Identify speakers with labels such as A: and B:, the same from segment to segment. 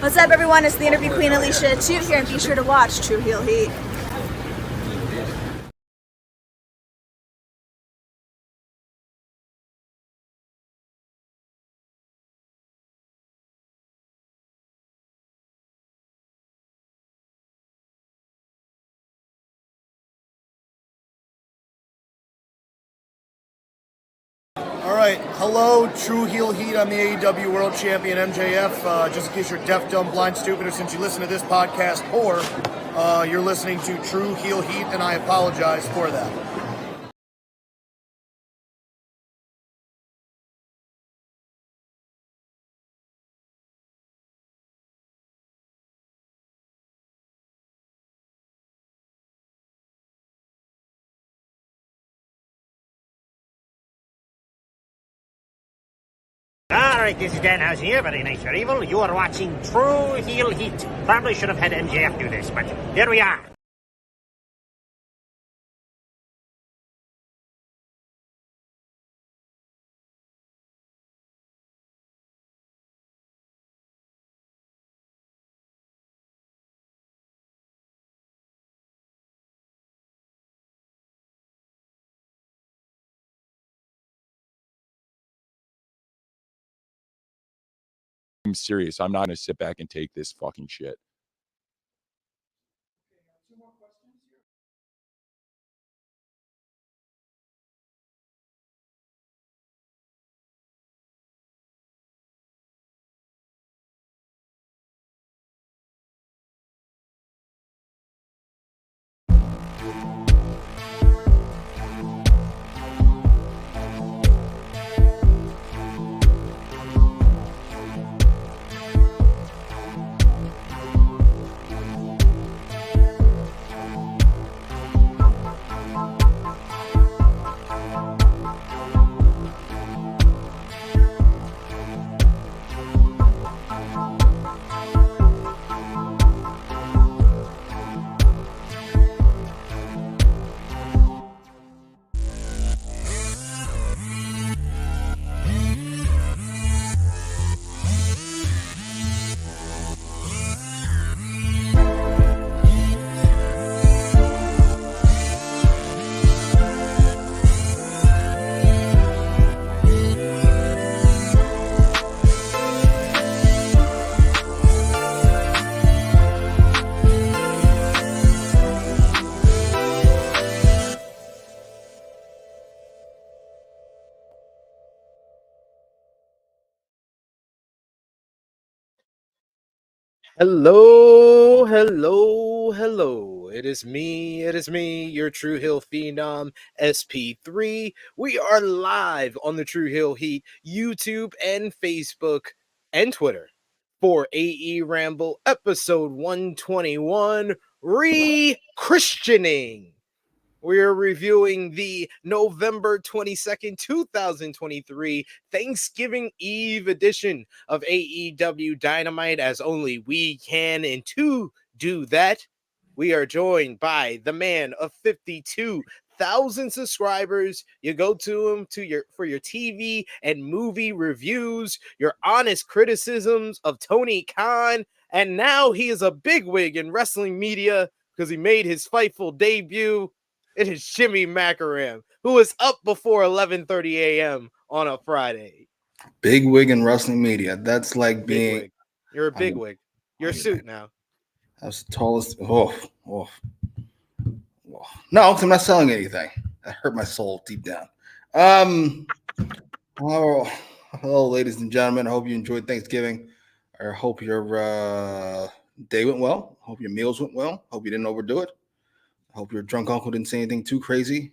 A: What's up, everyone? It's the interview queen, Alicia Toot here, and be sure to watch True Heel Heat.
B: All right, hello, True Heel Heat. I'm the AEW World Champion MJF. Just in case you're deaf, dumb, blind, stupid, or since you listen to this podcast poor, you're listening to True Heel Heat, and I apologize for that.
C: Alright, this is Danhausen here, very nice, very evil. You are watching True Heel Heat. Probably should have had MJF do this, but here we are.
D: I'm serious. I'm not going to sit back and take this fucking shit.
E: Hello. It is me, your True Hill Phenom, SP3. We are live on the True Hill Heat YouTube and Facebook and Twitter for AEWramble episode 121, Re-Christening. We are reviewing the November 22nd, 2023 Thanksgiving Eve edition of AEW Dynamite, as only we can. And to do that, we are joined by the man of 52,000 subscribers. You go to him for your TV and movie reviews, your honest criticisms of Tony Khan, and now he is a bigwig in wrestling media because he made his Fightful debut. It is Jimmy Macram, who is up before 11:30 a.m. on a Friday.
F: Big wig in wrestling media. That's like being...
E: Big. You're a big wig. You're a suit now.
F: That's the tallest... Oh. No, I'm not selling anything. That hurt my soul deep down. Hello, ladies and gentlemen. I hope you enjoyed Thanksgiving. I hope your day went well. Hope your meals went well. Hope you didn't overdo it. Hope your drunk uncle didn't say anything too crazy.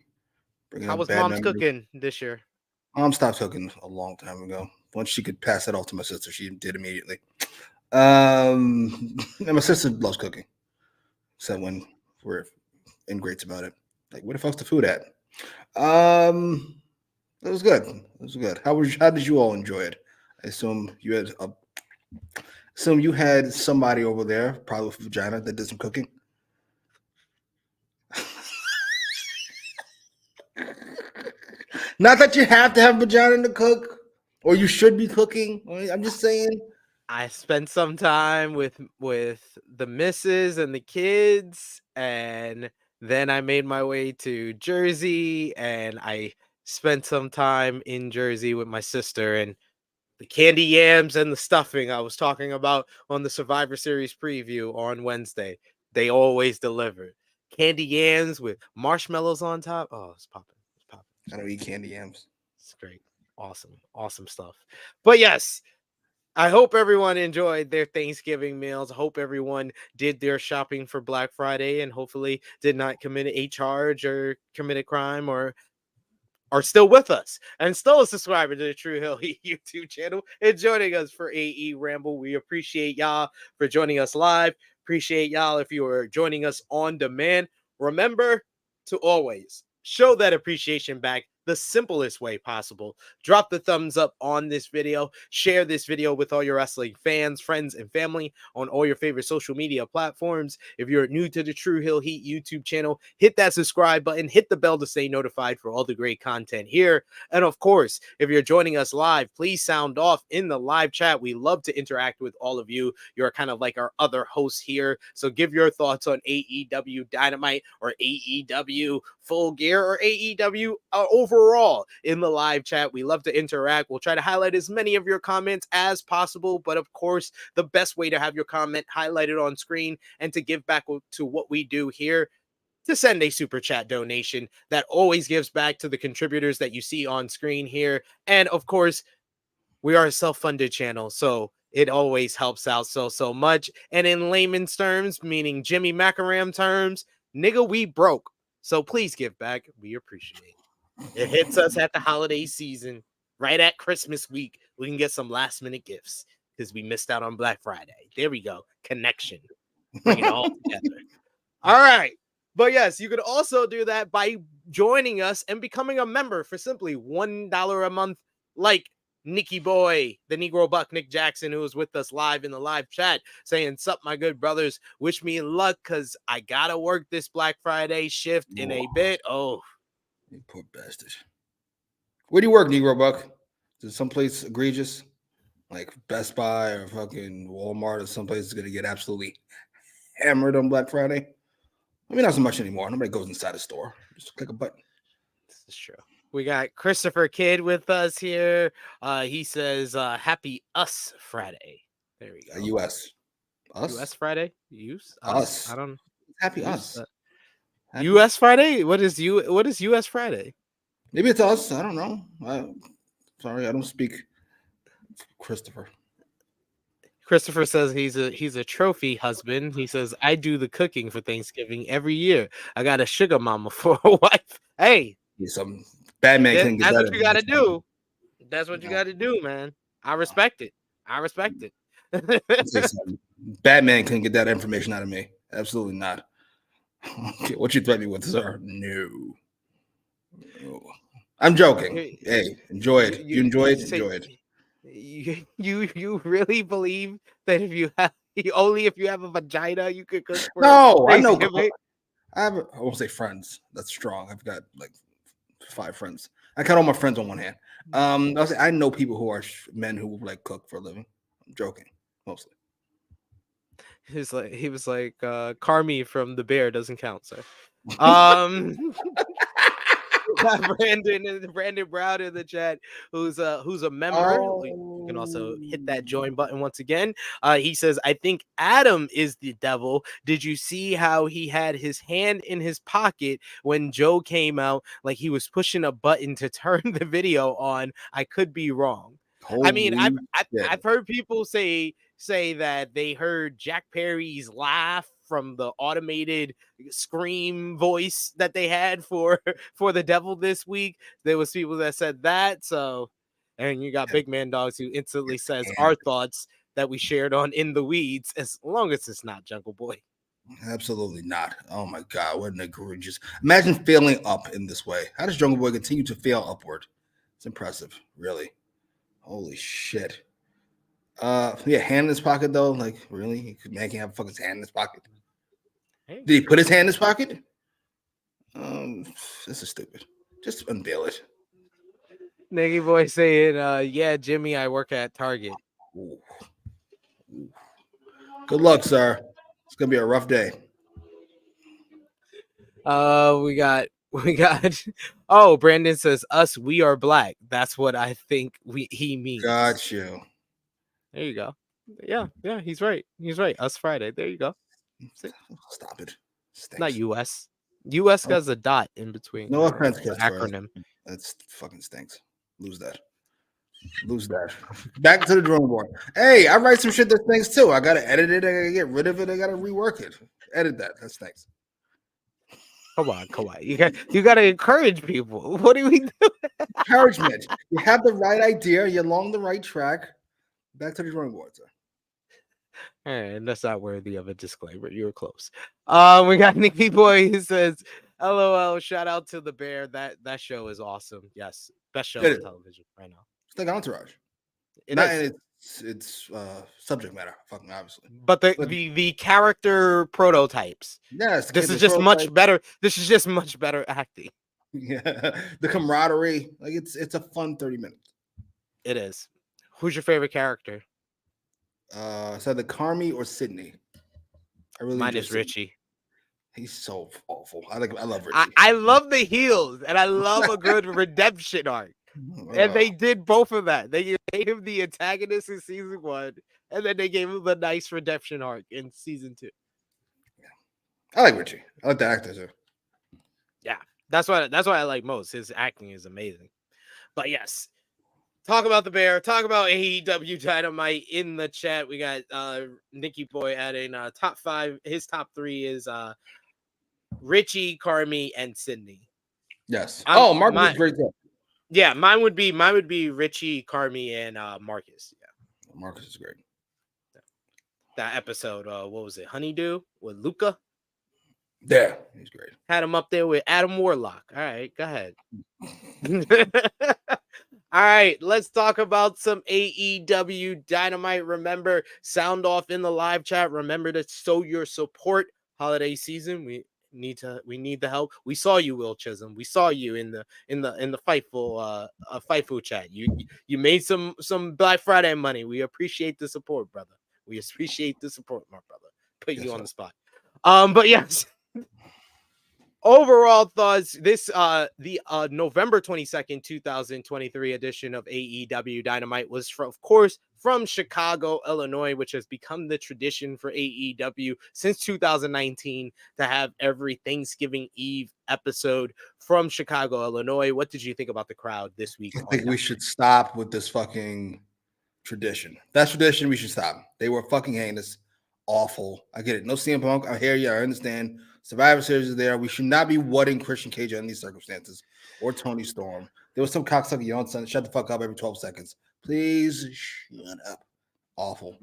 E: How was mom's cooking this year?
F: Mom stopped cooking a long time ago. Once she could pass it off to my sister, she did immediately. And my sister loves cooking. So when we're in greats about it, like, where the fuck's the food at? It was good. How did you all enjoy it? I assume you had somebody over there, probably with a vagina, that did some cooking. Not that you have to have a vagina to cook, or you should be cooking. I'm just saying,
E: I spent some time with the missus and the kids, and then I made my way to Jersey, and I spent some time in Jersey with my sister, and the candy yams and the stuffing I was talking about on the Survivor Series preview on Wednesday. They always deliver. Candy yams with marshmallows on top. Oh, it's popping. It's popping.
F: I don't eat candy yams.
E: It's great. Awesome. Awesome stuff. But yes, I hope everyone enjoyed their Thanksgiving meals. I hope everyone did their shopping for Black Friday and hopefully did not commit a charge or commit a crime or are still with us and still a subscriber to the True Hill YouTube channel and joining us for AEWramble. We appreciate y'all for joining us live. Appreciate y'all if you are joining us on demand. Remember to always show that appreciation back the simplest way possible. Drop the thumbs up on this video. Share this video with all your wrestling fans, friends, and family on all your favorite social media platforms. If you're new to the True Hill Heat YouTube channel, hit that subscribe button, hit the bell to stay notified for all the great content here. And of course, if you're joining us live, please sound off in the live chat. We love to interact with all of you. You're kind of like our other hosts here. So give your thoughts on AEW Dynamite or AEW Full Gear or AEW overall in the live chat. We love to interact. We'll try to highlight as many of your comments as possible. But of course, the best way to have your comment highlighted on screen and to give back to what we do here, to send a super chat donation that always gives back to the contributors that you see on screen here. And of course, we are a self-funded channel, so it always helps out so much. And in layman's terms, meaning Jimmy Macram terms, nigga, we broke. So please give back. We appreciate it. It hits us at the holiday season, right at Christmas week. We can get some last minute gifts because we missed out on Black Friday. There we go. Connection. Bring it all together. All right. But yes, you could also do that by joining us and becoming a member for simply $1 a month, like Nicky Boy, the Negro Buck, Nick Jackson, who was with us live in the live chat, saying, "Sup, my good brothers, wish me luck because I got to work this Black Friday shift in a bit." Oh,
F: you poor bastard. Where do you work, Negro Buck? Is it someplace egregious? Like Best Buy or fucking Walmart or someplace is going to get absolutely hammered on Black Friday? I mean, not so much anymore. Nobody goes inside a store. Just click a button.
E: this is true. We got Christopher Kidd with us here. He says, "Happy Us Friday." There we go.
F: U.S. Us?
E: U.S. Friday? Us?
F: Us.
E: I don't.
F: Happy us. Happy.
E: U.S. Friday? What is U.S. Friday?
F: Maybe it's us. I don't know. Sorry, I don't speak Christopher.
E: Christopher says he's a trophy husband. He says, "I do the cooking for Thanksgiving every year. I got a sugar mama for a wife." Hey,
F: Some bad man couldn't get
E: that's
F: that.
E: what you got to do. That's what you got to do, man. I respect it. I respect it.
F: Batman couldn't get that information out of me. Absolutely not. Okay, what you threaten me with, sir? No. I'm joking. Hey, enjoy it. You enjoy it? Enjoy it.
E: You really believe that only if you have a vagina you could cook for?
F: No, I know. I won't say friends. That's strong. I've got like 5 friends. I count all my friends on one hand. I know people who are men who like cook for a living. I'm joking, mostly.
E: He was like Carmi from The Bear doesn't count, sir. Brandon Brown in the chat, who's a member. You can also hit that join button once again. He says, "I think Adam is the devil. Did you see how he had his hand in his pocket when Joe came out, like he was pushing a button to turn the video on? I could be wrong." I mean, I've heard people say that they heard Jack Perry's laugh from the automated scream voice that they had for the devil this week. There was people that said that. So, and you got Big Man Dogs who instantly says our thoughts that we shared on In the Weeds, as long as it's not Jungle Boy.
F: Absolutely not. Oh my God, what an egregious! Imagine failing up in this way. How does Jungle Boy continue to fail upward? It's impressive, really. Holy shit. Yeah, hand in his pocket though. Like, really? Man can't have a fucking hand in his pocket. Hey. Did he put his hand in his pocket? This is stupid. Just unveil it.
E: Niggy Boy saying, "Yeah, Jimmy, I work at Target."
F: Ooh. Good luck, sir. It's gonna be a rough day.
E: We got. Oh, Brandon says us. We are black. That's what I think he means.
F: Got you.
E: There you go. Yeah, he's right. He's right. Us Friday. There you go. See?
F: Stop it. Stinks.
E: Not U.S. U.S. has a dot in between.
F: No offense,
E: acronym.
F: That's fucking stinks. Lose that. Back to the drawing board. Hey, I write some shit that stinks too. I gotta edit it. I gotta get rid of it. I gotta rework it. Edit that. That stinks.
E: Come on. You got to encourage people. What do we do?
F: Encouragement. You have the right idea. You're along the right track. Back to the drawing board, sir.
E: And that's not worthy of a disclaimer. You were close. We got Nicky Boy who says, "LOL." Shout out to the Bear. That show is awesome. Yes, best show on television right now.
F: It's like Entourage. It's subject matter, fucking obviously.
E: But the character prototypes.
F: Yes,
E: this is just much better. This is just much better acting.
F: Yeah, the camaraderie. Like it's a fun 30 minutes.
E: It is. Who's your favorite character?
F: So the Carmi or Sydney?
E: Mine is Richie.
F: He's so awful. I love Richie.
E: I love the heels, and I love a good redemption arc. And they did both of that. They gave him the antagonist in season 1, and then they gave him the nice redemption arc in season 2.
F: Yeah, I like Richie. I like the actor too.
E: Yeah, that's why I like most. His acting is amazing. But yes, talk about the Bear. Talk about AEW Dynamite in the chat. We got Nicky Boy adding top 5. His top 3 is Richie, Carmi, and Sydney.
F: Yes. Marcus is great too.
E: Yeah, mine would be Richie, Carmi, and Marcus. Yeah,
F: Marcus is great.
E: That episode, what was it? Honeydew with Luca.
F: Yeah, he's great.
E: Had him up there with Adam Warlock. All right, go ahead. All right, let's talk about some AEW Dynamite. Remember, sound off in the live chat. Remember to show your support. Holiday season, we need the help. We saw you, Will Chisholm. We saw you in the Fightful chat. You made some Black Friday money. We appreciate the support, brother. We appreciate the support, my brother. Put you on the spot. But yes. Overall thoughts, this the November 22nd, 2023 edition of AEW Dynamite was of course from Chicago, Illinois, which has become the tradition for AEW since 2019 to have every Thanksgiving Eve episode from Chicago, Illinois. What did you think about the crowd this week?
F: I think we should stop with this fucking tradition. That's tradition. We should stop. They were fucking heinous, awful. I get it. No CM Punk. I hear you. I understand. Survivor Series is there. We should not be whatting Christian Cage in these circumstances or Tony Storm. There was some cocksucker yelling, shut the fuck up every 12 seconds. Please shut up. Awful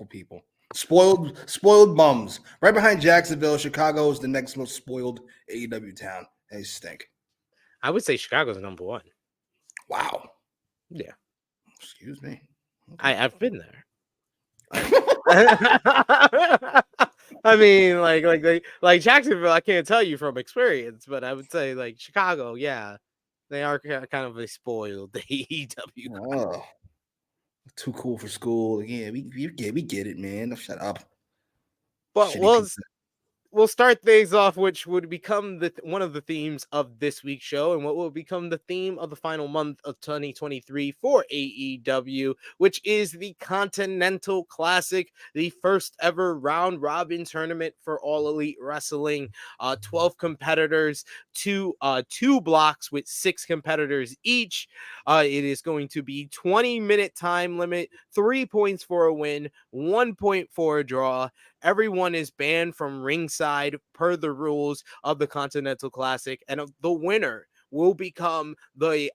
F: people. Spoiled bums. Right behind Jacksonville, Chicago is the next most spoiled AEW town. They stink.
E: I would say Chicago's number 1.
F: Wow.
E: Yeah.
F: Excuse me. Okay.
E: I've been there. I mean, like Jacksonville, I can't tell you from experience, but I would say like Chicago, yeah, they are kind of a spoiled AEW.
F: Oh, too cool for school. Yeah, we get it, man. Shut up.
E: But we'll start things off, which would become one of the themes of this week's show, and what will become the theme of the final month of 2023 for AEW, which is the Continental Classic, the first ever round robin tournament for All Elite Wrestling. 12 competitors, two blocks with 6 competitors each. It is going to be 20-minute time limit, 3 points for a win, 1 point for a draw. Everyone is banned from ringside per the rules of the Continental Classic, and the winner will become the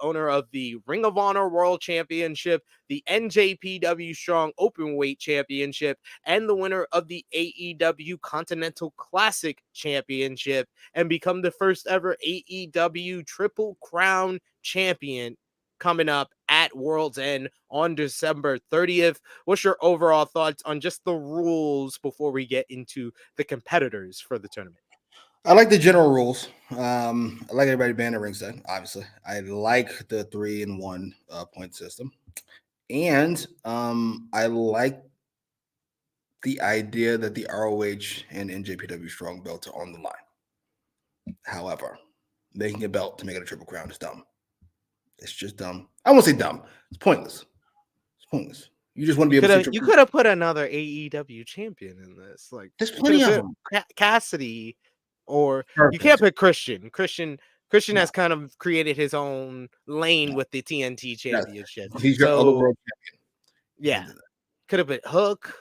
E: owner of the Ring of Honor World Championship, the NJPW Strong Openweight Championship, and the winner of the AEW Continental Classic Championship, and become the first ever AEW Triple Crown champion coming up at World's End on December 30th. What's your overall thoughts on just the rules before we get into the competitors for the tournament?
F: I like the general rules. I like everybody banned at ringside, obviously. I like the 3-and-1 point system. And I like the idea that the ROH and NJPW strong belts are on the line. However, making a belt to make it a triple crown is dumb. It's just dumb. I won't say dumb. It's pointless. It's pointless. You just want to be able to.
E: You could have put another AEW champion in this. Like,
F: there's plenty of them.
E: Cassidy, or
F: Perfect.
E: You can't put Christian. Christian has kind of created his own lane with the TNT championship.
F: He's your other world champion.
E: Yeah. Could have been Hook.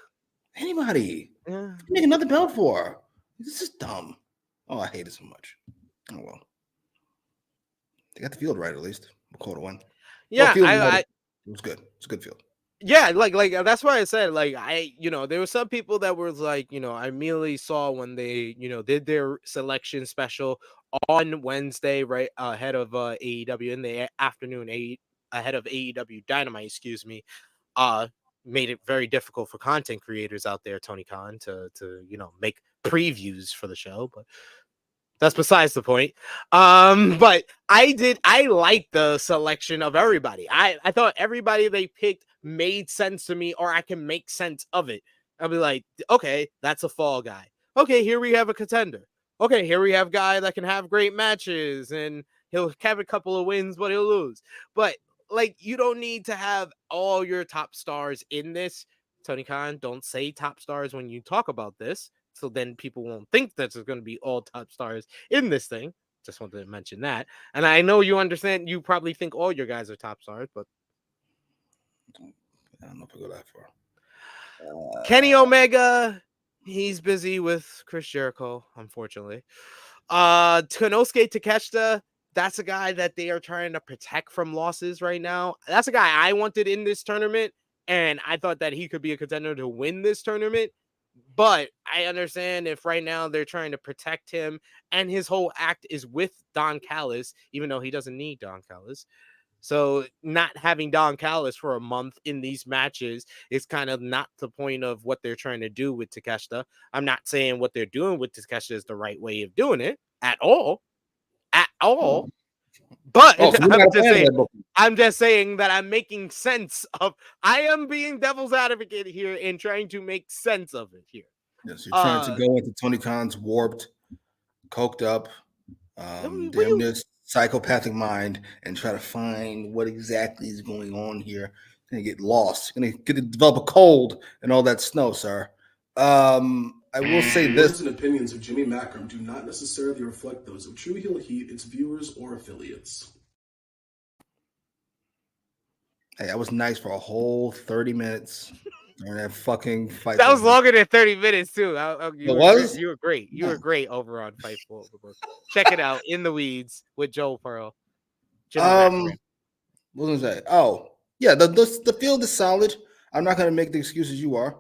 F: Anybody.
E: Yeah.
F: Make another belt for. This is dumb. Oh, I hate it so much. Oh well. They got the field right at least. We'll call it one.
E: Yeah,
F: it was good. It's a good field.
E: Yeah, like that's why I said, like, there were some people that were like, I immediately saw when they, did their selection special on Wednesday, right ahead of AEW in the afternoon, ahead of AEW Dynamite, excuse me, made it very difficult for content creators out there, Tony Khan, to make previews for the show, but that's besides the point. But I like the selection of everybody. I thought everybody they picked made sense to me, or I can make sense of it. I'll be like, okay, that's a fall guy. Okay, here we have a contender. Okay, here we have a guy that can have great matches and he'll have a couple of wins, but he'll lose. But like, you don't need to have all your top stars in this. Tony Khan, don't say top stars when you talk about this, so then people won't think that there's going to be all top stars in this thing. Just wanted to mention that. And I know you understand, you probably think all your guys are top stars, but
F: I don't know if I go that far.
E: Kenny Omega, he's busy with Chris Jericho, unfortunately. Konosuke Takeshita, that's a guy that they are trying to protect from losses right now. That's a guy I wanted in this tournament, and I thought that he could be a contender to win this tournament. But I understand if right now they're trying to protect him, and his whole act is with Don Callis, even though he doesn't need Don Callis. So not having Don Callis for a month in these matches is kind of not the point of what they're trying to do with Takeshita. I'm not saying what they're doing with Takeshita is the right way of doing it at all. But I'm just saying that I'm making sense of. I am being devil's advocate here and trying to make sense of it here.
F: Yes, you're trying to go into Tony Khan's warped, coked up, damnness, psychopathic mind and try to find what exactly is going on here. You're gonna get lost. You're gonna develop a cold and all that snow, sir. I will say this:
G: the and opinions of Jimmy Macram do not necessarily reflect those of True Heel Heat, its viewers, or affiliates.
F: Hey, that was nice for a whole 30 minutes during that fucking fight.
E: That was longer than 30 minutes too. You were great. You were great over on Fightful. Check it out, In the Weeds with Joel Pearl.
F: What was I say? Oh, yeah, the field is solid. I'm not gonna make the excuses you are.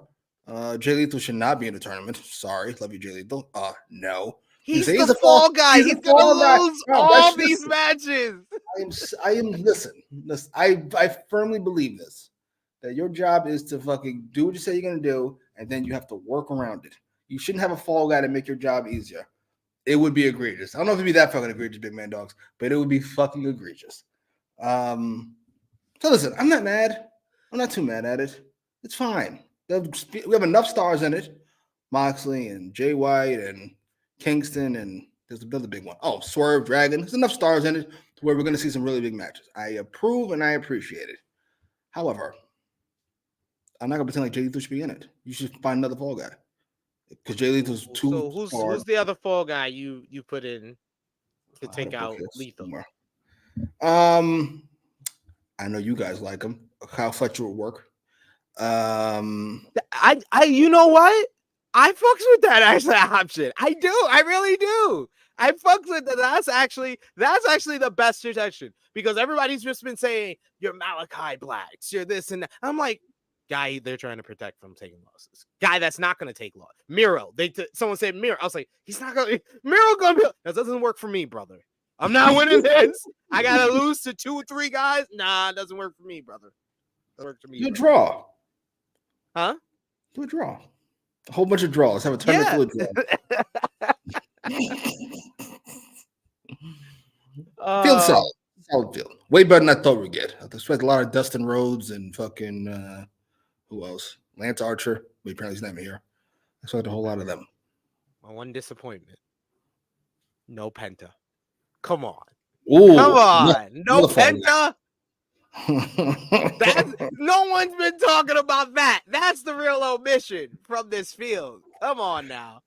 F: Jay Lethal should not be in the tournament. Sorry, love you, Jay Lethal. No.
E: He's the fall guy. He's gonna lose all these matches.
F: Listen. I firmly believe this. That your job is to fucking do what you say you're gonna do, and then you have to work around it. You shouldn't have a fall guy to make your job easier. It would be egregious. I don't know if it'd be that fucking egregious, big man dogs, but it would be fucking egregious. So listen, I'm not mad. I'm not too mad at it. It's fine. We have enough stars in it. Moxley and Jay White and Kingston, and there's another big one. Oh, Swerve Dragon. There's enough stars in it to where we're going to see some really big matches. I approve and I appreciate it. However, I'm not going to pretend like Jay Lethal should be in it. You should find another fall guy. Because Jay Lethal's too.
E: So who's the other fall guy you put in to take out Lethal?
F: I know you guys like him. Kyle Fletcher will work.
E: I you know what? I fucks with that actually option. I do. I really do. I fucks with that. That's actually the best suggestion, because everybody's just been saying you're Malachi Blacks, you're this and that. I'm like, guy they're trying to protect from taking losses. Guy that's not going to take loss. Miro. Someone said Miro. I was like, he's not going to. Miro going to be. That doesn't work for me, brother. I'm not winning this. I got to lose to 2 or 3 guys. Nah, it doesn't work for me, brother. Doesn't work for me.
F: You draw.
E: Huh?
F: Do a draw. A whole bunch of draws. Have a tournament full of draws. Field solid. Solid field. Way better than I thought we'd get. I expect a lot of Dustin Rhodes and fucking who else? Lance Archer. We apparently he's not here. expect a whole lot of them.
E: My one disappointment. No Penta. Come on.
F: Ooh,
E: Come on. No
F: motherfucker.
E: Penta. No one's been talking about that. That's the real omission from this field. Come on now.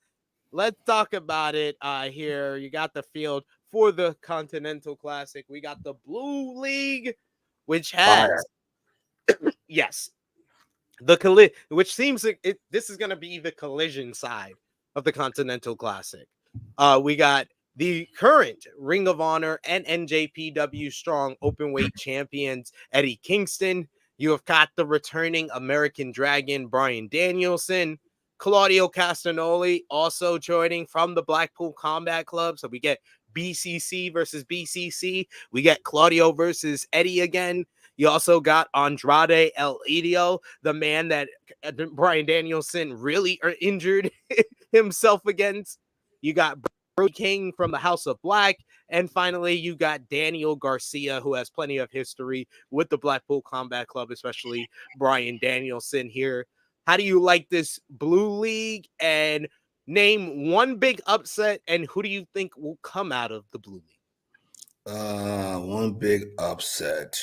E: Let's talk about it here. You got the field for the Continental Classic. We got the Blue League, which has yes, which seems like this is going to be the collision side of the Continental Classic. We got the current Ring of Honor and NJPW Strong Openweight champions, Eddie Kingston. You have got the returning American Dragon, Bryan Danielson. Claudio Castagnoli also joining from the Blackpool Combat Club. So we get BCC versus BCC. We get Claudio versus Eddie again. You also got Andrade El Idolo, the man that Bryan Danielson really injured himself against. You got Brody King from the House of Black. And finally, you got Daniel Garcia, who has plenty of history with the Blackpool Combat Club, especially Bryan Danielson here. How do you like this Blue League? And name one big upset, and who do you think will come out of the Blue League?
F: One big upset.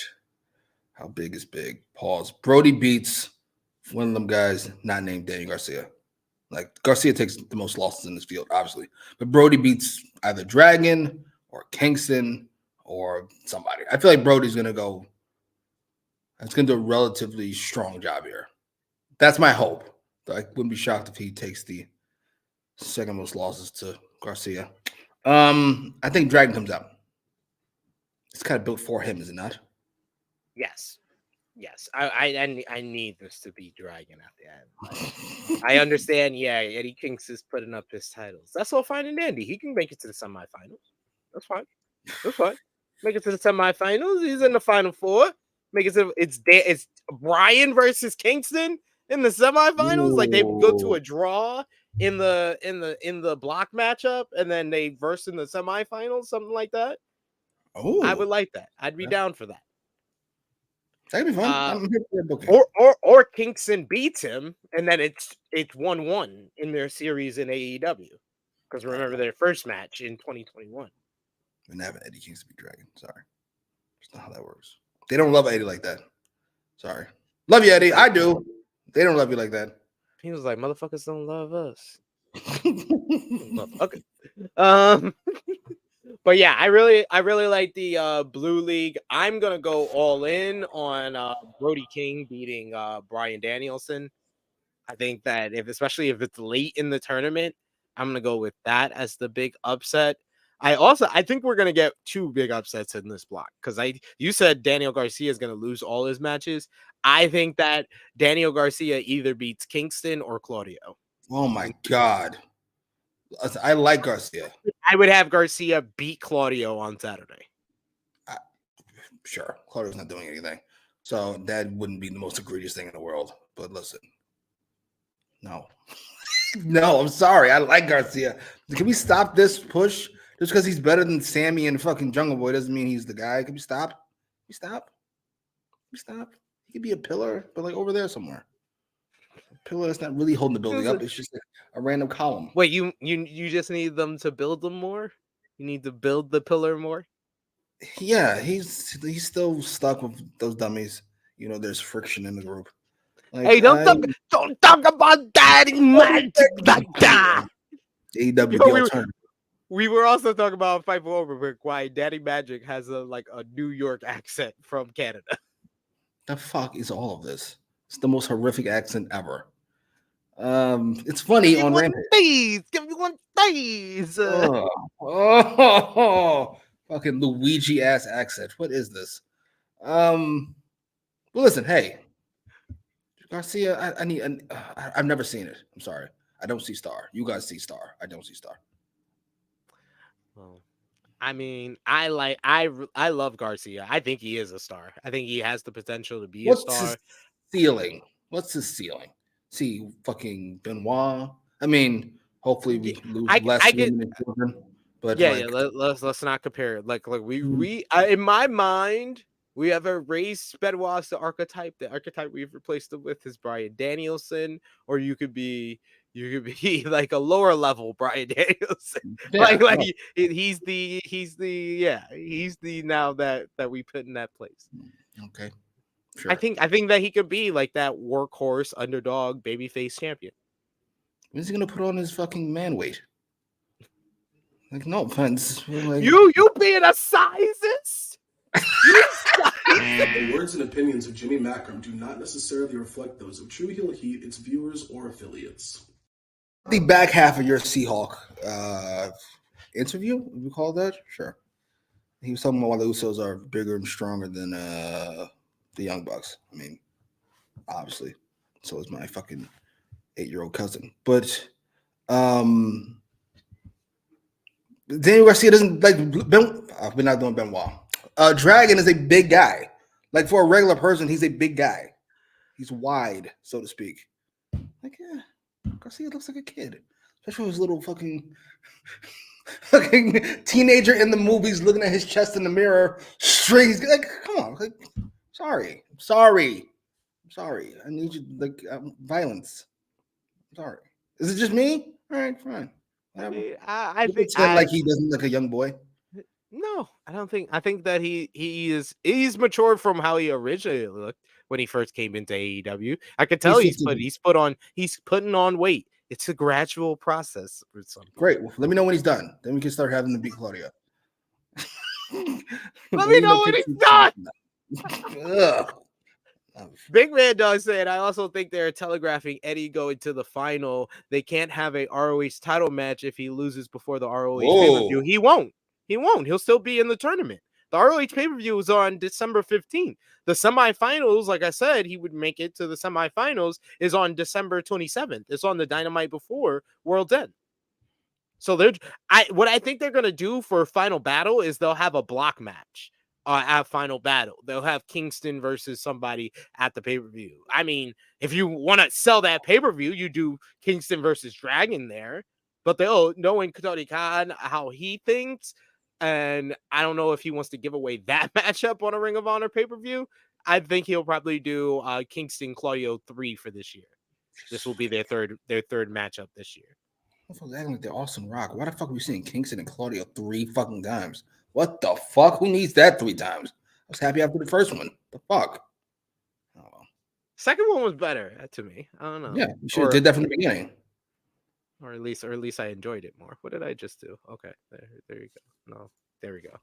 F: How big is big? Pause. Brody beats one of them guys not named Daniel Garcia. Like, Garcia takes the most losses in this field, obviously. But Brody beats either Dragon or Kingston or somebody. I feel like Brody's going to go. It's going to do a relatively strong job here. That's my hope. I wouldn't be shocked if he takes the second most losses to Garcia. I think Dragon comes out. It's kind of built for him, is it not?
E: Yes. I need this to be Dragon at the end. I understand. Yeah, Eddie Kingston's putting up his titles. That's all fine and dandy. He can make it to the semifinals. That's fine. Make it to the semifinals. He's in the final four. Make it to it's Bryan versus Kingston in the semifinals. Ooh. Like they go to a draw in the block matchup, and then they verse in the semifinals, something like that. Oh, I would like that. I'd be down for that.
F: That'd be fun.
E: Or Kingston beats him, and then it's 1-1 in their series in AEW. Because remember their first match in 2021.
F: And having Eddie Kingston beat Dragon. Sorry, that's not how that works. They don't love Eddie like that. Sorry, love you, Eddie. I do. They don't love you like that.
E: He was like, "Motherfuckers don't love us." Okay. But yeah, I really like the Blue League. I'm gonna go all in on Brody King beating Bryan Danielson. I think that especially if it's late in the tournament, I'm gonna go with that as the big upset. I think we're gonna get two big upsets in this block because you said Daniel Garcia is gonna lose all his matches. I think that Daniel Garcia either beats Kingston or Claudio.
F: Oh my God. I like Garcia.
E: I would have Garcia beat Claudio on Saturday.
F: Sure. Claudio's not doing anything. So that wouldn't be the most egregious thing in the world. But listen. No. No, I'm sorry. I like Garcia. Can we stop this push? Just because he's better than Sammy and fucking Jungle Boy doesn't mean he's the guy. Can we stop? Can we stop? He could be a pillar, but like over there somewhere. A pillar that's not really holding the building up. It's just like a random column.
E: Wait, you just need them to build them more? You need to build the pillar more?
F: Yeah, he's still stuck with those dummies. You know, there's friction in the group. Like,
E: hey, don't talk about Daddy Magic like that.
F: AEW
E: we were also talking about Fight for Overbook, why Daddy Magic has a New York accent from Canada.
F: The fuck is all of this? It's the most horrific accent ever. It's funny on Rampage.
E: Give me one days.
F: Fucking Luigi ass accent. What is this? Well, listen, hey, Garcia. I've never seen it. I'm sorry. I don't see Star. You guys see Star. I don't see Star.
E: Well, I mean, I love Garcia. I think he is a star. I think he has the potential to be a star.
F: What's his ceiling? See, fucking Benoit. I mean, hopefully we lose less women and children. But
E: yeah. Let's not compare it. Like we in my mind, we have erased Benoit's the archetype. The archetype we've replaced him with is Bryan Danielson, or you could be You could be like a lower level Brian Danielson.
F: Yeah,
E: He's the now that we put in that place.
F: okay, sure.
E: I think that he could be like that workhorse underdog babyface champion.
F: When's he gonna put on his fucking man weight? Like, no offense. Like,
E: You being a sizist?
G: The words and opinions of Jimmy Macram do not necessarily reflect those of True Heel Heat, its viewers, or affiliates.
F: the back half of your Seahawk interview, would we call that? Sure. He was talking about why the Usos are bigger and stronger than the Young Bucks. I mean, obviously. So is my fucking 8-year-old cousin. But Daniel Garcia doesn't like Ben. We're not doing Benoit. Dragon is a big guy. Like for a regular person, he's a big guy. He's wide, so to speak. Like, yeah, Garcia looks like a kid, especially his little fucking teenager in the movies looking at his chest in the mirror. Straight, like, come on. Like, sorry. I need you violence. I'm sorry. Is it just me? All right, fine.
E: I think
F: like he doesn't look like a young boy.
E: No, I don't think. I think that he's matured from how he originally looked when he first came into AEW. I could tell he's putting on weight. It's a gradual process for some.
F: Great. Well, let me know when he's done. Then we can start having him beat Claudio.
E: Let me know when he's done. Big Man Dog said, I also think they're telegraphing Eddie going to the final. They can't have a ROH title match if he loses before the ROH pay-per-view. He won't. He'll still be in the tournament. The ROH pay-per-view is on December 15th. The semifinals, like I said, he would make it to the semifinals, is on December 27th. It's on the Dynamite before World's End. So what I think they're going to do for Final Battle is they'll have a block match at Final Battle. They'll have Kingston versus somebody at the pay-per-view. I mean, if you want to sell that pay-per-view, you do Kingston versus Dragon there. But knowing Tony Khan, how he thinks, and I don't know if he wants to give away that matchup on a Ring of Honor pay-per-view. I think he'll probably do Kingston Claudio 3 for this year. This will be their third matchup this year.
F: Motherfuckers acting like they're Austin Rock. Why the fuck are we seeing Kingston and Claudio 3 fucking times? What the fuck? Who needs that 3 times? I was happy after the first one. The fuck? Oh, well.
E: Second one was better to me. I don't know.
F: Yeah, you should have did that from the beginning.
E: Or at least I enjoyed it more. What did I just do? Okay, there you go. No, there we go.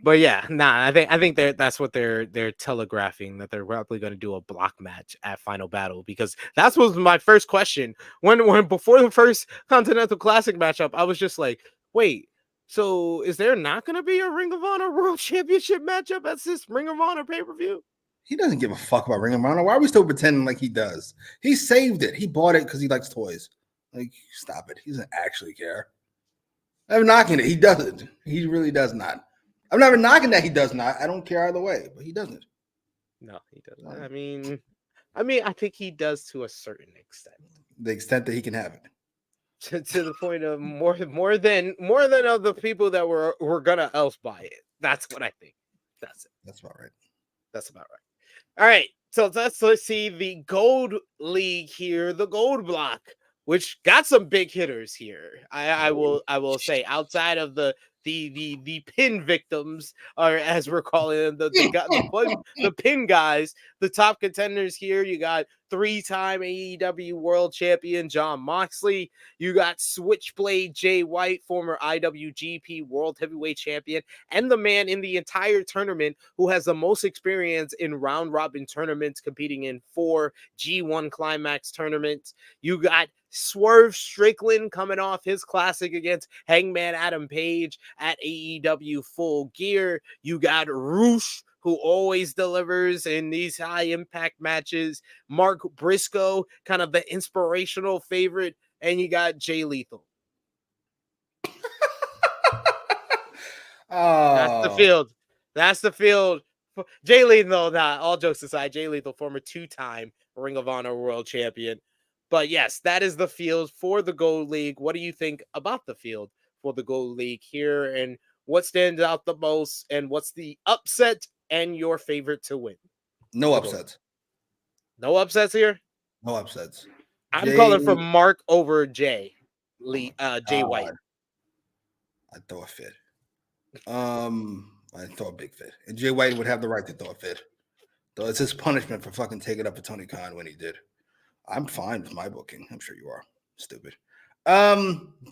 E: But yeah, I think that's what they're telegraphing, that they're probably going to do a block match at Final Battle, because that was my first question when before the first Continental Classic matchup. I was just like, wait, so is there not going to be a Ring of Honor World Championship matchup at this Ring of Honor pay-per-view?
F: He doesn't give a fuck about Ring of Honor. Why are we still pretending like he does? He saved it. He bought it because he likes toys. Like, stop it. He doesn't actually care. I'm knocking it. He doesn't. He really does not. I'm never knocking that he does not. I don't care either way, but he doesn't.
E: No, he doesn't. I mean, I think he does to a certain extent.
F: The extent that he can have it.
E: To the point of more than other people that were gonna else buy it. That's what I think. That's it.
F: That's about right.
E: That's about right. All right, so let's see the Gold League here, the Gold Block, which got some big hitters here. I will say, outside of the pin victims, or as we're calling them, the pin guys, the top contenders here. You got 3-time AEW World Champion Jon Moxley. You got Switchblade Jay White, former IWGP World Heavyweight Champion, and the man in the entire tournament who has the most experience in round-robin tournaments, competing in 4 G1 Climax tournaments. You got Swerve Strickland coming off his classic against Hangman Adam Page at AEW Full Gear. You got Roosh, who always delivers in these high-impact matches. Mark Briscoe, kind of the inspirational favorite. And you got Jay Lethal. That's the field. Jay Lethal, all jokes aside, Jay Lethal, former 2-time Ring of Honor World Champion. But yes, that is the field for the Gold League. What do you think about the field for the Gold League here? And what stands out the most? And what's the upset and your favorite to win?
F: No upsets.
E: No upsets here?
F: No upsets.
E: I'm calling for Mark over Jay White.
F: I'd throw a fit. I'd throw a big fit. And Jay White would have the right to throw a fit. Though it's his punishment for fucking taking up for Tony Khan when he did. I'm fine with my booking. I'm sure you are. Stupid.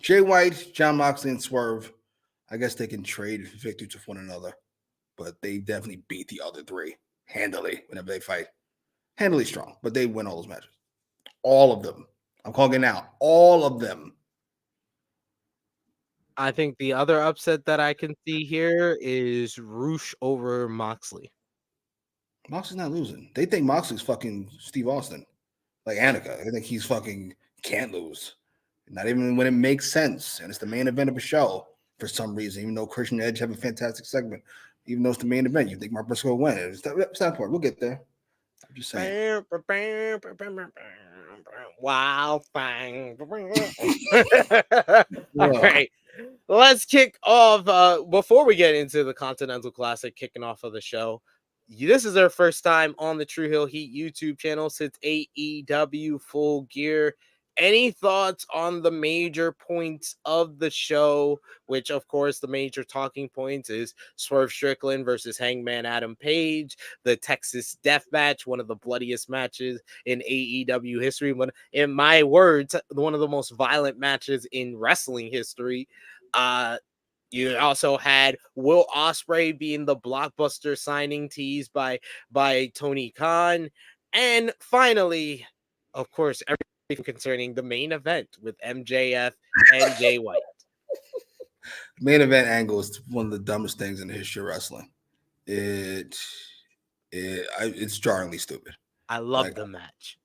F: Jay White, John Moxley, and Swerve. I guess they can trade victories with one another. But they definitely beat the other three handily whenever they fight. Handily strong. But they win all those matches. All of them. I'm calling it now. All of them.
E: I think the other upset that I can see here is Roosh over Moxley.
F: Moxley's not losing. They think Moxley's fucking Steve Austin. Like Annika. They think he's fucking can't lose. Not even when it makes sense. And it's the main event of a show for some reason. Even though Christian Edge have a fantastic segment. Even though it's the main event, you think Mark Briscoe will win. It's that important. We'll get there. I'm just saying.
E: Wow, bang. All right. Let's kick off. Before we get into the Continental Classic kicking off of the show, this is our first time on the True Heel Heat YouTube channel since AEW Full Gear. Any thoughts on the major points of the show, which, of course, the major talking points is Swerve Strickland versus Hangman Adam Page, the Texas Death Match, one of the bloodiest matches in AEW history. In my words, one of the most violent matches in wrestling history. You also had Will Ospreay being the blockbuster signing teased by Tony Khan. And finally, of course, everything concerning the main event with MJF and Jay White.
F: Main event angle is one of the dumbest things in the history of wrestling. It's jarringly stupid.
E: I love the match.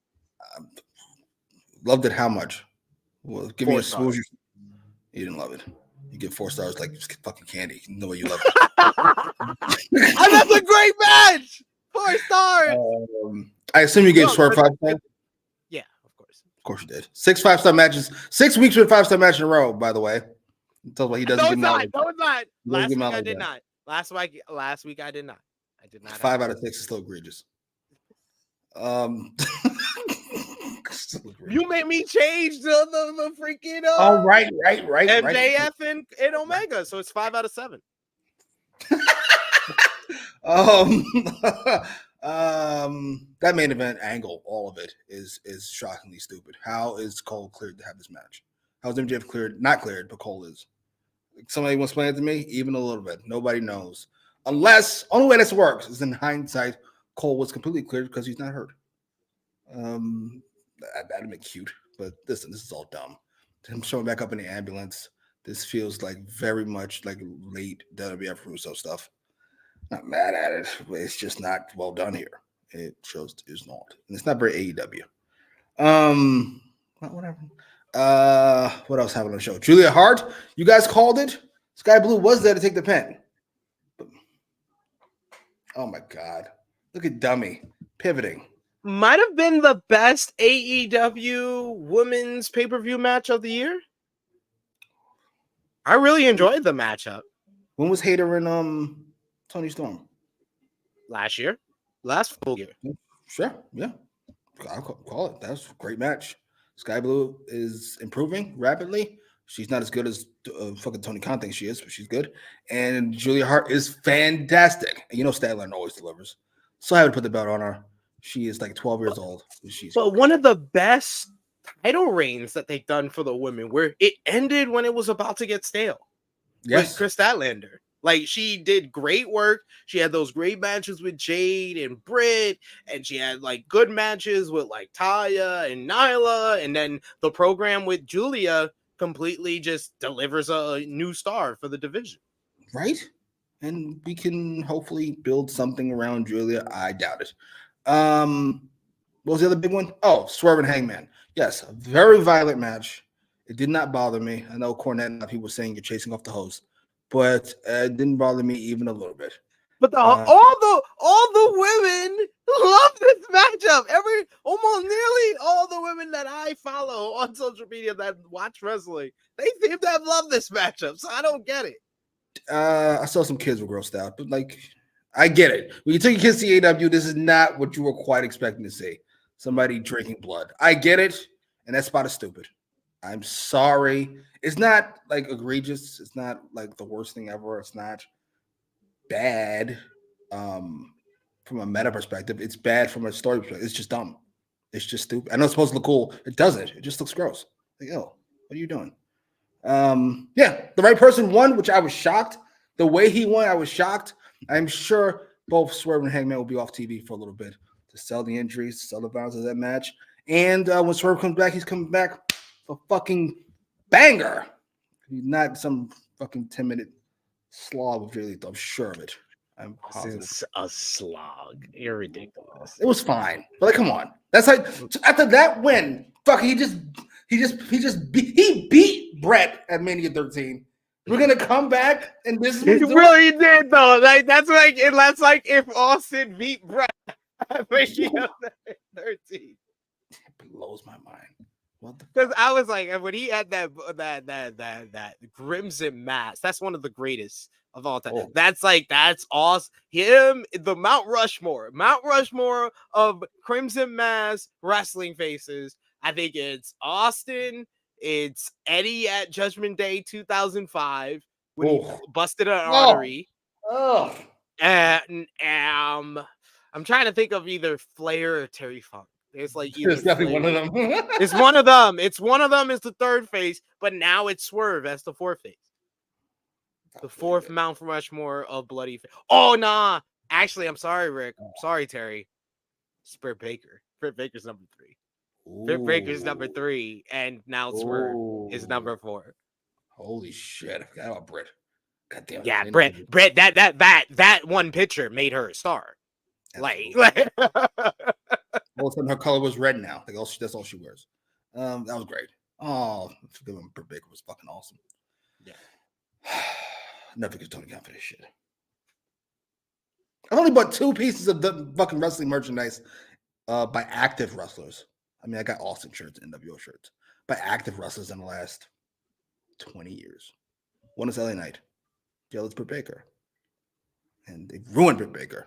F: Loved it how much? Well, give
E: 4
F: me a
E: stars.
F: smooth. You didn't love it. You get 4 stars like fucking candy. You know what you love it.
E: That's a great match. 4 stars.
F: I assume you gave Swerve 5 stars.
E: Yeah, of course.
F: Of course you did. 6 5-star matches. 6 weeks with 5-star match in a row. By the way, tell what he doesn't.
E: No, it's not. Last week I
F: like
E: did
F: that.
E: not. Last week I did not. I did not.
F: 5 out of 6 is still egregious.
E: You made me change the freaking
F: oh right.
E: MJF and Omega, so it's 5 out of 7.
F: That main event angle, all of it is shockingly stupid. How is Cole cleared to have this match? How is MJF cleared? Not cleared, but Cole is. Somebody wants to explain it to me, even a little bit. Nobody knows. Unless only way this works is in hindsight, Cole was completely cleared because he's not hurt. That'd be cute, but listen, this is all dumb. Him showing back up in the ambulance. This feels like very much like late WWF Russo stuff. Not mad at it, but it's just not well done here. It shows it's not, and it's not very AEW. Whatever. What else happened on the show? Julia Hart, you guys called it. Sky Blue was there to take the pen. But, oh my God, look at dummy pivoting.
E: Might have been the best AEW women's pay-per-view match of the year. I really enjoyed the matchup.
F: When was Hayter and Tony Storm?
E: Last year. Last Full Gear.
F: Sure, yeah. I'll call it. That's a great match. Sky Blue is improving rapidly. She's not as good as fucking Tony Khan thinks she is, but she's good. And Julia Hart is fantastic. And you know Statlander always delivers. So I would put the belt on her. She is like 12 years old.
E: But one of the best title reigns that they've done for the women, where it ended when it was about to get stale.
F: Yes.
E: With Chris Statlander. Like, she did great work. She had those great matches with Jade and Britt, and she had like good matches with like Taya and Nyla, and then the program with Julia completely just delivers a new star for the division.
F: Right? And we can hopefully build something around Julia. I doubt it. What was the other big one? Oh, Swerve and Hangman. Yes, a very violent match. It did not bother me. I know Cornette and people were saying you're chasing off the hose, but it didn't bother me even a little bit.
E: But all the women love this matchup. Almost nearly all the women that I follow on social media that watch wrestling, they seem to have loved this matchup. So I don't get it.
F: I saw some kids were grossed out, but like, I get it. When you take your kids to AEW, this is not what you were quite expecting to see. Somebody drinking blood. I get it, and that spot is stupid. I'm sorry. It's not like egregious. It's not like the worst thing ever. It's not bad from a meta perspective. It's bad from a story perspective. It's just dumb. It's just stupid. I know it's supposed to look cool. It doesn't. It just looks gross. Like, oh, what are you doing? Yeah, the right person won, which I was shocked. The way he won, I was shocked. I'm sure both Swerve and Hangman will be off TV for a little bit to sell the injuries, to sell the violence of that match. And when Swerve comes back, he's coming back for fucking banger. He's not some fucking 10-minute slog with Jay Lethal. I'm sure of it. I'm positive.
E: Since a slog. You're ridiculous.
F: It was fine, but like, come on. That's like after that win, fuck. He beat Brett at Mania 13. We're gonna come back and this is
E: He really did though. Like that's like if Austin beat Brett at Mania 13.
F: It blows my mind. What the?
E: Because I was like, when he had that Crimson Mask, that's one of the greatest of all time.
F: Oh.
E: That's awesome. Him, the Mount Rushmore of Crimson Mask wrestling faces. I think it's Austin, it's Eddie at Judgment Day 2005 when he busted an artery.
F: Oh,
E: And I'm trying to think of either Flair or Terry Funk. It's like
F: it's definitely one of them.
E: It's one of them. It's one of them is the third face, but now it's Swerve as the fourth face. The fourth Mount Rushmore of bloody face. Oh nah. Actually, I'm sorry, Rick. I'm sorry, Terry. It's Britt Baker. Britt Baker's number 3. Britt Baker's number 3, and now Swerve is number 4.
F: Holy shit! I forgot about Britt. God damn.
E: Yeah, Britt. That one picture made her a star. Like
F: all of a sudden her color was red now. Like that's all she wears. That was great. Oh, Britt Baker was fucking awesome.
E: Yeah.
F: Never gets Tony Khan for this shit. I've only bought 2 pieces of the fucking wrestling merchandise by active wrestlers. I mean, I got Austin shirts, NWO shirts, by active wrestlers in the last 20 years. One is LA Knight. The other is Britt Baker. And they ruined Britt Baker.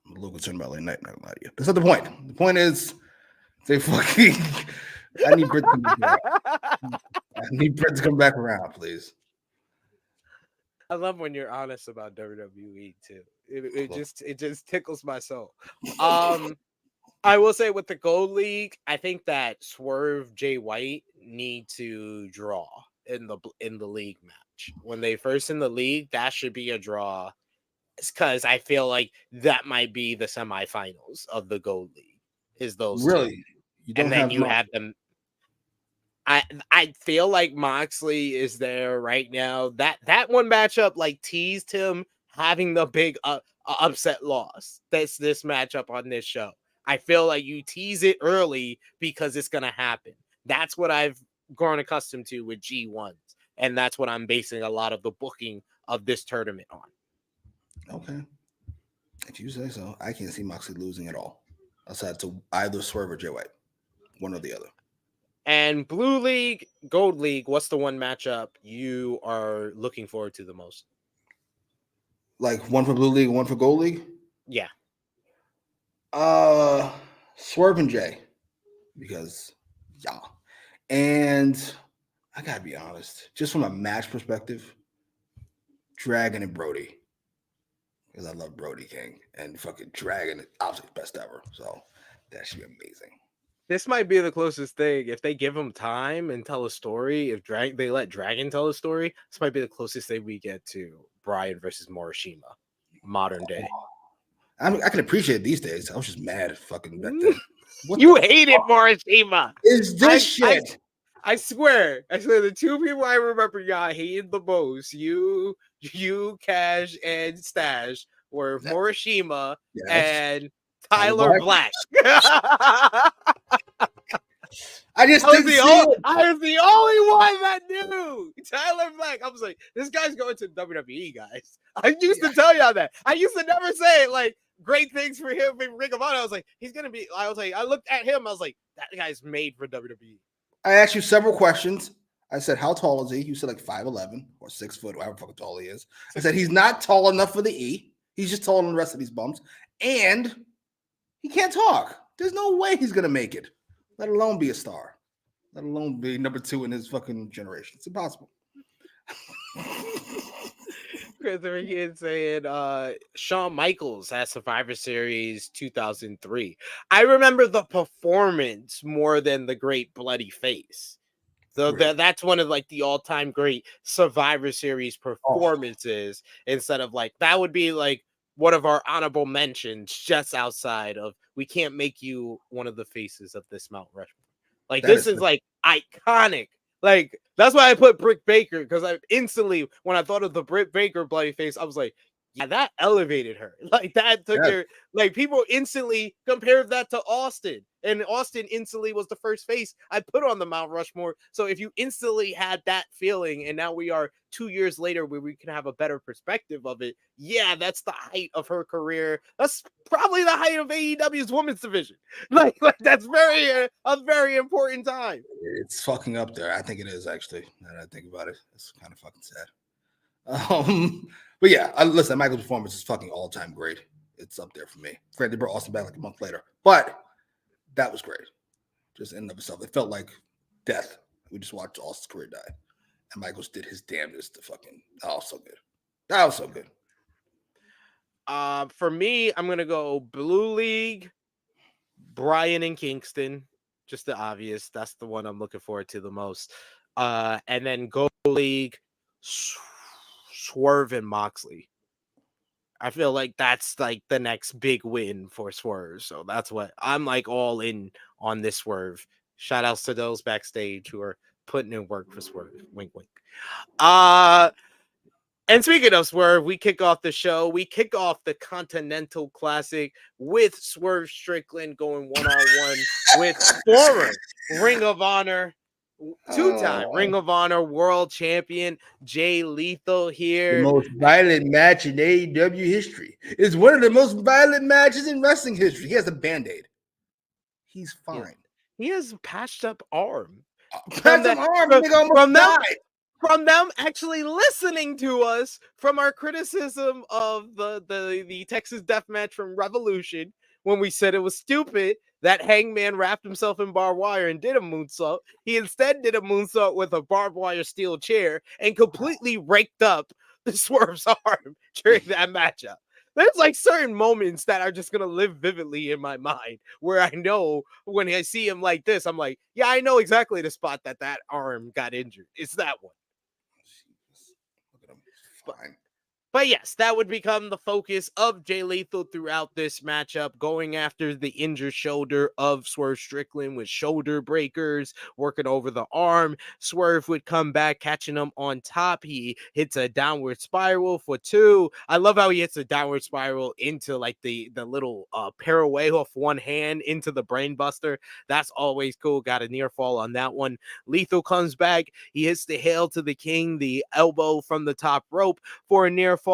F: I'm a little concerned about LA Knight, not gonna lie to you. That's not the point. The point is, they fucking. I need Britt to come back. I need Britt to come back around, please.
E: I love when you're honest about WWE too. It just tickles my soul. I will say with the Gold League, I think that Swerve Jay White need to draw in the league match. When they first in the league, that should be a draw. It's because I feel like that might be the semifinals of the Gold League. Is those
F: really?
E: Two. And then you have them. I feel like Moxley is there right now. That one matchup like teased him having the big upset loss. That's this matchup on this show. I feel like you tease it early because it's gonna happen. That's what I've grown accustomed to with G1s, and that's what I'm basing a lot of the booking of this tournament on.
F: Okay, if you say so. I can't see Moxley losing at all, aside to either Swerve or Jay White, one or the other.
E: And Blue League, Gold League, what's the one matchup you are looking forward to the most?
F: Like one for Blue League, one for Gold League?
E: Yeah.
F: Swerve and Jay. Because, yeah. And I gotta be honest, just from a match perspective, Dragon and Brody. Because I love Brody King. And fucking Dragon is obviously best ever. So that should be amazing.
E: This might be the closest thing. If they give him time and tell a story, if they let Dragon tell a story, this might be the closest thing we get to Bryan versus Morishima, modern day.
F: I mean, I can appreciate it these days. I was just mad fucking back then.
E: You hated Morishima.
F: Is this shit?
E: I swear, the 2 people I remember y'all hated the most, you, Cash, and Stash, were Morishima and Tyler Black. I was the only one that knew Tyler Black. I was like, this guy's going to WWE, guys. I used to tell y'all that. I used to never say like great things for him in Ring of Honor. I was like, he's gonna be. I was like, I looked at him. I was like, that guy's made for WWE.
F: I asked you several questions. I said, how tall is he? You said like 5'11" or 6 foot, however fucking tall he is. I said he's not tall enough for the E. He's just taller than the rest of these bums, and he can't talk. There's no way he's gonna make it, let alone be a star. let alone be number 2 in his fucking generation. It's impossible.
E: Christopher Kidd saying Shawn Michaels at Survivor Series 2003. I remember the performance more than the great bloody face. So that's one of like the all-time great Survivor Series performances. Instead of like that would be like one of our honorable mentions, just outside of we can't make you one of the faces of this Mount Rushmore. Like
F: That
E: this
F: is
E: is like iconic. Like that's why I put Britt Baker, because I instantly when I thought of the Britt Baker bloody face, I was like, yeah, that elevated her. Like that took her. Like people instantly compared that to Austin, and Austin instantly was the first face I put on the Mount Rushmore. So if you instantly had that feeling, and now we are 2 years later where we can have a better perspective of it, yeah, that's the height of her career. That's probably the height of AEW's women's division. Like that's a very important time.
F: It's fucking up there. I think it is actually. Now that I think about it, it's kind of fucking sad. But yeah, listen, Michael's performance is fucking all-time great. It's up there for me. Granted, they brought Austin back like a month later, but that was great. Just in and of itself, it felt like death. We just watched Austin's career die, and Michaels did his damnedest to fucking. Oh, so good. That was so good.
E: For me, I'm gonna go Blue League, Bryan and Kingston. Just the obvious. That's the one I'm looking forward to the most. And then Gold League, Swerve and Moxley. I feel like that's like the next big win for Swerve. So that's what I'm like all in on this Swerve. Shout outs to those backstage who are putting in work for Swerve. Wink, wink. And speaking of Swerve, we kick off the show. We kick off the Continental Classic with Swerve Strickland going one-on-one with former Ring of Honor, two-time Ring of Honor world champion Jay Lethal here.
F: The most violent match in AEW history. It's one of the most violent matches in wrestling history. He has a Band-Aid. He's fine.
E: He has a patched up arm.
F: From
E: them actually listening to us from our criticism of the Texas Death Match from Revolution, when we said it was stupid that Hangman wrapped himself in barbed wire and did a moonsault. He instead did a moonsault with a barbed wire steel chair and completely raked up the Swerve's arm during that matchup. There's like certain moments that are just going to live vividly in my mind where I know when I see him like this, I'm like, yeah, I know exactly the spot that arm got injured. It's that one.
F: Look at him. Fine.
E: But yes, that would become the focus of Jay Lethal throughout this matchup, going after the injured shoulder of Swerve Strickland with shoulder breakers, working over the arm. Swerve would come back, catching him on top. He hits a downward spiral for 2. I love how he hits a downward spiral into like the little paraway off one hand into the brain buster. That's always cool. Got a near fall on that one. Lethal comes back. He hits the Hail to the King, the elbow from the top rope for a near fall.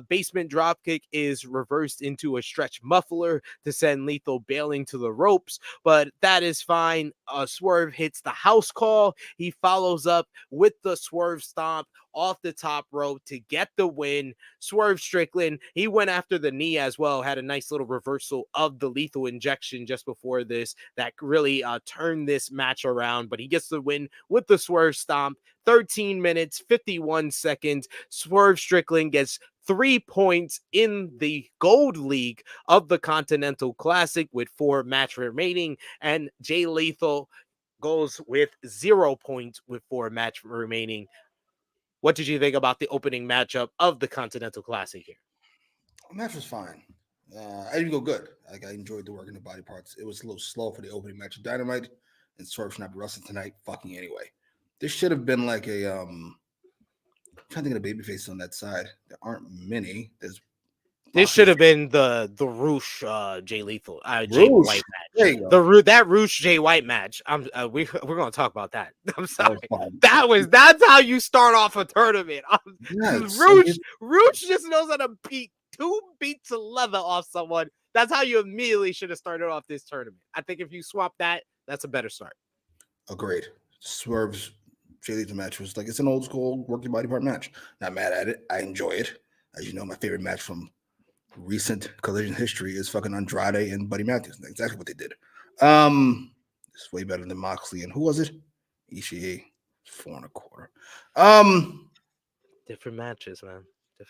E: Basement dropkick is reversed into a stretch muffler to send Lethal bailing to the ropes, but that is fine. Swerve hits the house call. He follows up with the Swerve stomp off the top rope to get the win. Swerve Strickland, he went after the knee as well, had a nice little reversal of the lethal injection just before this that really turned this match around, but he gets the win with the Swerve stomp. 13 minutes, 51 seconds. Swerve Strickland gets 3 points in the Gold League of the Continental Classic with 4 matches remaining, and Jay Lethal goes with 0 points with 4 matches remaining. What did you think about the opening matchup of the Continental Classic here?
F: The match was fine. I didn't go good. Like, I enjoyed the work in the body parts. It was a little slow for the opening match of Dynamite, and Swerve should not be wrestling tonight. Fucking anyway. This should have been like a I'm trying to think of a babyface on that side. There aren't many.
E: This should have been the Roosh Jay Lethal Jay White match. That Roosh Jay White match. We're gonna talk about that. I'm sorry. That's how you start off a tournament. Roosh just knows how to beat 2 beats of leather off someone. That's how you immediately should have started off this tournament. I think if you swap that, that's a better start.
F: Agreed. Swerve's Jay Lethal match was like, it's an old school working body part match. Not mad at it. I enjoy it. As you know, my favorite match from recent Collision history is fucking Andrade and Buddy Matthews. That's exactly what they did. It's way better than Moxley. And who was it? Ishii. 4.25.
E: Different matches, man.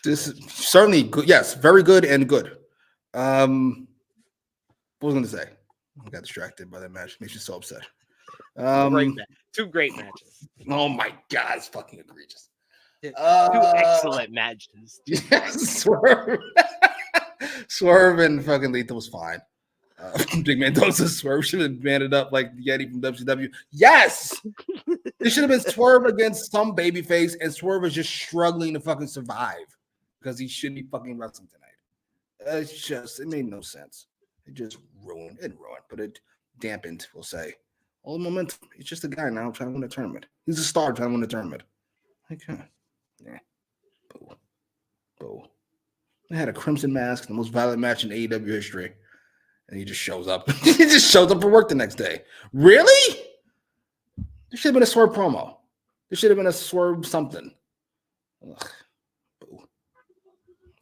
F: This is certainly good. Yes, very good and good. What was I going to say? I got distracted by that match. Makes me so upset.
E: Two great matches.
F: Oh my God, it's fucking egregious.
E: Two excellent matches.
F: Yes, Swerve and fucking Lethal was fine. Big Mendoza Swerve should have banded up like Yeti from WCW. Yes, it should have been Swerve against some babyface, and Swerve is just struggling to fucking survive because he shouldn't be fucking wrestling tonight. It made no sense. It just ruined, but it dampened, we'll say, all the momentum. He's just a guy now trying to win a tournament. He's a star trying to win a tournament. Okay, yeah, boo. They had a Crimson Mask, the most violent match in AEW history. And he just shows up. He just shows up for work the next day. Really? There should have been a Swerve promo. There should have been a Swerve something. Ugh.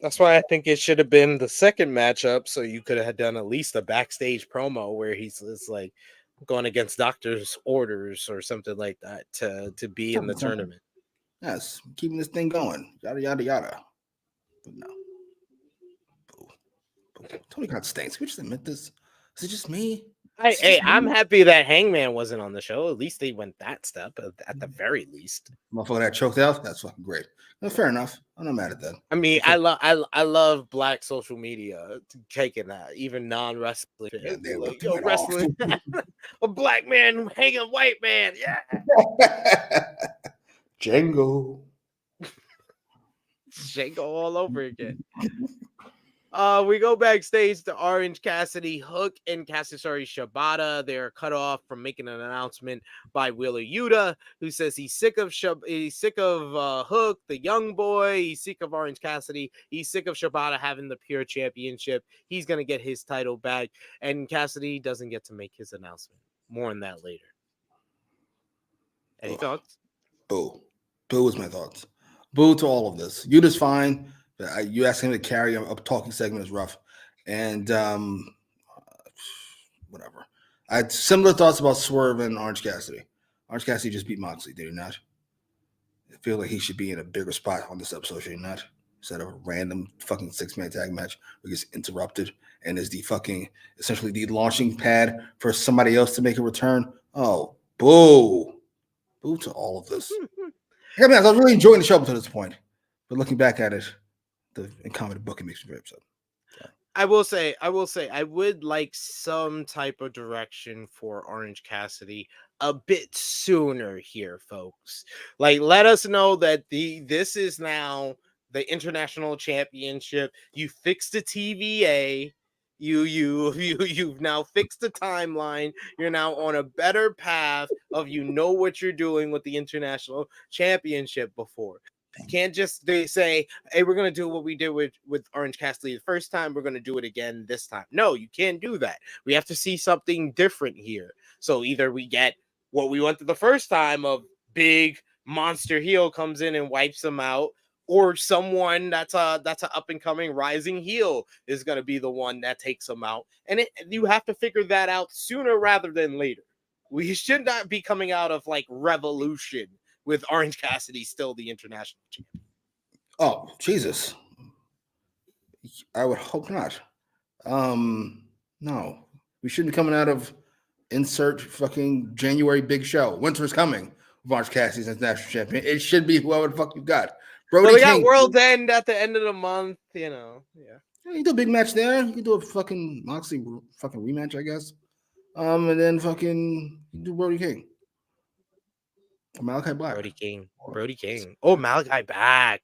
E: That's why I think it should have been the second matchup, so you could have done at least a backstage promo where he's like going against doctor's orders or something like that to be in the tournament.
F: Yes, keeping this thing going. Yada yada yada. But no. Tony Khan stinks. We just admit this. Is it just me?
E: I'm happy that Hangman wasn't on the show. At least they went that step at the very least.
F: Motherfucker that choked out. That's fucking great. No, fair enough. I'm not mad at that.
E: I mean, I love black social media taking that, even non-wrestling.
F: They
E: like, yo, wrestling, a black man hanging a white man. Yeah,
F: Django
E: all over again. We go backstage to Orange Cassidy, Hook, and Shibata. They're cut off from making an announcement by Wheeler Yuta, who says he's sick of Hook, the young boy. He's sick of Orange Cassidy. He's sick of Shibata having the pure championship. He's gonna get his title back, and Cassidy doesn't get to make his announcement. More on that later. Any thoughts?
F: Boo is my thoughts. Boo to all of this. Yuta's fine. You ask him to carry a talking segment is rough, and whatever. I had similar thoughts about Swerve and Orange Cassidy. Orange Cassidy just beat Moxley, did he not? I feel like he should be in a bigger spot on this episode, should he not? Instead of a random fucking 6-man tag match where he gets interrupted and is the fucking essentially the launching pad for somebody else to make a return. Oh, boo to all of this. I mean, I was really enjoying the show up to this point, but looking back at it. The incompetent booking makes me very upset. Yeah.
E: I will say, I would like some type of direction for Orange Cassidy a bit sooner here, folks. Like, let us know that this is now the international championship. You fixed the TVA. You've now fixed the timeline. You're now on a better path of what you're doing with the international championship before. You can't just say, hey, we're going to do what we did with Orange Cassidy the first time. We're going to do it again this time. No, you can't do that. We have to see something different here. So either we get what we went to the first time of big monster heel comes in and wipes them out, or someone that's a up and coming rising heel is going to be the one that takes them out. And you have to figure that out sooner rather than later. We should not be coming out of like Revolution with Orange Cassidy still the international champion.
F: Oh, Jesus. I would hope not. No. We shouldn't be coming out of insert fucking January big show. Winter's coming with Orange Cassidy's international champion. It should be whoever the fuck you got.
E: Brody King. Got World's End at the end of the month, Yeah,
F: you do a big match there. You can do a fucking Moxley fucking rematch, I guess. And then fucking do Brody King. Malachi Black.
E: Brody King. Oh, Malachi back.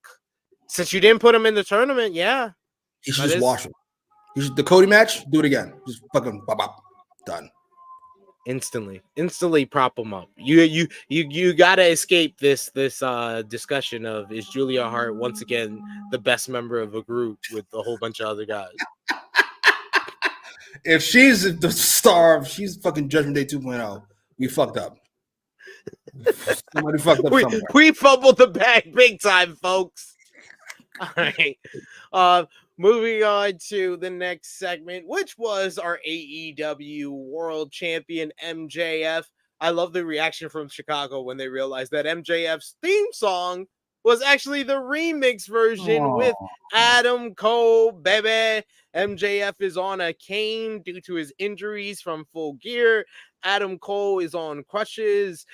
E: Since you didn't put him in the tournament, yeah.
F: He should just wash him. The Cody match, do it again. Just fucking bop. Done.
E: Instantly prop him up. You gotta escape this discussion of, is Julia Hart once again the best member of a group with a whole bunch of other guys?
F: If she's the star, she's fucking Judgment Day 2.0. We fucked up. Somebody fucked up somewhere.
E: We fumbled the bag big time, folks. All right. Moving on to the next segment, which was our AEW World Champion MJF. I love the reaction from Chicago when they realized that MJF's theme song was actually the remix version with Adam Cole, baby. MJF is on a cane due to his injuries from Full Gear. Adam Cole is on crutches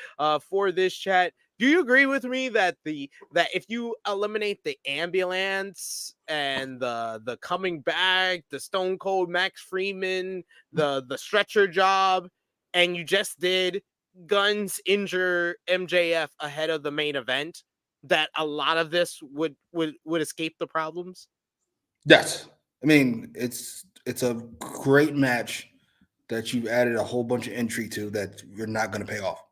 E: for this chat. Do you agree with me that if you eliminate the ambulance and the coming back, the Stone Cold Max Freeman, the stretcher job, and you just did Guns injure MJF ahead of the main event, that a lot of this would escape the problems?
F: Yes. I mean, it's a great match that you've added a whole bunch of intrigue to that you're not going to pay off.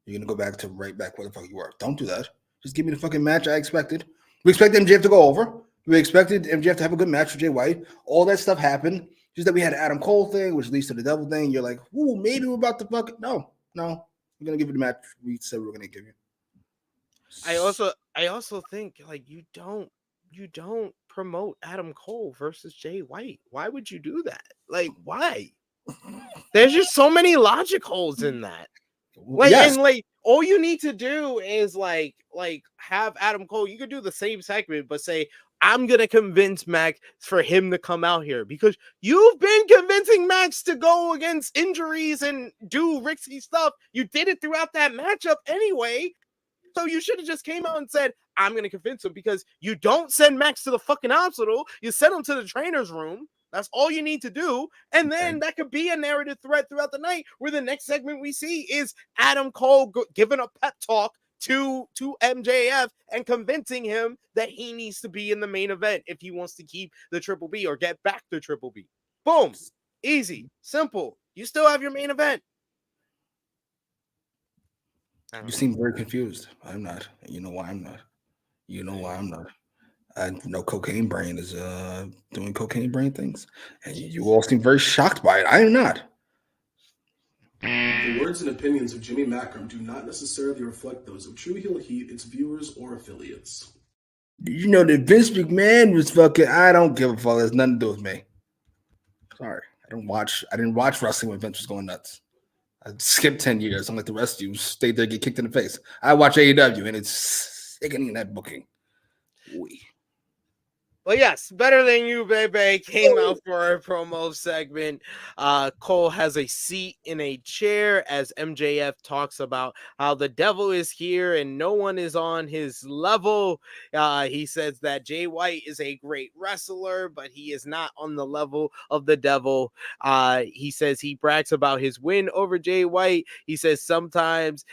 F: You're going to go back to right back where the fuck you were. Don't do that. Just give me the fucking match I expected. We expected MJF to go over. We expected MJF to have a good match with Jay White. All that stuff happened. Just that we had an Adam Cole thing, which leads to the devil thing. You're like, ooh, maybe we're about to fuck it. No. We're going to give you the match we said we were going to give you.
E: I also think, like, you don't promote Adam Cole versus Jay White. Why would you do that? Like, why? There's just so many logic holes in that. Like,
F: yes.
E: And like, all you need to do is like have Adam Cole. You could do the same segment, but say, I'm gonna convince Max for him to come out here, because you've been convincing Max to go against injuries and do risky stuff. You did it throughout that matchup anyway. So you should have just came out and said, I'm going to convince him, because you don't send Max to the fucking hospital. You send him to the trainer's room. That's all you need to do. And then that could be a narrative thread throughout the night, where the next segment we see is Adam Cole giving a pep talk to MJF and convincing him that he needs to be in the main event if he wants to keep the Triple B or get back to Triple B. Boom. Easy. Simple. You still have your main event.
F: You seem very confused. I'm not. You know why I'm not. I know Cocaine Brain is doing Cocaine Brain things, and you all seem very shocked by it. I am not.
G: The words and opinions of Jimmy Macram do not necessarily reflect those of True Heel Heat, its viewers, or affiliates.
F: You know that Vince McMahon was fucking. I don't give a fuck. There's nothing to do with me. Sorry, I didn't watch wrestling when Vince was going nuts. I skipped 10 years. I'm like the rest of you. Stay there, get kicked in the face. I watch AEW, and it's sickening, that booking.
E: Well, yes, Better Than You, baby, came out for a promo segment. Cole has a seat in a chair as MJF talks about how the devil is here and no one is on his level. He says that Jay White is a great wrestler, but he is not on the level of the devil. He says he brags about his win over Jay White. He says sometimes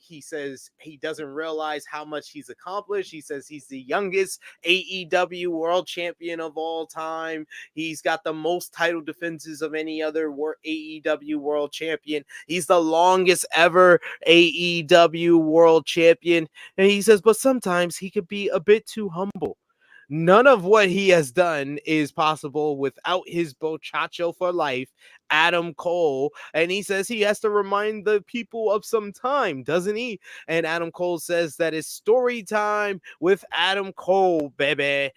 E: he says he doesn't realize how much he's accomplished. He says he's the youngest AEW world champion of all time. He's got the most title defenses of any other AEW world champion. He's the longest ever AEW world champion. And he says, but sometimes he could be a bit too humble. None of what he has done is possible without his bochacho for life, Adam Cole. And he says he has to remind the people of some time, doesn't he? And Adam Cole says that it's story time with Adam Cole, baby.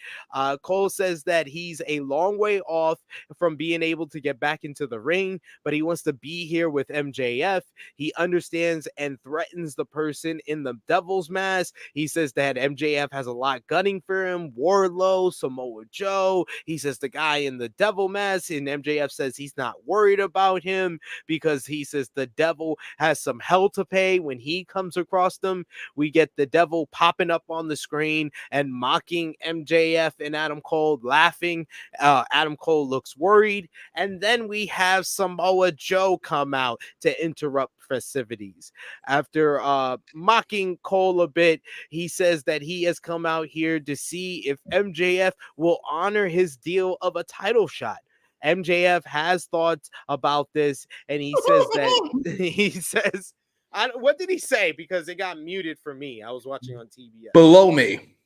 E: Cole says that he's a long way off from being able to get back into the ring, but he wants to be here with MJF. He understands and threatens the person in the devil's mask. He says that MJF has a lot gunning for him. Wardlow, Samoa Joe. He says the guy in the devil mask, and MJF says he's not worried about him because he says the devil has some hell to pay when he comes across them. We get the devil popping up on the screen and mocking MJF and Adam Cole, laughing. Adam Cole looks worried, and then we have Samoa Joe come out to interrupt festivities. After mocking Cole a bit, he says that he has come out here to see if MJF will honor his deal of a title shot. MJF has thoughts about this, and he says that what did he say? Because it got muted for me. I was watching on TBS.
F: Below me.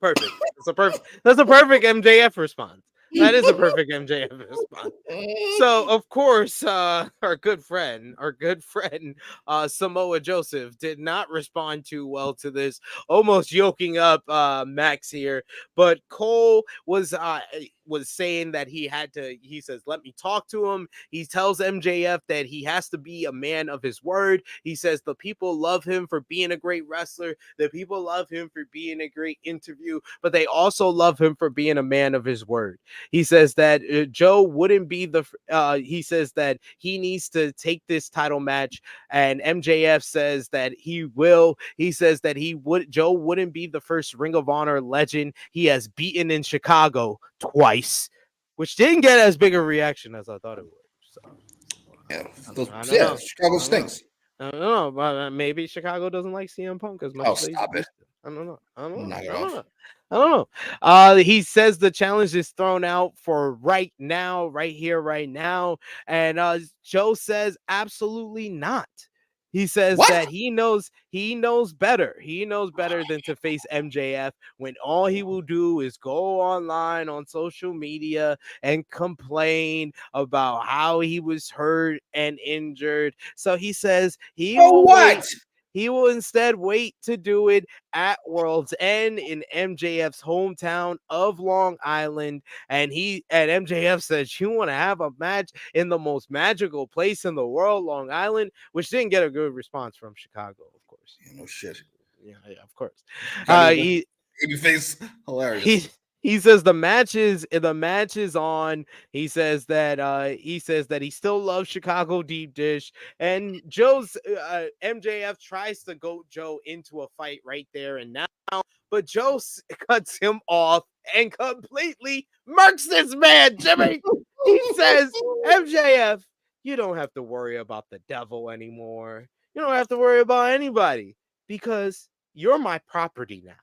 E: Perfect. That's a perfect MJF response. That is a perfect MJF response. So of course, our good friend, Samoa Joseph did not respond too well to this, almost yoking up Max here. But Cole was saying that he had to. He says, "Let me talk to him." He tells MJF that he has to be a man of his word. He says the people love him for being a great wrestler. The people love him for being a great interview, but they also love him for being a man of his word. He says that Joe wouldn't be the. He says that he needs to take this title match, and MJF says that he will. He says that Joe wouldn't be the first Ring of Honor legend he has beaten in Chicago twice, which didn't get as big a reaction as I thought it would. So,
F: Chicago stinks.
E: I don't know, but maybe Chicago doesn't like CM Punk as much.
F: Oh,
E: as they
F: stop it!
E: I don't know. I don't
F: Knock it
E: know.
F: off.
E: I don't know. He says the challenge is thrown out for right now, right here, right now. And Joe says absolutely not. He says that he knows better. He knows better than to face MJF when all he will do is go online on social media and complain about how he was hurt and injured. So he says he will wait. He will instead wait to do it at World's End in MJF's hometown of Long Island. And MJF says, "You want to have a match in the most magical place in the world, Long Island," which didn't get a good response from Chicago, of course.
F: Yeah, no shit.
E: Yeah, of course.
F: Face hilarious.
E: He says the match is on. He says that he still loves Chicago deep dish, and MJF tries to goat Joe into a fight right there and now, but Joe cuts him off and completely murks this man, Jimmy. He says, "MJF, you don't have to worry about the devil anymore. You don't have to worry about anybody because you're my property now."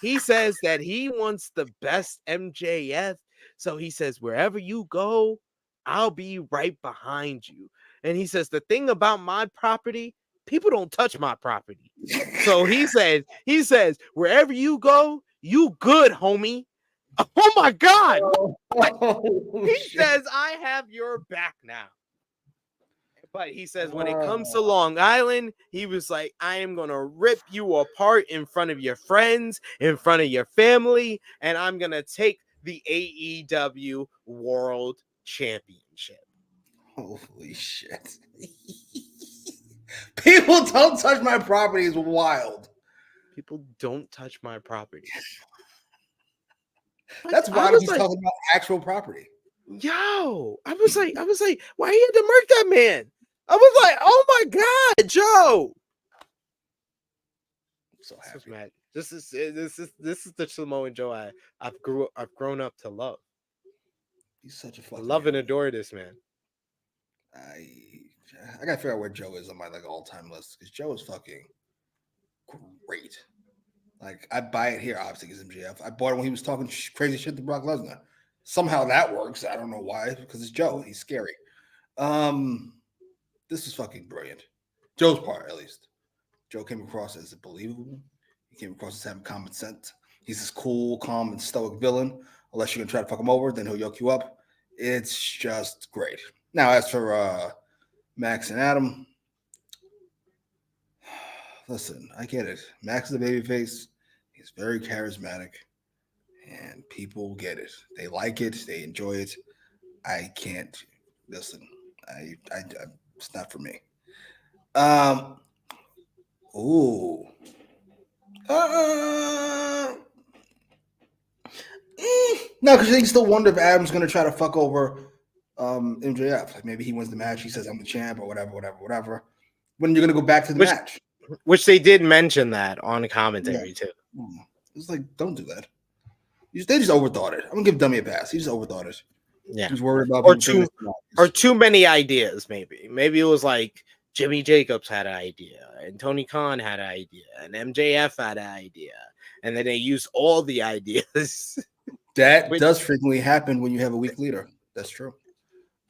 E: He says that he wants the best MJF. So he says, "Wherever you go, I'll be right behind you." And he says, "The thing about my property, people don't touch my property." So he says, "Wherever you go, you good, homie." Oh my God. He says, "I have your back now." But he says when it comes to Long Island, he was like, "I am going to rip you apart in front of your friends, in front of your family, and I'm going to take the AEW World Championship."
F: Holy shit. People don't touch my property is wild.
E: People don't touch my property.
F: That's wild. He's talking about actual property.
E: Yo, I was like, why you had to murk that man? I was like, oh my God, Joe.
F: I'm so happy.
E: Man, this is the Samoan Joe I've grown up to love.
F: He's such a fucking
E: love and adore this man.
F: I gotta figure out where Joe is on my all-time list because Joe is fucking great. Like I buy it here, obviously, because MJF. I bought it when he was talking crazy shit to Brock Lesnar. Somehow that works. I don't know why, because it's Joe. He's scary. This is fucking brilliant. Joe's part, at least. Joe came across as believable. He came across as having common sense. He's this cool, calm, and stoic villain. Unless you're gonna try to fuck him over, then he'll yoke you up. It's just great. Now, as for Max and Adam, listen, I get it. Max is a babyface. He's very charismatic, and people get it. They like it. They enjoy it. I can't listen. I it's not for me. No, because you still wonder if Adam's gonna try to fuck over MJF. Like maybe he wins the match. He says I'm the champ or whatever. When you're gonna go back to the match,
E: which they did mention that on commentary too.
F: It's like don't do that. They just overthought it. I'm gonna give Dummy a pass. He just overthought it.
E: Yeah,
F: he's worried about
E: too many ideas. Maybe it was like Jimmy Jacobs had an idea, and Tony Khan had an idea, and MJF had an idea, and then they used all the ideas.
F: That does frequently happen when you have a weak leader. That's true.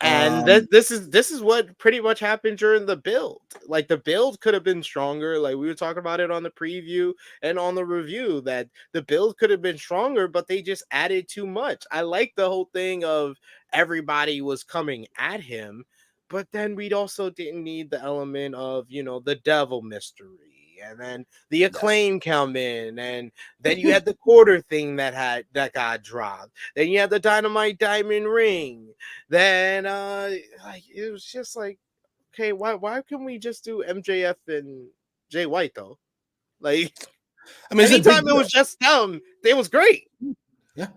E: And this is what pretty much happened during the build. Like the build could have been stronger. Like we were talking about it on the preview and on the review that the build could have been stronger, but they just added too much. I like the whole thing of everybody was coming at him, but then we also didn't need the element of, the devil mystery. And then the Acclaim come in, and then you had the quarter thing that got dropped. Then you had the Dynamite Diamond Ring. Then it was just like, okay, why can we just do MJF and Jay White though? Like, I mean, anytime it was just them, it was great.
F: Yeah,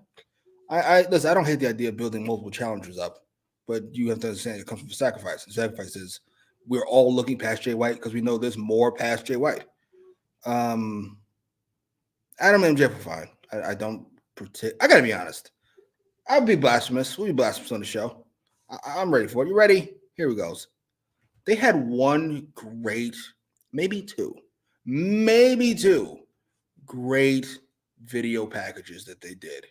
F: I listen. I don't hate the idea of building multiple challengers up, but you have to understand it comes from sacrifice. The sacrifice is we're all looking past Jay White because we know there's more past Jay White. Adam and MJF are fine. I don't protect. I gotta be honest. I'll be blasphemous. We'll be blasphemous on the show. I'm ready for it. You ready? Here we goes. They had one great, maybe two great video packages that they did,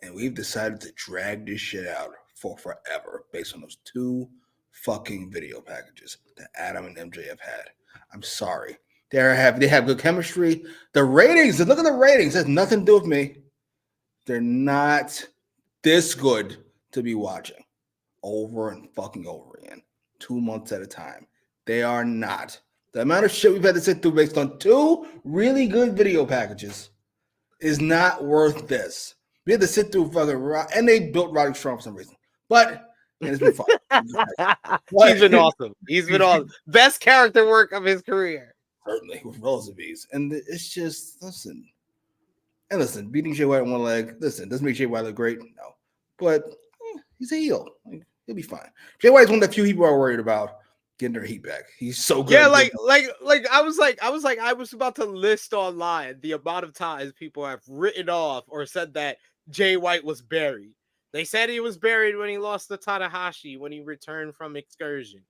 F: and we've decided to drag this shit out for forever based on those two fucking video packages that Adam and MJF had. I'm sorry. They have good chemistry. The ratings, look at the ratings. It has nothing to do with me. They're not this good to be watching over and fucking over again, 2 months at a time. They are not. The amount of shit we've had to sit through based on two really good video packages is not worth this. We had to sit through fucking and they built Roderick Strong for some reason. But it's been fun.
E: He's been awesome. He's been awesome. Best character work of his career.
F: Certainly, with relative ease. And it's just, listen, beating Jay White on one leg, doesn't make Jay White look great? No. But he's a heel. Like, he'll be fine. Jay White's one of the few people are worried about getting their heat back. He's so good.
E: Yeah, I was about to list online the amount of times people have written off or said that Jay White was buried. They said he was buried when he lost to Tanahashi when he returned from excursion.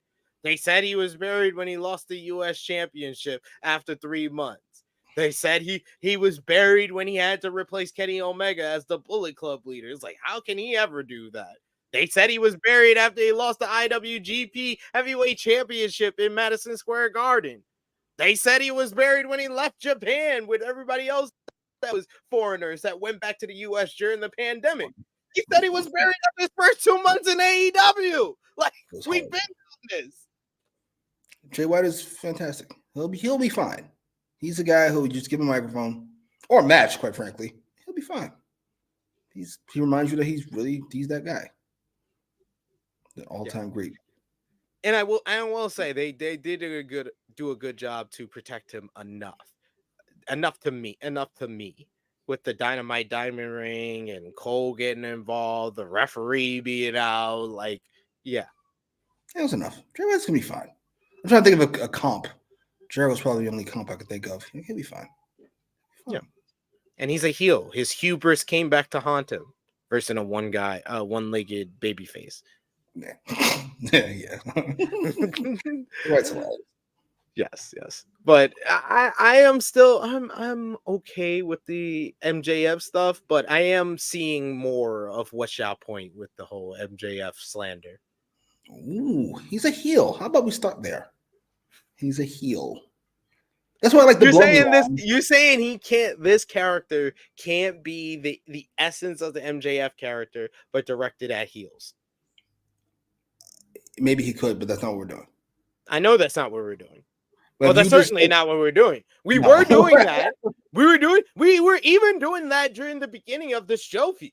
E: They said he was buried when he lost the U.S. Championship after 3 months. They said he was buried when he had to replace Kenny Omega as the Bullet Club leader. It's like, how can he ever do that? They said he was buried after he lost the IWGP Heavyweight Championship in Madison Square Garden. They said he was buried when he left Japan with everybody else that was foreigners that went back to the U.S. during the pandemic. He said he was buried after his first 2 months in AEW. Like, we've been on this.
F: Jay White is fantastic. He'll be fine. He's a guy who just give him a microphone or a match, quite frankly. He'll be fine. He reminds you that he's that guy. The all-time great.
E: And I will say they did do a good job to protect him enough to me with the Dynamite Diamond Ring and Cole getting involved, the referee being out. Like, yeah,
F: that was enough. Jay White's gonna be fine. I'm trying to think of a comp. Jared was probably the only comp I could think of. He'll be fine.
E: Yeah, and he's a heel. His hubris came back to haunt him versus a one-legged babyface.
F: Yeah. Yeah. Right.
E: Yes. But I am still I'm okay with the MJF stuff, but I am seeing more of what y'all point with the whole MJF slander.
F: Ooh, he's a heel. How about we start there? He's a heel. That's why I like the.
E: You're saying this character can't be the essence of the MJF character, but directed at heels.
F: Maybe he could, but that's not what we're doing. I
E: know that's not what we're doing. Well, that's certainly not what we're doing. We were doing that. We were even doing that during the beginning of this show feud.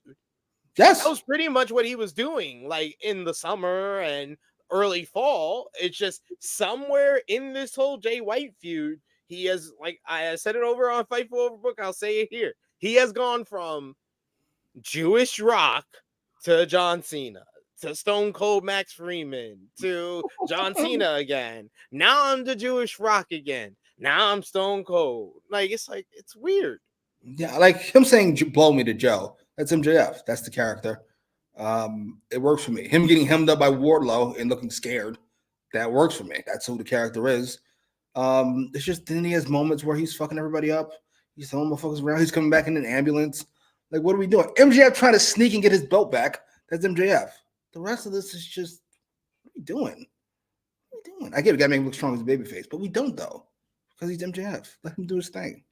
F: Yes.
E: That was pretty much what he was doing, like in the summer and early fall. It's just somewhere in this whole Jay White feud, he has, like I said it over on Fightful Overbook, I'll say it here. He has gone from Jewish Rock to John Cena, to Stone Cold Max Freeman, to John Cena again. Now I'm the Jewish Rock again. Now I'm Stone Cold. It's weird.
F: Yeah, like him saying blow me to Joe. That's MJF. That's the character. It works for me. Him getting hemmed up by Wardlow and looking scared, that works for me. That's who the character is. It's just then he has moments where he's fucking everybody up. He's throwing motherfuckers around. He's coming back in an ambulance. Like, what are we doing? MJF trying to sneak and get his belt back. That's MJF. The rest of this is just are you doing? What are you doing? I get it. Got to make him look strong as a babyface, but we don't though, because he's MJF. Let him do his thing.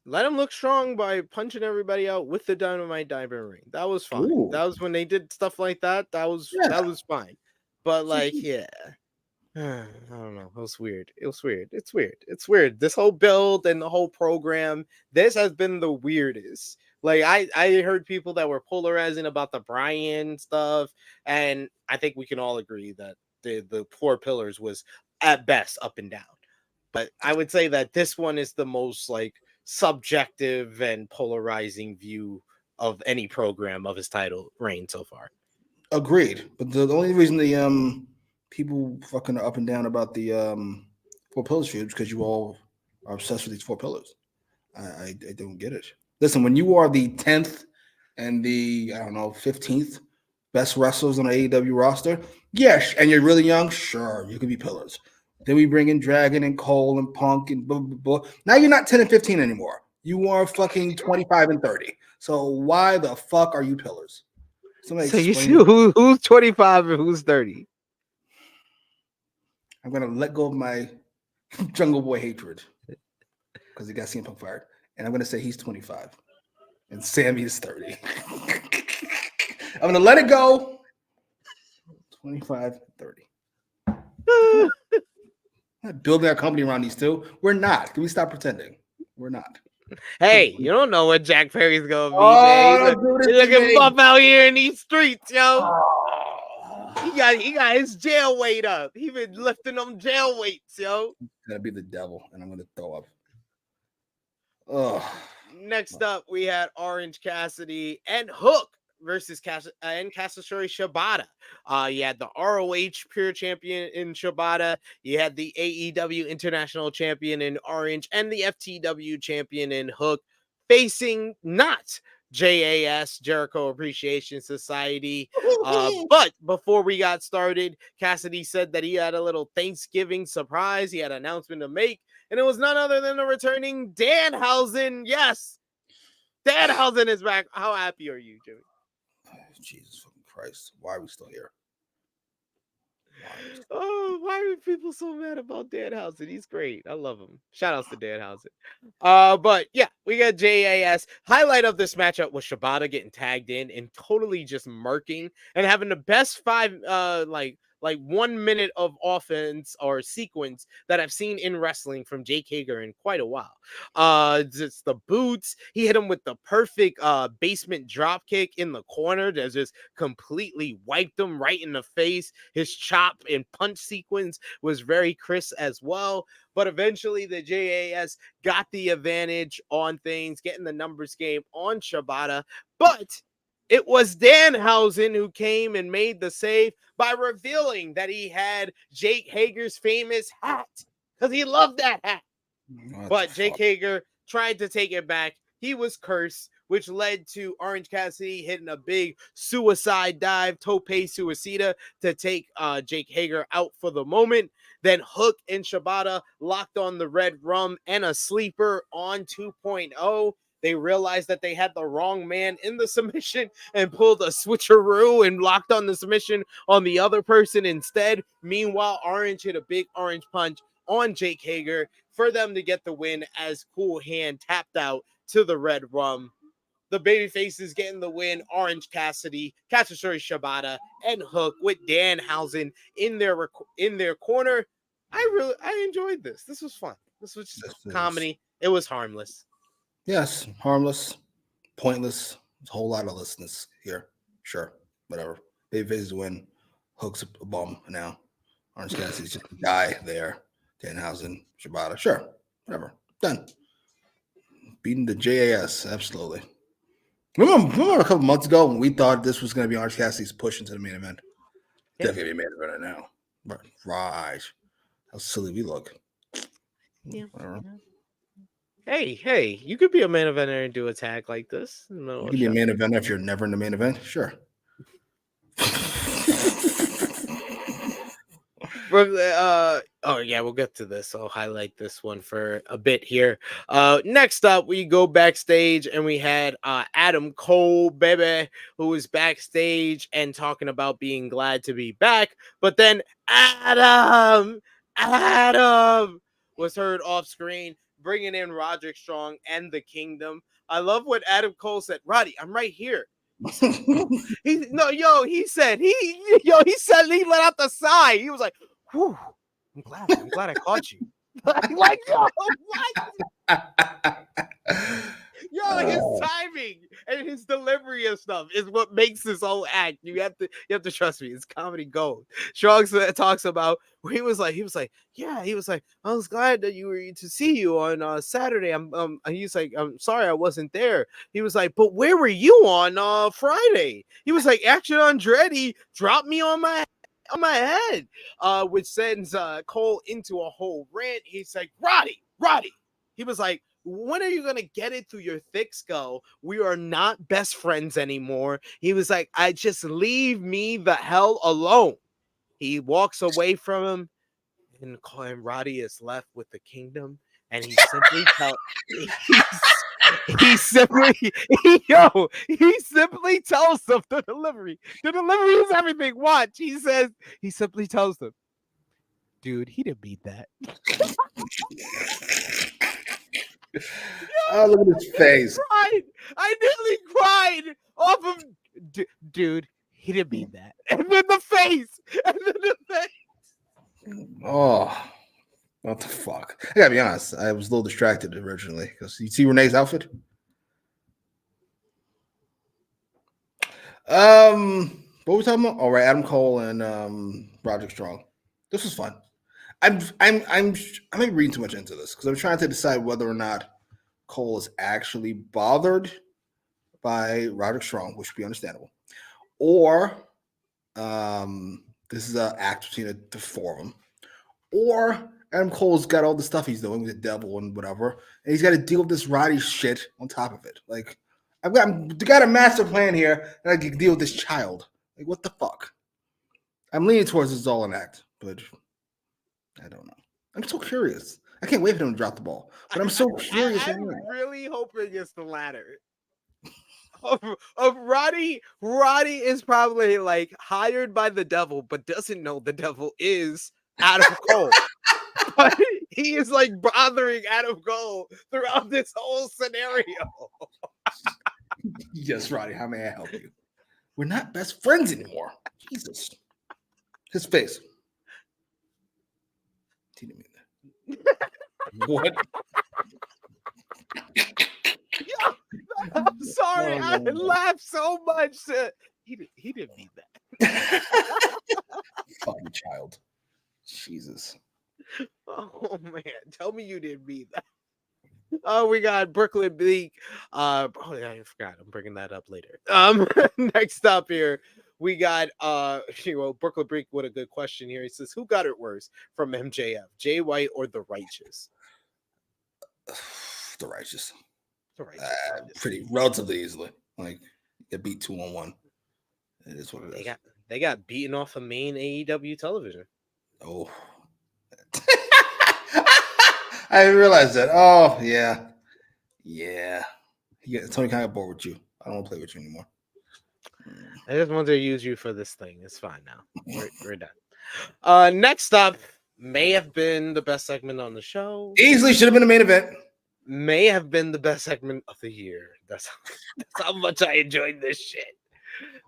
E: Let him look strong by punching everybody out with the Dynamite Diamond Ring. That was fine.
F: Ooh.
E: That was when they did stuff like that. That was fine. But like, yeah. I don't know. It was weird. It's weird. This whole build and the whole program, this has been the weirdest. Like I heard people that were polarizing about the Bryan stuff, and I think we can all agree that the Four Pillars was at best up and down. But I would say that this one is the most like subjective and polarizing view of any program of his title reign so far.
F: Agreed. But the only reason the people fucking are up and down about the Four Pillars feud is because you all are obsessed with these Four Pillars. I don't get it. Listen, when you are the 10th and the 15th best wrestlers on the AEW roster, yes, and you're really young, sure, you can be pillars. Then we bring in Dragon and Cole and Punk and blah, blah, blah. Now you're not 10 and 15 anymore. You are fucking 25 and 30. So why the fuck are you pillars?
E: So you see who's 25 and who's 30?
F: I'm going to let go of my Jungle Boy hatred because he got CM Punk fired. And I'm going to say he's 25 and Sammy is 30. I'm going to let it go. 25, 30. We're not building our company around these two. We're not. Can we stop pretending? We're not.
E: Hey, you don't know what Jack Perry's going to be, man. He's looking buff out here in these streets, yo. He got his jail weight up. He been lifting them jail weights, yo.
F: It's gonna be the devil, and I'm gonna throw up. Oh.
E: Next up, we had Orange Cassidy and Hook versus Kazuchika Shibata. You had the ROH Pure Champion in Shibata. You had the AEW International Champion in Orange and the FTW Champion in Hook, facing not JAS, Jericho Appreciation Society. But before we got started, Cassidy said that he had a little Thanksgiving surprise. He had an announcement to make, and it was none other than the returning Danhausen. Yes, Danhausen is back. How happy are you, Jimmy?
F: Jesus fucking Christ. Why are we still here?
E: Oh, why are people so mad about Danhausen? He's great. I love him. Shout outs to Danhausen. But yeah, we got JAS. Highlight of this matchup was Shibata getting tagged in and totally just murking and having the best 1 minute of offense or sequence that I've seen in wrestling from Jake Hager in quite a while. It's the boots. He hit him with the perfect basement drop kick in the corner that just completely wiped him right in the face. His chop and punch sequence was very crisp as well. But eventually the JAS got the advantage on things, getting the numbers game on Shibata. But it was Danhausen who came and made the save by revealing that he had Jake Hager's famous hat because he loved that hat. But Jake Hager tried to take it back. He was cursed, which led to Orange Cassidy hitting a big suicide dive, tope suicida, to take Jake Hager out for the moment. Then Hook and Shibata locked on the Red Rum and a sleeper on 2.0. They realized that they had the wrong man in the submission and pulled a switcheroo and locked on the submission on the other person instead. Meanwhile, Orange hit a big orange punch on Jake Hager for them to get the win as Cool Hand tapped out to the Red Rum. The babyfaces getting the win, Orange Cassidy, Kazuchika Shibata, and Hook with Danhausen in their corner. I enjoyed this. This was fun. This was just comedy. It was harmless.
F: Yes, harmless, pointless. There's a whole lot of listness here. Sure, whatever. Babyface win. Hook's a bum now. Orange Cassidy's just a guy there. Danhausen, Shibata. Sure, whatever. Done. Beating the JAS, absolutely. Remember a couple months ago when we thought this was going to be Orange Cassidy's push into the main event? Yeah. Definitely main event now. Right. How silly we look.
E: Yeah. Whatever. Hey, you could be a main eventer and do a tag like this.
F: You could be a main eventer if you're never in the main event. Sure.
E: Oh yeah, we'll get to this. I'll highlight this one for a bit here. Next up, we go backstage and we had Adam Cole, baby, who was backstage and talking about being glad to be back. But then Adam was heard off screen, bringing in Roderick Strong and the Kingdom. I love what Adam Cole said. Roddy, I'm right here. He said, he said he let out the sigh. He was like, whew, I'm glad I caught you. Like, yo, what? Yo, his timing and his delivery of stuff is what makes this whole act. You have to trust me. It's comedy gold. Strong talks about where he was like, I was glad that you were to see you on Saturday. He's like, I'm sorry I wasn't there. He was like, but where were you on Friday? He was like, Action Andretti dropped me on my head, which sends Cole into a whole rant. He's like, Roddy. He was like, when are you going to get it through your thick skull? We are not best friends anymore. He was like, I just leave me the hell alone. He walks away from him, and Roddy is left with the Kingdom, and he simply he simply tells them the delivery. The delivery is everything. Watch. He simply tells them, dude, he didn't mean that.
F: Oh, look at his face.
E: I nearly cried off of dude, he didn't mean that. And then the face.
F: Oh, what the fuck? I gotta be honest. I was a little distracted originally because you see Renee's outfit. What were we talking about? All right, Adam Cole and Roderick Strong. This was fun. I'm reading too much into this because I'm trying to decide whether or not Cole is actually bothered by Roderick Strong, which would be understandable, or this is an act between the four of them, or Adam Cole's got all the stuff he's doing with the devil and whatever, and he's got to deal with this Roddy shit on top of it. Like, I've got a master plan here, and I can deal with this child. Like, what the fuck? I'm leaning towards this is all an act, but I don't know. I'm so curious. I can't wait for him to drop the ball, but I'm so curious.
E: I'm really hoping it's the latter. Of Roddy is probably like hired by the devil, but doesn't know the devil is Adam Cole. But he is like bothering Adam Cole throughout this whole scenario.
F: Yes, Roddy, how may I help you? We're not best friends anymore. Jesus. His face. He didn't mean that. What?
E: I'm sorry, I laughed so much. He didn't mean that.
F: Fucking child. Jesus.
E: Oh man, tell me you didn't mean that. Oh, we got Brooklyn Bleak. Oh yeah, I forgot. I'm bringing that up later. Next up here, we got Brooklyn Bleak with a good question here. He says, "Who got it worse from MJF, Jay White or the Righteous?"
F: The Righteous.
E: The Righteous.
F: Pretty relatively easily. Like, they beat 2-on-1. It is what it is.
E: They got beaten off of main AEW television.
F: Oh. I didn't realize that. Oh, yeah. Yeah. Tony kind of bored with you. I don't want to play with you anymore.
E: I just want to use you for this thing. It's fine now. We're done. Next up, may have been the best segment on the show.
F: Easily should have been the main event.
E: May have been the best segment of the year. That's how much I enjoyed this shit.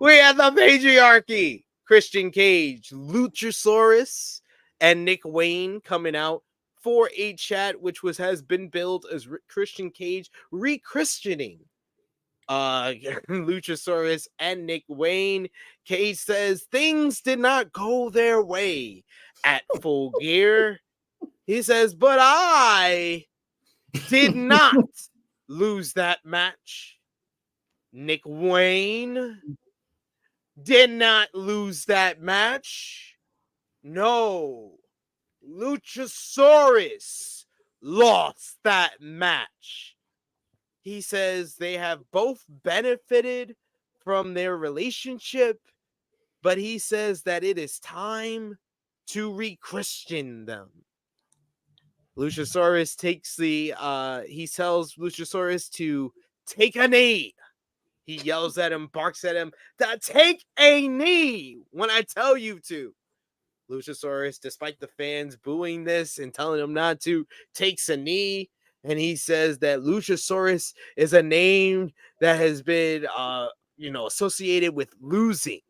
E: We had the patriarchy. Christian Cage, Luchasaurus, and Nick Wayne coming out for a chat, which has been billed as Christian Cage Re-Christening. Luchasaurus and Nick Wayne. Cage says things did not go their way at Full Gear. He says, but I did not lose that match. Nick Wayne did not lose that match. No. Luchasaurus lost that match. He says they have both benefited from their relationship, but he says that it is time to re-Christian them. Luchasaurus takes he tells Luchasaurus to take a knee. He yells at him, barks at him, to take a knee when I tell you to. Luchasaurus, despite the fans booing this and telling him not to, takes a knee, and he says that Luchasaurus is a name that has been associated with losing.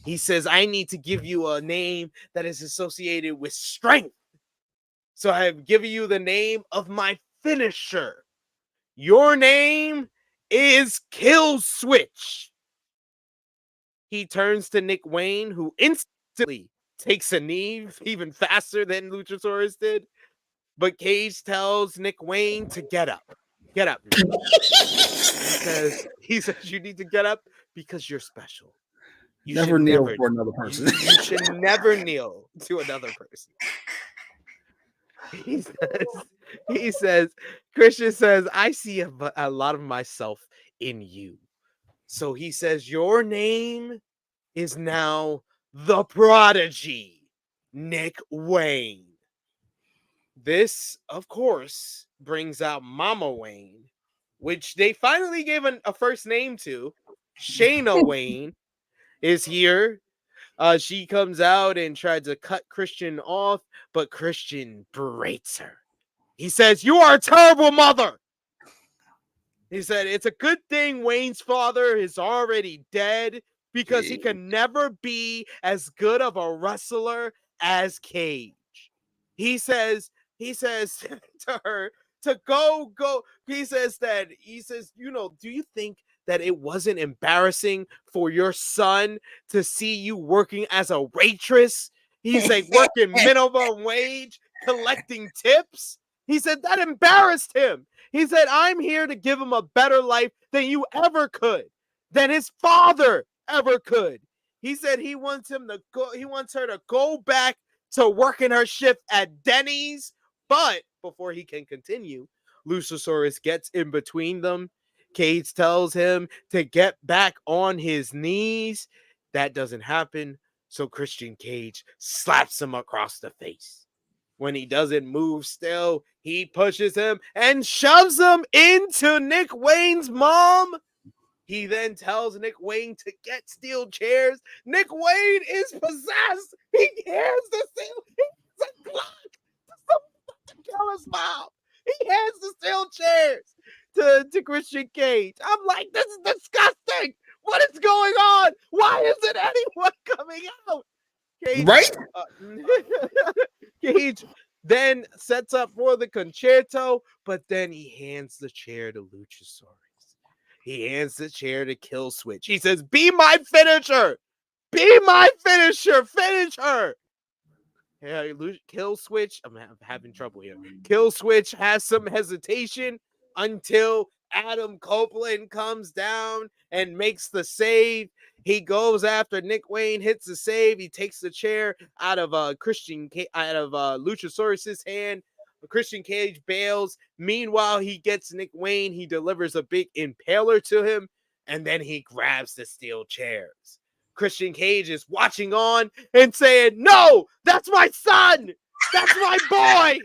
E: He says, I need to give you a name that is associated with strength. So I have given you the name of my finisher. Your name is Kill Switch. He turns to Nick Wayne, who instantly takes a knee even faster than Luchasaurus did. But Cage tells Nick Wayne to get up. Get up. He says you need to get up because you're special. You
F: never kneel for another person.
E: You should never kneel to another person. He says, Christian says, I see a lot of myself in you. So he says, your name is now the Prodigy, Nick Wayne. This, of course, brings out Mama Wayne, which they finally gave a first name to. Shayna Wayne is here. She comes out and tries to cut Christian off, but Christian berates her. He says, you are a terrible mother. He said, it's a good thing Wayne's father is already dead because he can never be as good of a wrestler as Cage. He says to her to go. He says, do you think that it wasn't embarrassing for your son to see you working as a waitress? He's like working minimum wage, collecting tips. He said that embarrassed him. He said, I'm here to give him a better life than you ever could, than his father ever could. He said he wants her to go back to working her shift at Denny's. But before he can continue, Luchasaurus gets in between them. Cage tells him to get back on his knees. That doesn't happen. So Christian Cage slaps him across the face. When he doesn't move still, he pushes him and shoves him into Nick Wayne's mom. He then tells Nick Wayne to get steel chairs. Nick Wayne is possessed. He hands the steel. He's a Glock to kill his mom. He hands the steel chairs to Christian Cage. I'm like, this is disgusting. What is going on? Why isn't anyone coming out? Cage,
F: right?
E: Cage then sets up for the concerto, but then he hands the chair to Luchasaurus. He hands the chair to Kill Switch. He says, be my finisher. Be my finisher. Finish her. Kill Switch. I'm having trouble here. Kill Switch has some hesitation until Adam Copeland comes down and makes the save. He goes after Nick Wayne, hits the save. He takes the chair out of Luchasaurus's hand. Christian Cage bails. Meanwhile, he gets Nick Wayne. He delivers a big impaler to him, and then he grabs the steel chairs. Christian Cage is watching on and saying, no, that's my son. That's my boy.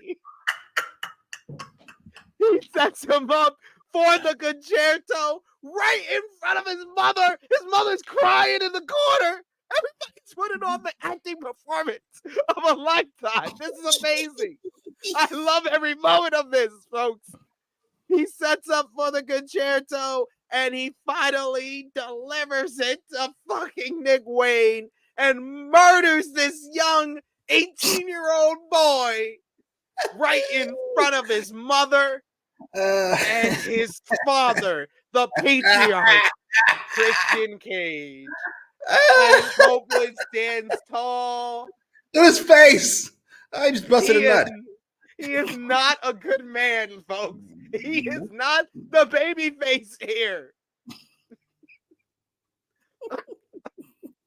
E: He sets him up for the concerto right in front of his mother. His mother's crying in the corner. Everybody's putting on the acting performance of a lifetime. This is amazing. I love every moment of this, folks. He sets up for the concerto, and he finally delivers it to fucking Nick Wayne and murders this young 18-year-old boy right in front of his mother and his father, the patriarch, Christian Cage. And Copeland stands tall.
F: To his face. I just busted a nut.
E: He is not a good man, folks. He is not the baby face here.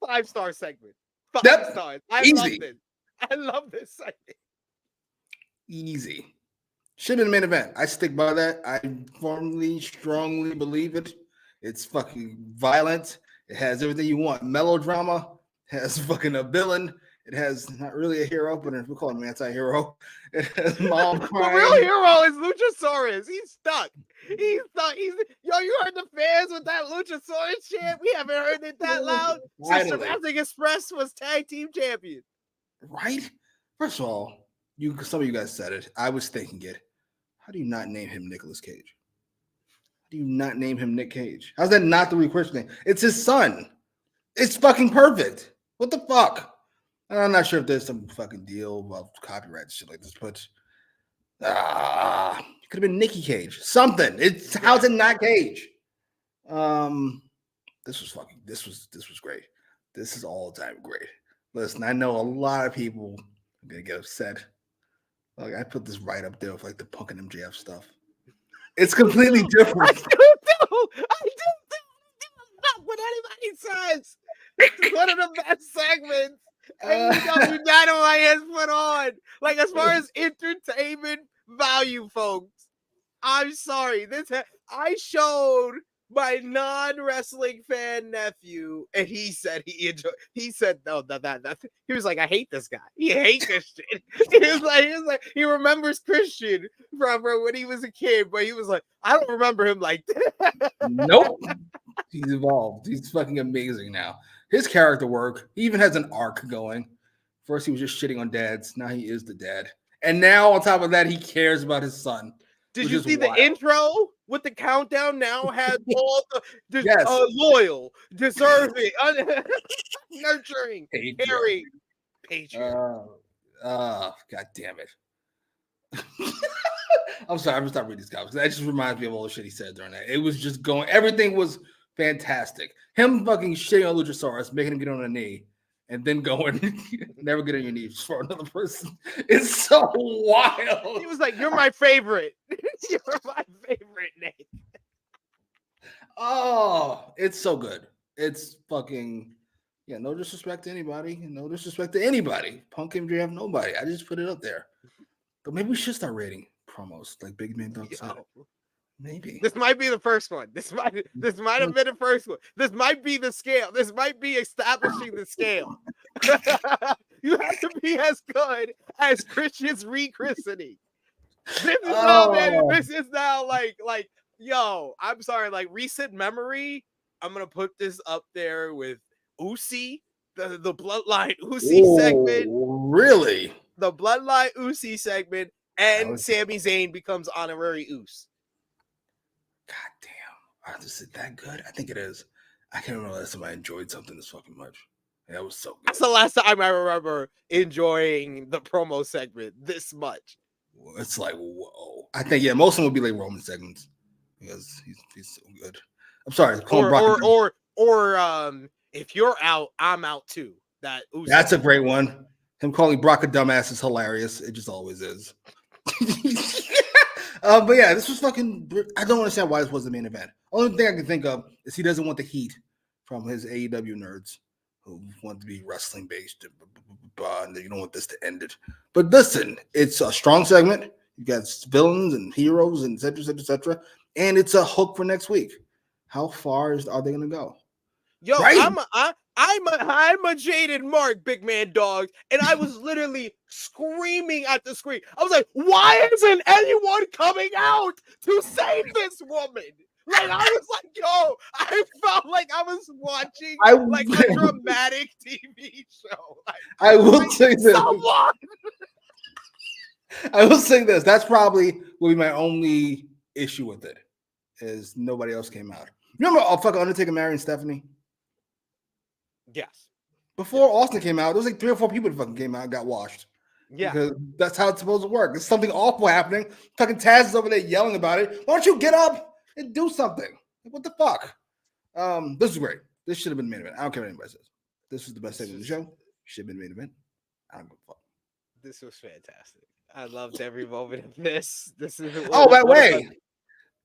E: 5-star segment. 5 stars. I love this segment.
F: Easy. Should have been the main event. I stick by that. I strongly believe it. It's fucking violent. It has everything you want. Melodrama. Has fucking a villain. It has not really a hero, but we call him an anti-hero. It has mom
E: The
F: crying.
E: real hero is Luchasaurus. He's stuck. He's stuck. You heard the fans with that Luchasaurus chant? We haven't heard it that loud since Jurassic Express was tag team champion.
F: Right? First of all, some of you guys said it. I was thinking it. How do you not name him Nicolas Cage? How do you not name him Nick Cage? How's that not the Re-Christening? It's his son. It's fucking perfect. What the fuck? I'm not sure if there's some fucking deal about copyright and shit like this, but it could have been Nicky Cage. Something. How's it not Cage? This was great. This is all time great. Listen, I know a lot of people are gonna get upset. Like I put this right up there with like the Punk and MJF stuff. It's completely different.
E: I do not what anybody says. It's one of the best segments AEW Dynamite has put on. Like as far as entertainment value, folks. I'm sorry. I showed my non-wrestling fan nephew, and he said he enjoyed. He said no, that. He was like, I hate this guy. He hates Christian. he was like, he remembers Christian from when he was a kid, but he was like, I don't remember him like that.
F: Nope. He's evolved. He's fucking amazing now. His character work, he even has an arc going. First, he was just shitting on dads. Now he is the dad. And now, on top of that, he cares about his son.
E: Did you see the intro with the countdown? Now has all the
F: yes.
E: Loyal, deserving, nurturing, caring, patriot.
F: God damn it. I'm sorry, I'm gonna stop reading these comments. That just reminds me of all the shit he said during that. It was just going, everything was fantastic. Him fucking shitting on Luchasaurus, making him get on a knee, and then going, never get on your knees for another person. It's so wild.
E: He was like, you're my favorite. You're my favorite, Nate.
F: Oh, it's so good. It's fucking, yeah, no disrespect to anybody. No disrespect to anybody. Punk MJF, nobody. I just put it up there. But maybe we should start rating promos like Big Man Dog said. Maybe.
E: This might be the first one. This might have been the first one. This might be the scale. This might be establishing the scale. You have to be as good as Christian's Re-Christening. This is now like, yo, I'm sorry, like recent memory. I'm gonna put this up there with Usi, the Bloodline Usi segment.
F: Really?
E: The Bloodline Usi segment, and Sami Zayn becomes honorary Us.
F: God damn. Is it that good? I think it is. I can't remember last time I enjoyed something this fucking much. That was so good.
E: That's the last time I remember enjoying the promo segment this much.
F: It's like, whoa. I think, yeah, most of them would be like Roman segments because he's so good. I'm sorry.
E: Or if you're out, I'm out too. That's
F: a great one. Him calling Brock a dumbass is hilarious. It just always is. But yeah, this was fucking. I don't understand why this was the main event. Only thing I can think of is he doesn't want the heat from his AEW nerds who want to be wrestling based. And you don't want this to end it. But listen, it's a strong segment. You got villains and heroes and et cetera, and it's a hook for next week. How far are they going to go?
E: Yo, right? I'm a jaded Mark, Big Man Dog, and I was literally screaming at the screen. I was like, why isn't anyone coming out to save this woman? Like, I was like, yo, I felt like I was watching like a dramatic TV show. Like,
F: I will say this. I will say this. That's probably will be my only issue with it, is nobody else came out. Remember fucking Undertaker marrying Stephanie?
E: Yes.
F: Before Austin came out, there was like 3 or 4 people that fucking came out and got washed.
E: Yeah. Because
F: that's how it's supposed to work. There's something awful happening. Fucking Taz is over there yelling about it. Why don't you get up and do something? What the fuck? This is great. This should have been the main event. I don't care what anybody says. This was the best segment of the show. Should have been the main event. I don't give a fuck.
E: This was fantastic. I loved every moment of this. This is
F: by the way,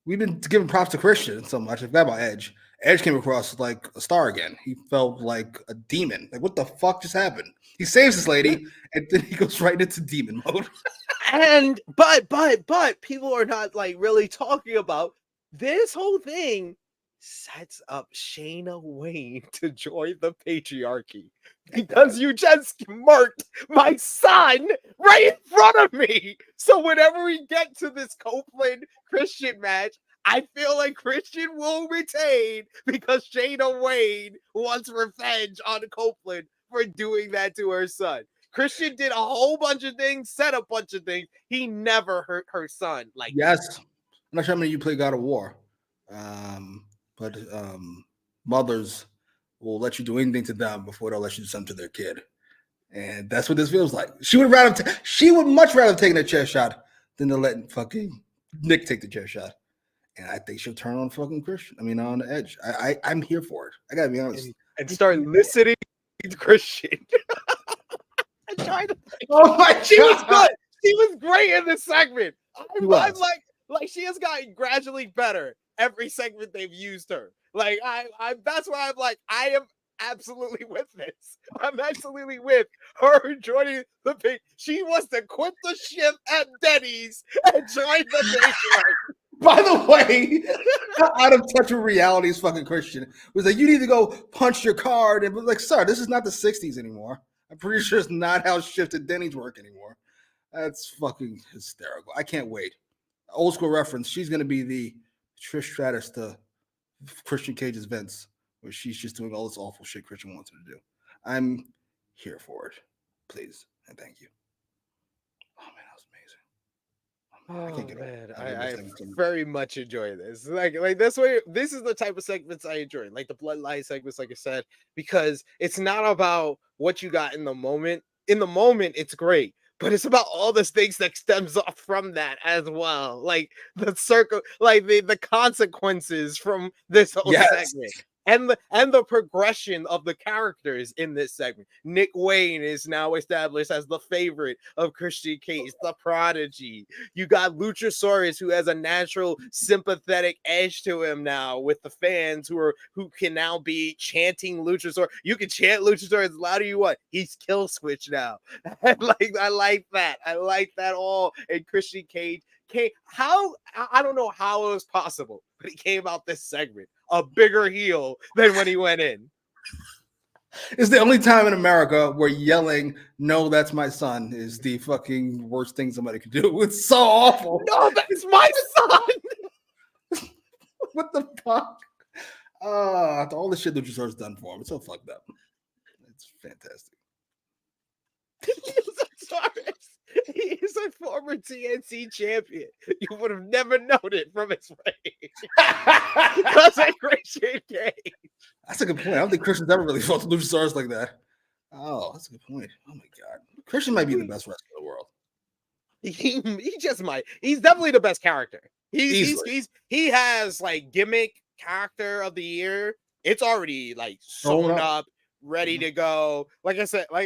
F: we've been giving props to Christian so much. I forgot about Edge. Edge came across like a star again. He felt like a demon. Like, what the fuck just happened? He saves this lady, and then he goes right into demon mode.
E: And but people are not like really talking about this whole thing. sets up Shayna Wayne to join the patriarchy because you just murked my son right in front of me. So whenever we get to this Copeland Christian match, I feel like Christian will retain because Shayna Wayne wants revenge on Copeland for doing that to her son. Christian did a whole bunch of things, said a bunch of things. He never hurt her son. Like,
F: yes, I'm not sure how many of you play God of War, but mothers will let you do anything to them before they'll let you do something to their kid, and that's what this feels like. She would much rather have taken a chair shot than to let fucking Nick take the chair shot. And I think she'll turn on fucking Christian. I mean, on the edge. I'm here for it. I gotta be honest.
E: And start listening to Christian. I tried to.
F: Oh my God.
E: She was good. She was great in this segment. I'm
F: was.
E: like she has gotten gradually better every segment they've used her. Like I that's why I'm like, I am absolutely with this. I'm absolutely with her joining the page. She wants to quit the shift at Denny's and join the patriarchy.
F: By the way, out of touch with reality is fucking Christian. It was like, you need to go punch your card. And like, sir, this is not the 60s anymore. I'm pretty sure it's not how shifted Denny's work anymore. That's fucking hysterical. I can't wait. Old school reference. She's going to be the Trish Stratus to Christian Cage's Vince, where she's just doing all this awful shit Christian wants her to do. I'm here for it. Please and thank you. Oh, man, that was amazing.
E: I very much enjoy this. Like this way, this is the type of segments I enjoy, like the bloodline segments, like I said, because it's not about what you got in the moment. In the moment, it's great, but it's about all the things that stems off from that as well, like the circle, like the consequences from this whole segment. And the progression of the characters in this segment. Nick Wayne is now established as the favorite of Christian Cage, the prodigy. You got Luchasaurus, who has a natural sympathetic edge to him now with the fans who can now be chanting Luchasaurus. You can chant Luchasaurus as loud as you want. He's kill switch now. I like that. I like that all. And Christian Cage I don't know how it was possible, but he came out this segment a bigger heel than when he went in.
F: It's the only time in America where yelling, "No, that's my son," is the fucking worst thing somebody could do. It's so awful.
E: No, that's my son.
F: What the fuck? All the shit Luchasaurus done for him. It's so fucked up. It's fantastic.
E: He is a former TNC champion. You would have never known it from his face. Because of Christian Cage.
F: That's a good point. I don't think Christian's ever really fought Luchasaurus like that. Oh, that's a good point. Oh my God. Christian might be the best wrestler in the world.
E: He just might. He's definitely the best character. He has like gimmick character of the year. It's already like sewn up. Ready to go. Like I said on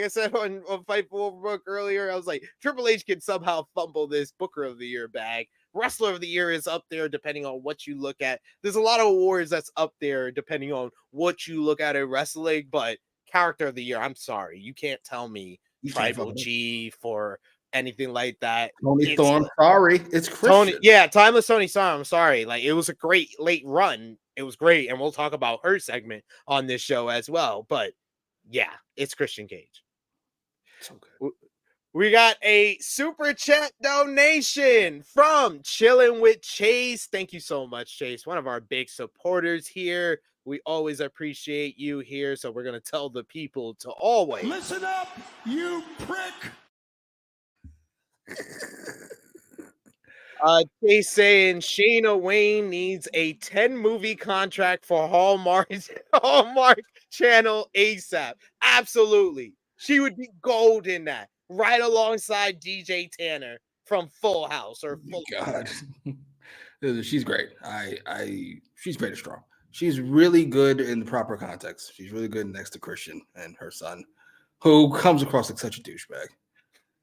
E: Fightful Overbook earlier, I was like, Triple H can somehow fumble this Booker of the Year bag. Wrestler of the Year is up there depending on what you look at. There's a lot of awards that's up there depending on what you look at in wrestling, but Character of the Year, I'm sorry, you can't tell me Tribal G for anything like that.
F: Tony Storm, sorry, it's Christian.
E: Timeless Tony Storm, I'm sorry. Like, it was a great late run. It was great, and we'll talk about her segment on this show as well, but yeah, it's Christian Cage.
F: So good.
E: We got a super chat donation from Chillin' with Chase. Thank you so much, Chase. One of our big supporters here. We always appreciate you here. So we're going to tell the people to always
H: listen up, you prick.
E: Chase saying Shayna Wayne needs a 10-movie contract for Hallmark Channel ASAP. Absolutely. She would be gold in that. Right alongside DJ Tanner from Full House or Full
F: God. She's great. She's great and strong. She's really good in the proper context. She's really good next to Christian and her son, who comes across like such a douchebag.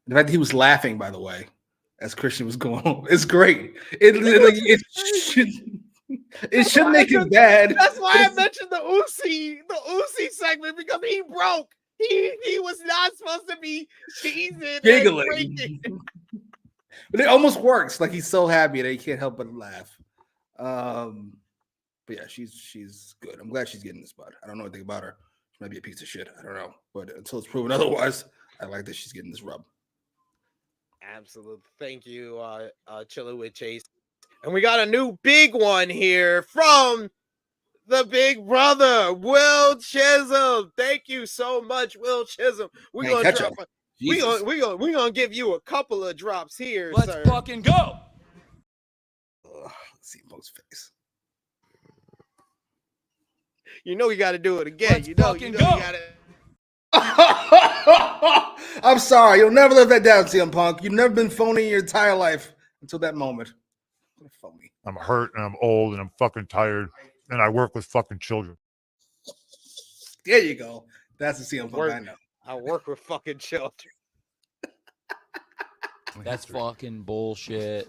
F: The fact that he was laughing, by the way, as Christian was going on, it's great. It should make it bad.
E: That's why I mentioned the Uzi segment, because he broke. He was not supposed to be cheesing
F: giggling. But it almost works. Like, he's so happy that he can't help but laugh. But yeah, she's good. I'm glad she's getting this spot. I don't know anything about her. She might be a piece of shit. I don't know. But until it's proven otherwise, I like that she's getting this rub.
E: Absolutely. Thank you, Chilla with Chase. And we got a new big one here from the big brother, Will Chisholm. Thank you so much, Will Chisholm. We're gonna drop. We're gonna give you a couple of drops here.
H: Let's
E: sir.
H: fucking go.
F: Let's see Mo's face.
E: You know you got to do it again.
H: Let's fucking go.
E: You gotta...
F: I'm sorry. You'll never live that down, CM Punk. You've never been phony your entire life until that moment. Phony.
I: I'm hurt and I'm old and I'm fucking tired and I work with fucking children.
F: There you go. That's the CM Punk I know.
E: I work with fucking children.
H: That's fucking bullshit.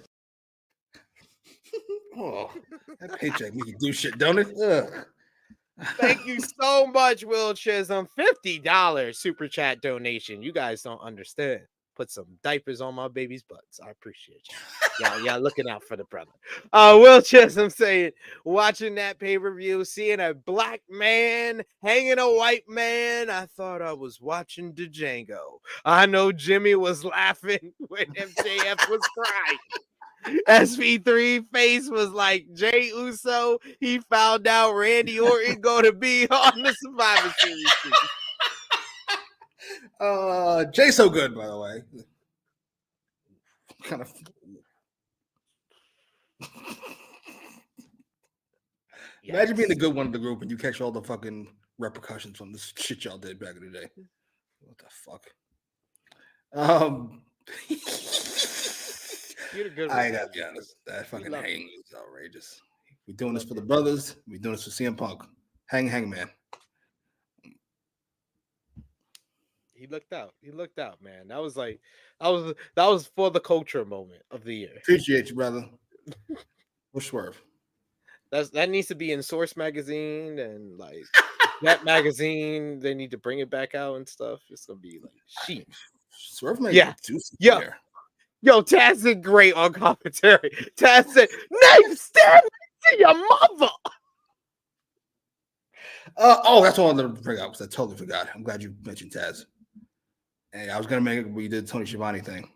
F: Oh, that paycheck make you do shit, don't it? Ugh.
E: Thank you so much, Will Chisholm. $50 super chat donation. You guys don't understand. Put some diapers on my baby's butts. I appreciate you. Y'all looking out for the brother. Will Chisholm saying, watching that pay-per-view, seeing a black man hanging a white man, I thought I was watching Django. I know Jimmy was laughing when MJF was crying. SP3 face was like Jay Uso. He found out Randy Orton going to be on the Survivor Series team.
F: Jay's so good, by the way. Kind of. Imagine being the good one of the group and you catch all the fucking repercussions from this shit y'all did back in the day. What the fuck?
E: You're good.
F: I gotta be honest. That fucking hang is outrageous. We're doing this for the brothers. We're doing this for CM Punk. Hang, man.
E: He looked out. He looked out, man. That was for the culture moment of the year.
F: Appreciate you, brother. We'll swerve.
E: That needs to be in Source magazine and like that magazine. They need to bring it back out and stuff. It's gonna be like sheep.
F: Swerve magazine.
E: Yeah. Yo, Taz did great on commentary. Taz said, "Name stand to your mother."
F: That's all I wanted to bring up because I totally forgot. I'm glad you mentioned Taz. Hey, I was gonna make it we did Tony Schiavone thing.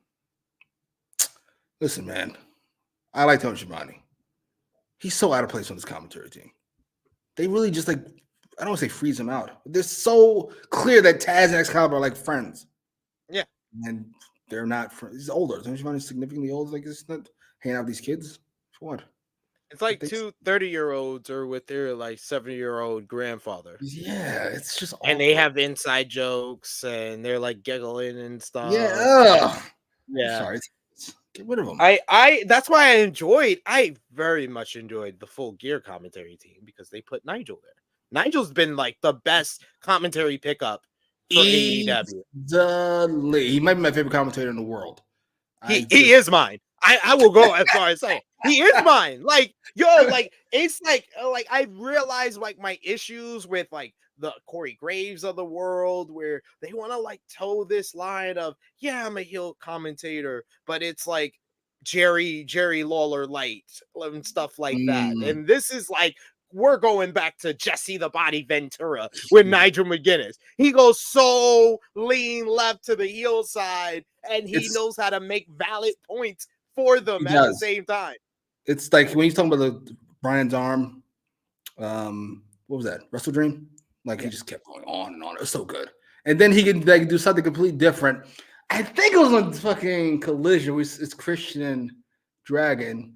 F: Listen, man, I like Tony Schiavone. He's so out of place on this commentary team. They really just like I don't want to say freeze him out. They're so clear that Taz and Excalibur are like friends.
E: Yeah,
F: and they're not friends. He's older. Tony Schiavone's significantly older. Like it's not hanging out with these kids for what?
E: It's like two 30-year-olds or with their like 70-year-old grandfather.
F: Yeah, it's just awful.
E: And they have inside jokes and they're like giggling and stuff.
F: Yeah.
E: Yeah.
F: Sorry. Get rid of them.
E: I that's why I very much enjoyed the Full Gear commentary team because they put Nigel there. Nigel's been like the best commentary pickup for AEW.
F: He might be my favorite commentator in the world.
E: He is mine. I will go as far as saying he is mine. Like, yo, like it's like I realize like my issues with like the Corey Graves of the world where they want to like toe this line of I'm a heel commentator, but it's like Jerry Lawler light and stuff like that. And this is like we're going back to Jesse the Body Ventura with Nigel McGuinness. He goes so lean left to the heel side, and he knows how to make valid points for them at the same time.
F: It's like when he's talking about Brian's arm. What was that? Wrestle Dream? Like he just kept going on and on. It was so good. And then he can like do something completely different. I think it was on fucking Collision. It's Christian and Dragon.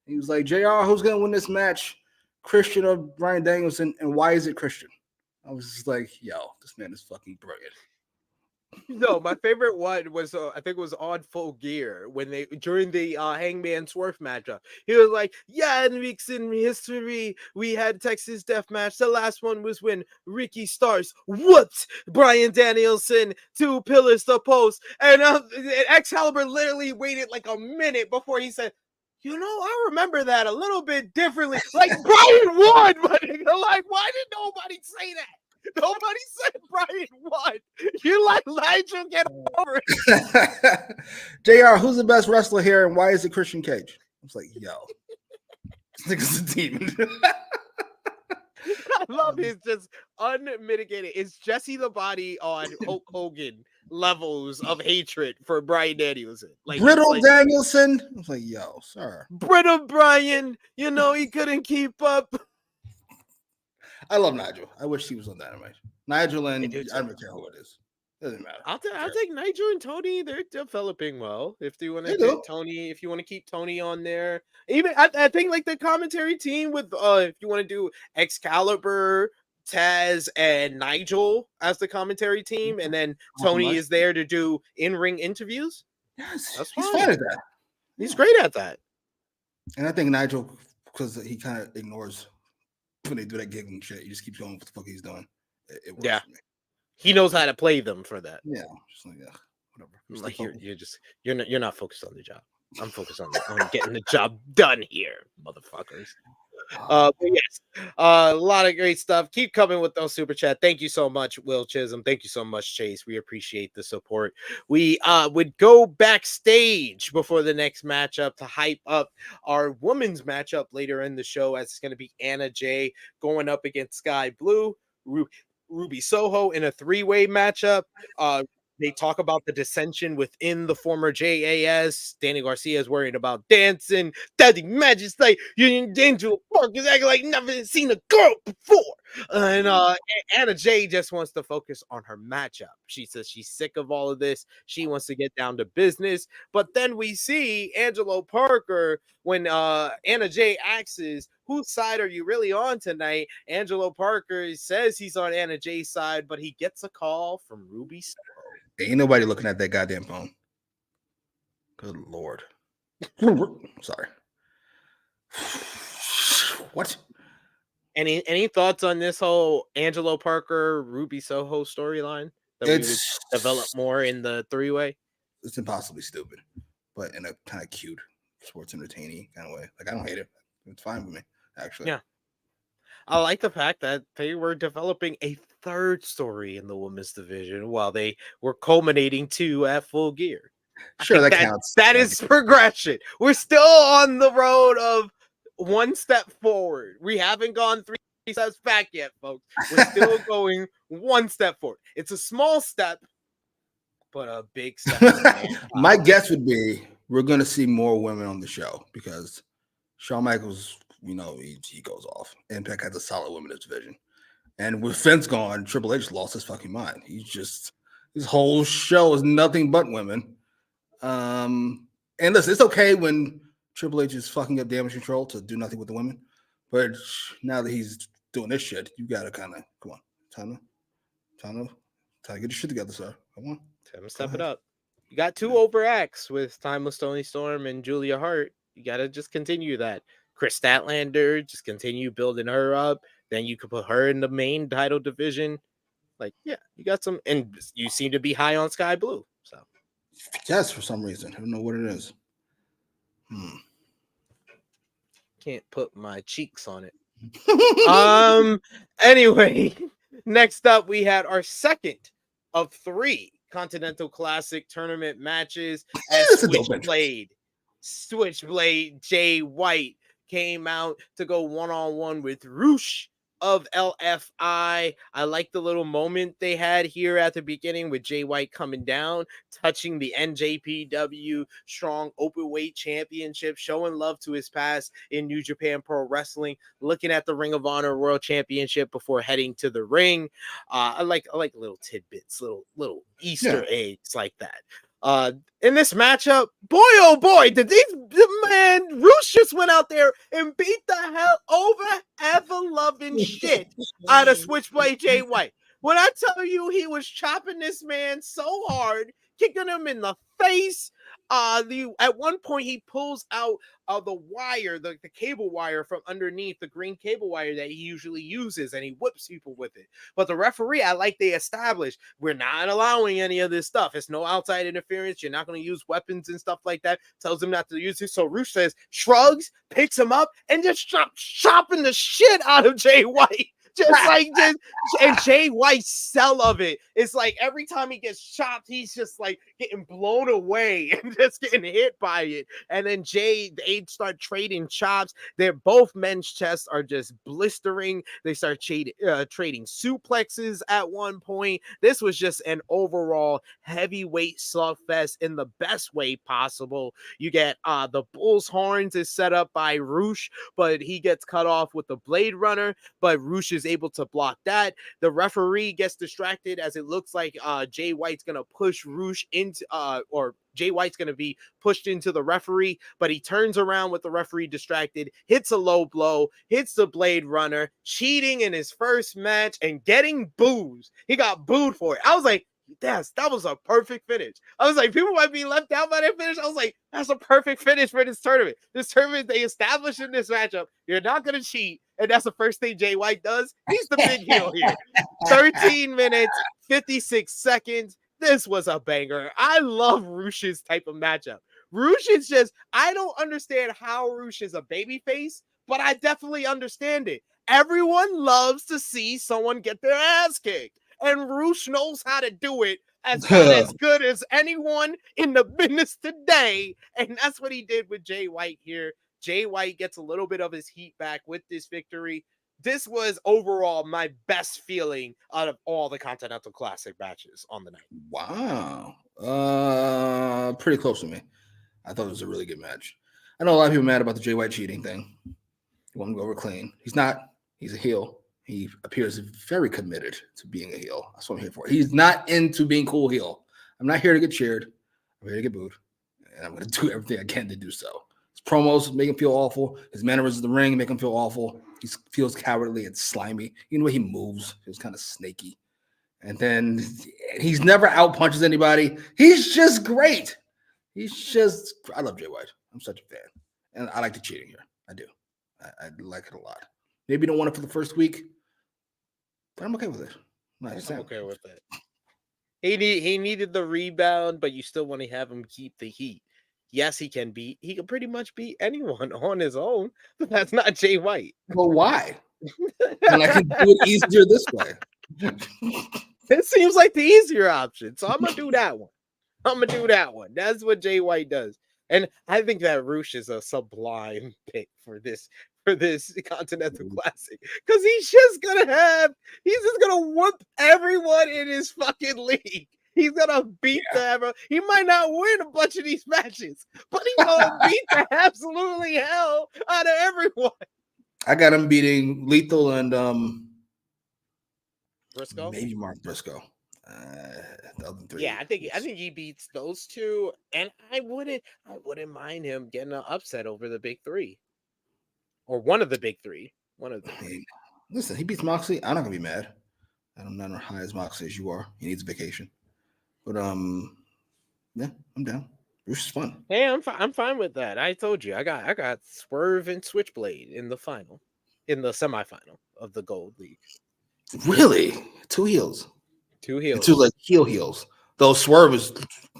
F: He was like, JR, who's gonna win this match? Christian or Bryan Danielson, and why is it Christian? I was just like, yo, this man is fucking brilliant.
E: No, my favorite one was I think it was on Full Gear when they during the Hangman Swerve matchup. He was like, in weeks in history we had Texas Death Match. The last one was when Ricky Starks whooped Bryan Danielson 2 pillars to post, and Excalibur literally waited like a minute before he said, I remember that a little bit differently. Like Bryan won, but like, why did nobody say that? Nobody said Bryan won. You let Nigel get over it.
F: JR, who's the best wrestler here, and why is it Christian Cage? I was like, yo, this nigga's a demon.
E: I love his just unmitigated. It's Jesse the Body on Hulk Hogan levels of hatred for Bryan Danielson. Like
F: Brittle
E: like,
F: Danielson. I was like, yo, sir.
E: Brittle Bryan, he couldn't keep up.
F: I love Nigel. I wish he was on Dynamite. Nigel and I don't care who it is. Doesn't matter.
E: I'll take Nigel and Tony. They're developing well. If you want to
F: do.
E: Tony, if you want to keep Tony on there, even I think like the commentary team with if you want to do Excalibur, Taz, and Nigel as the commentary team, and then Tony is there to do in-ring interviews.
F: Yes,
E: that's
F: he's
E: fine.
F: fine at that.
E: He's great at that.
F: And I think Nigel, because he kind of ignores when they do that giggling shit, he just keeps going what the fuck he's doing. It works for me.
E: He knows how to play them for that.
F: Yeah, just like whatever.
E: Like you're not focused on the job. I'm focused on getting the job done here, motherfuckers. But yes, a lot of great stuff. Keep coming with those super chat. Thank you so much, Will Chisholm. Thank you so much, Chase. We appreciate the support. We would go backstage before the next matchup to hype up our women's matchup later in the show, as it's going to be Anna Jay going up against Sky Blue. Ruby Soho in a three-way matchup. They talk about the dissension within the former JAS. Danny Garcia is worried about dancing. Daddy Magistrate, Angel Park is acting like never seen a girl before. And Anna Jay just wants to focus on her matchup. She says she's sick of all of this. She wants to get down to business. But then we see Angelo Parker when Anna Jay asks, whose side are you really on tonight? Angelo Parker says he's on Anna Jay's side, but he gets a call from Ruby Soho.
F: Ain't nobody looking at that goddamn phone. Good Lord. Sorry. What?
E: Any thoughts on this whole Angelo Parker Ruby Soho storyline that we would develop more in the three-way?
F: It's impossibly stupid, but in a kind of cute, sports entertaining kind of way. Like, I don't hate it. It's fine with me, actually.
E: Yeah. I like the fact that they were developing a third story in the women's division while they were culminating two at Full Gear.
F: Sure, that counts.
E: That is progression. We're still on the road of one step forward. We haven't gone 3 steps back yet, folks. We're still going one step forward. It's a small step, but a big step.
F: My guess would be we're going to see more women on the show because Shawn Michaels, he goes off. Impact has a solid women's division. And with Vince gone, Triple H lost his fucking mind. His whole show is nothing but women. And listen, it's okay when Triple H is fucking up Damage Control to do nothing with the women. But now that he's doing this shit, you got to kind of, come on. Time to get your shit together, sir. Come on.
E: Time to step it up. You got two overacts with Timeless Tony Storm and Julia Hart. You got to just continue that. Chris Statlander, just continue building her up. Then you could put her in the main title division. Like, yeah, you got some, and you seem to be high on Sky Blue. So,
F: yes, for some reason. I don't know what it is.
E: Can't put my cheeks on it. Anyway, next up, we had our second of 3 Continental Classic tournament matches as Switchblade Jay White came out to go one-on-one with Roosh of LFI. I like the little moment they had here at the beginning with Jay White coming down, touching the NJPW Strong Openweight Championship, showing love to his past in New Japan Pro Wrestling, looking at the Ring of Honor World Championship before heading to the ring. I like little tidbits, little Easter eggs like that. In this matchup, boy, oh boy, Roosh just went out there and beat the hell over ever-loving shit out of Switchblade Jay White. When I tell you he was chopping this man so hard, kicking him in the face, at one point he pulls out the wire, the cable wire from underneath, the green cable wire that he usually uses, and he whips people with it. But the referee, they established, we're not allowing any of this stuff. It's no outside interference. You're not going to use weapons and stuff like that. Tells him not to use it. So Roosh says, shrugs, picks him up, and just chopping the shit out of Jay White. And Jay White's sell of it. It's like every time he gets chopped, he's just like getting blown away and just getting hit by it. And then they start trading chops. They're both men's chests are just blistering. They start trading suplexes at one point. This was just an overall heavyweight slugfest in the best way possible. You get the Bull's horns is set up by Roosh, but he gets cut off with the Blade Runner, but Roosh is able to block that. The referee gets distracted as it looks like Jay White's gonna push Roosh into or Jay White's going to be pushed into the referee, but he turns around with the referee distracted, hits a low blow, hits the Blade Runner, cheating in his first match and getting booed. He got booed for it. I was like, that was a perfect finish. I was like, people might be left out by that finish. I was like, that's a perfect finish for this tournament. This tournament, they established in this matchup, you're not going to cheat. And that's the first thing Jay White does. He's the big heel here. 13 minutes, 56 seconds. This was a banger. I love Roosh's type of matchup. Roosh is just, I don't understand how Roosh is a babyface, but I definitely understand it. Everyone loves to see someone get their ass kicked. And Roosh knows how to do it as good as anyone in the business today. And that's what he did with Jay White here. Jay White gets a little bit of his heat back with this victory. This was overall my best feeling out of all the Continental Classic matches on the night.
F: Wow. Pretty close to me. I thought it was a really good match. I know a lot of people mad about the Jay White cheating thing. He wanted to go over clean. He's not. He's a heel. He appears very committed to being a heel. That's what I'm here for. He's not into being cool heel. I'm not here to get cheered. I'm here to get booed. And I'm going to do everything I can to do so. His promos make him feel awful. His mannerisms in the ring make him feel awful. He feels cowardly and slimy. You know, the way he moves, feels kind of snaky. And then he's never out punches anybody. He's just great. I love Jay White. I'm such a fan. And I like the cheating here. I do. I like it a lot. Maybe don't want it for the first week, but I'm okay with it.
E: I'm okay with it. He needed the rebound, but you still want to have him keep the heat. Yes, he can pretty much beat anyone on his own, but that's not Jay White.
F: Well, why? And I can do it easier this way.
E: It seems like the easier option. So I'm going to do that one. That's what Jay White does. And I think that Roosh is a sublime pick for this Continental Classic. Because he's just gonna whoop everyone in his fucking league. He's gonna beat the he might not win a bunch of these matches, but he's gonna beat the absolutely hell out of everyone.
F: I got him beating Lethal and
E: Briscoe?
F: Maybe Mark Briscoe. The other three.
E: Yeah, I think he beats those two, and I wouldn't mind him getting an upset over the big three. Or one of the big three.
F: Listen, he beats Moxley. I'm not gonna be mad. I'm not as high as Moxley as you are. He needs a vacation. But yeah, I'm down. Bruce is fun.
E: Hey, I'm fine with that. I told you, I got Swerve and Switchblade in the semifinal of the Gold League.
F: Really? Two heels.
E: Two heels.
F: Two like heels. Though Swerve is a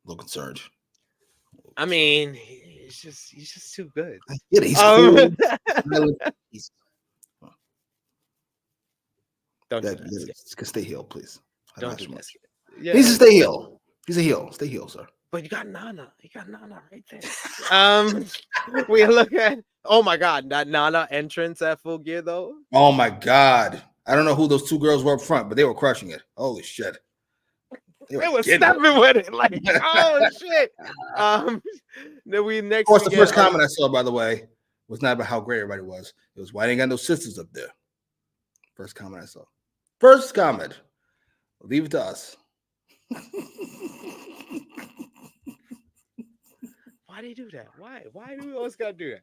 F: little concerned.
E: I mean, he's just too good.
F: Yeah, he's cool.
E: Don't do that.
F: Stay heel, please.
E: Don't do that.
F: Yeah. He needs to stay heel. He's a heel. Stay heel, sir.
E: But you got Nana. Right there. We look at, oh my God, that Nana entrance at Full Gear though.
F: Oh my God. I don't know who those two girls were up front, but they were crushing it. Holy shit.
E: They were stepping with it. Like, oh shit. Then of course,
F: the first comment I saw, by the way, was not about how great everybody was. It was, why ain't got no sisters up there? First comment I saw. First comment. Leave it to us.
E: Why do you do that? Why do we always gotta do that?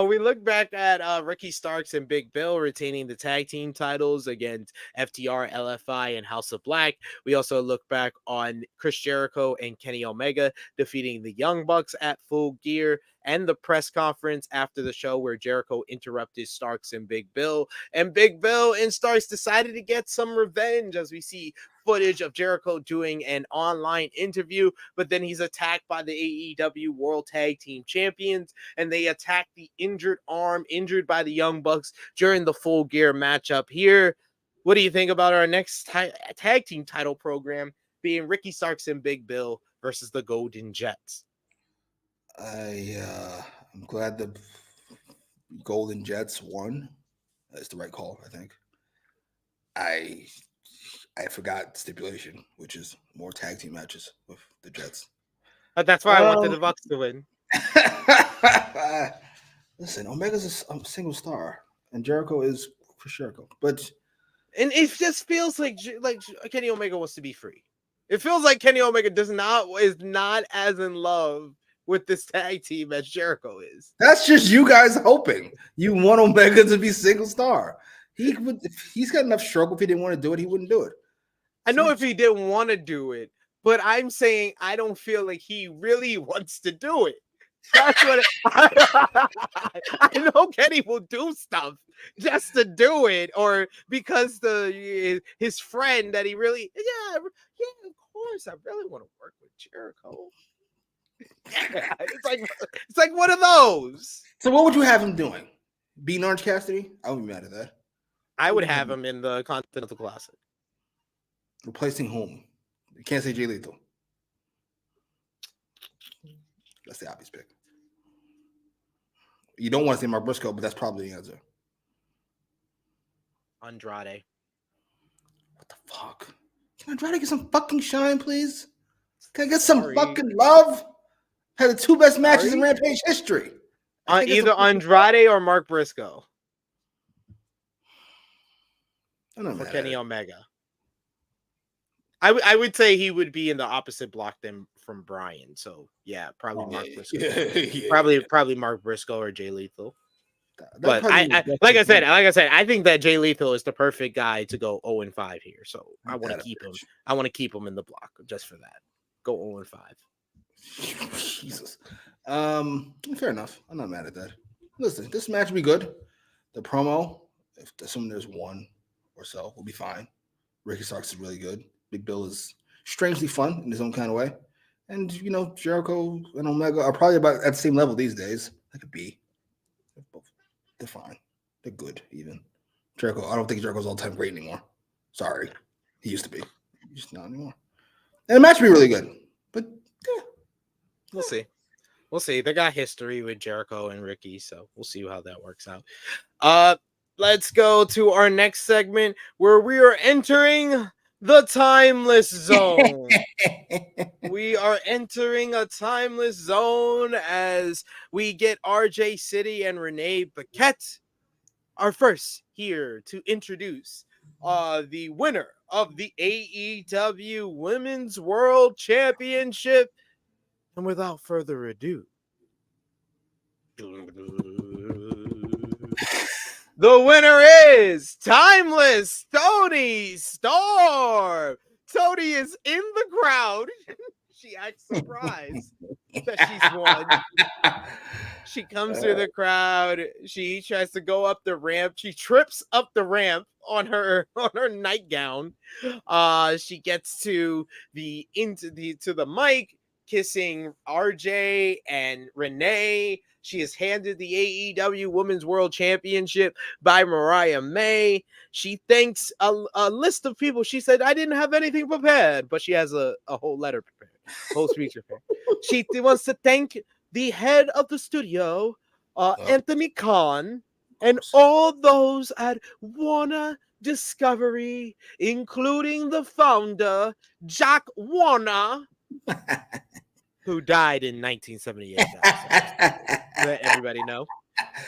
E: We look back at Ricky Starks and Big Bill retaining the tag team titles against FTR, LFI, and House of Black. We also look back on Chris Jericho and Kenny Omega defeating the Young Bucks at Full Gear. and the press conference after the show where Jericho interrupted Starks and Big Bill. And Big Bill and Starks decided to get some revenge as we see footage of Jericho doing an online interview, but then he's attacked by the AEW World Tag Team Champions, and they attack the injured arm, injured by the Young Bucks during the Full Gear matchup here. What do you think about our next tag team title program being Ricky Starks and Big Bill versus the Golden Jets?
F: I'm glad the Golden Jets won. That's the right call, I think. I forgot stipulation, which is more tag team matches with the Jets.
E: But that's why I wanted the Bucks to win.
F: Listen, Omega's a single star, and Jericho is for Jericho. But
E: it just feels like Kenny Omega wants to be free. It feels like Kenny Omega is not as in love with this tag team as Jericho is.
F: That's just you guys hoping. You want Omega to be single star. He's got enough struggle. If he didn't want to do it, he wouldn't do it.
E: I know if he didn't want to do it, but I'm saying I don't feel like he really wants to do it. That's what I know. Kenny will do stuff just to do it, or because his friend that he really of course I really want to work with Jericho. Yeah, it's like one of those.
F: So what would you have him doing? Beating Orange Cassidy? I wouldn't be mad at that.
E: I would have him in the Continental Classic.
F: Replacing whom? You can't say Jay Lethal. That's the obvious pick. You don't want to say Mark Briscoe, but that's probably the answer.
E: Andrade.
F: What the fuck? Can Andrade get some fucking shine, please? Can I get some fucking love? Had the two best matches in Rampage history.
E: Either Andrade or Mark Briscoe. For Kenny Omega. I would say he would be in the opposite block than from Brian. So yeah, probably Mark Briscoe. Probably Mark Briscoe or Jay Lethal. But like I said, I think that Jay Lethal is the perfect guy to go 0-5 here. So I want to keep him. I want to keep him in the block just for that. Go 0-5.
F: Jesus. Fair enough. I'm not mad at that. Listen, this match will be good. The promo, if assuming there's one or so, will be fine. Ricky Starks is really good. Big Bill is strangely fun in his own kind of way. And, Jericho and Omega are probably about at the same level these days. Like a B. They're fine. They're good, even. Jericho, I don't think Jericho's all-time great anymore. Sorry. He used to be. He's just not anymore. And the match will be really good. But, yeah.
E: We'll see. We'll see. They got history with Jericho and Ricky, so we'll see how that works out. Let's go to our next segment where we are entering the Timeless Zone. We are entering a Timeless Zone as we get RJ City and Renee Paquette are first here to introduce the winner of the AEW Women's World Championship. And without further ado, the winner is Timeless Toni Storm. Toni is in the crowd. She acts surprised that she's won. She comes through the crowd. She tries to go up the ramp. She trips up the ramp on her nightgown. She gets to the mic, kissing RJ and Renee. She is handed the AEW Women's World Championship by Mariah May. She thanks a list of people. She said, I didn't have anything prepared, but she has a whole letter prepared, whole speech prepared. She wants to thank the head of the studio, Anthony Khan, and all those at Warner Discovery, including the founder, Jack Warner, who died in 1978. Let everybody know.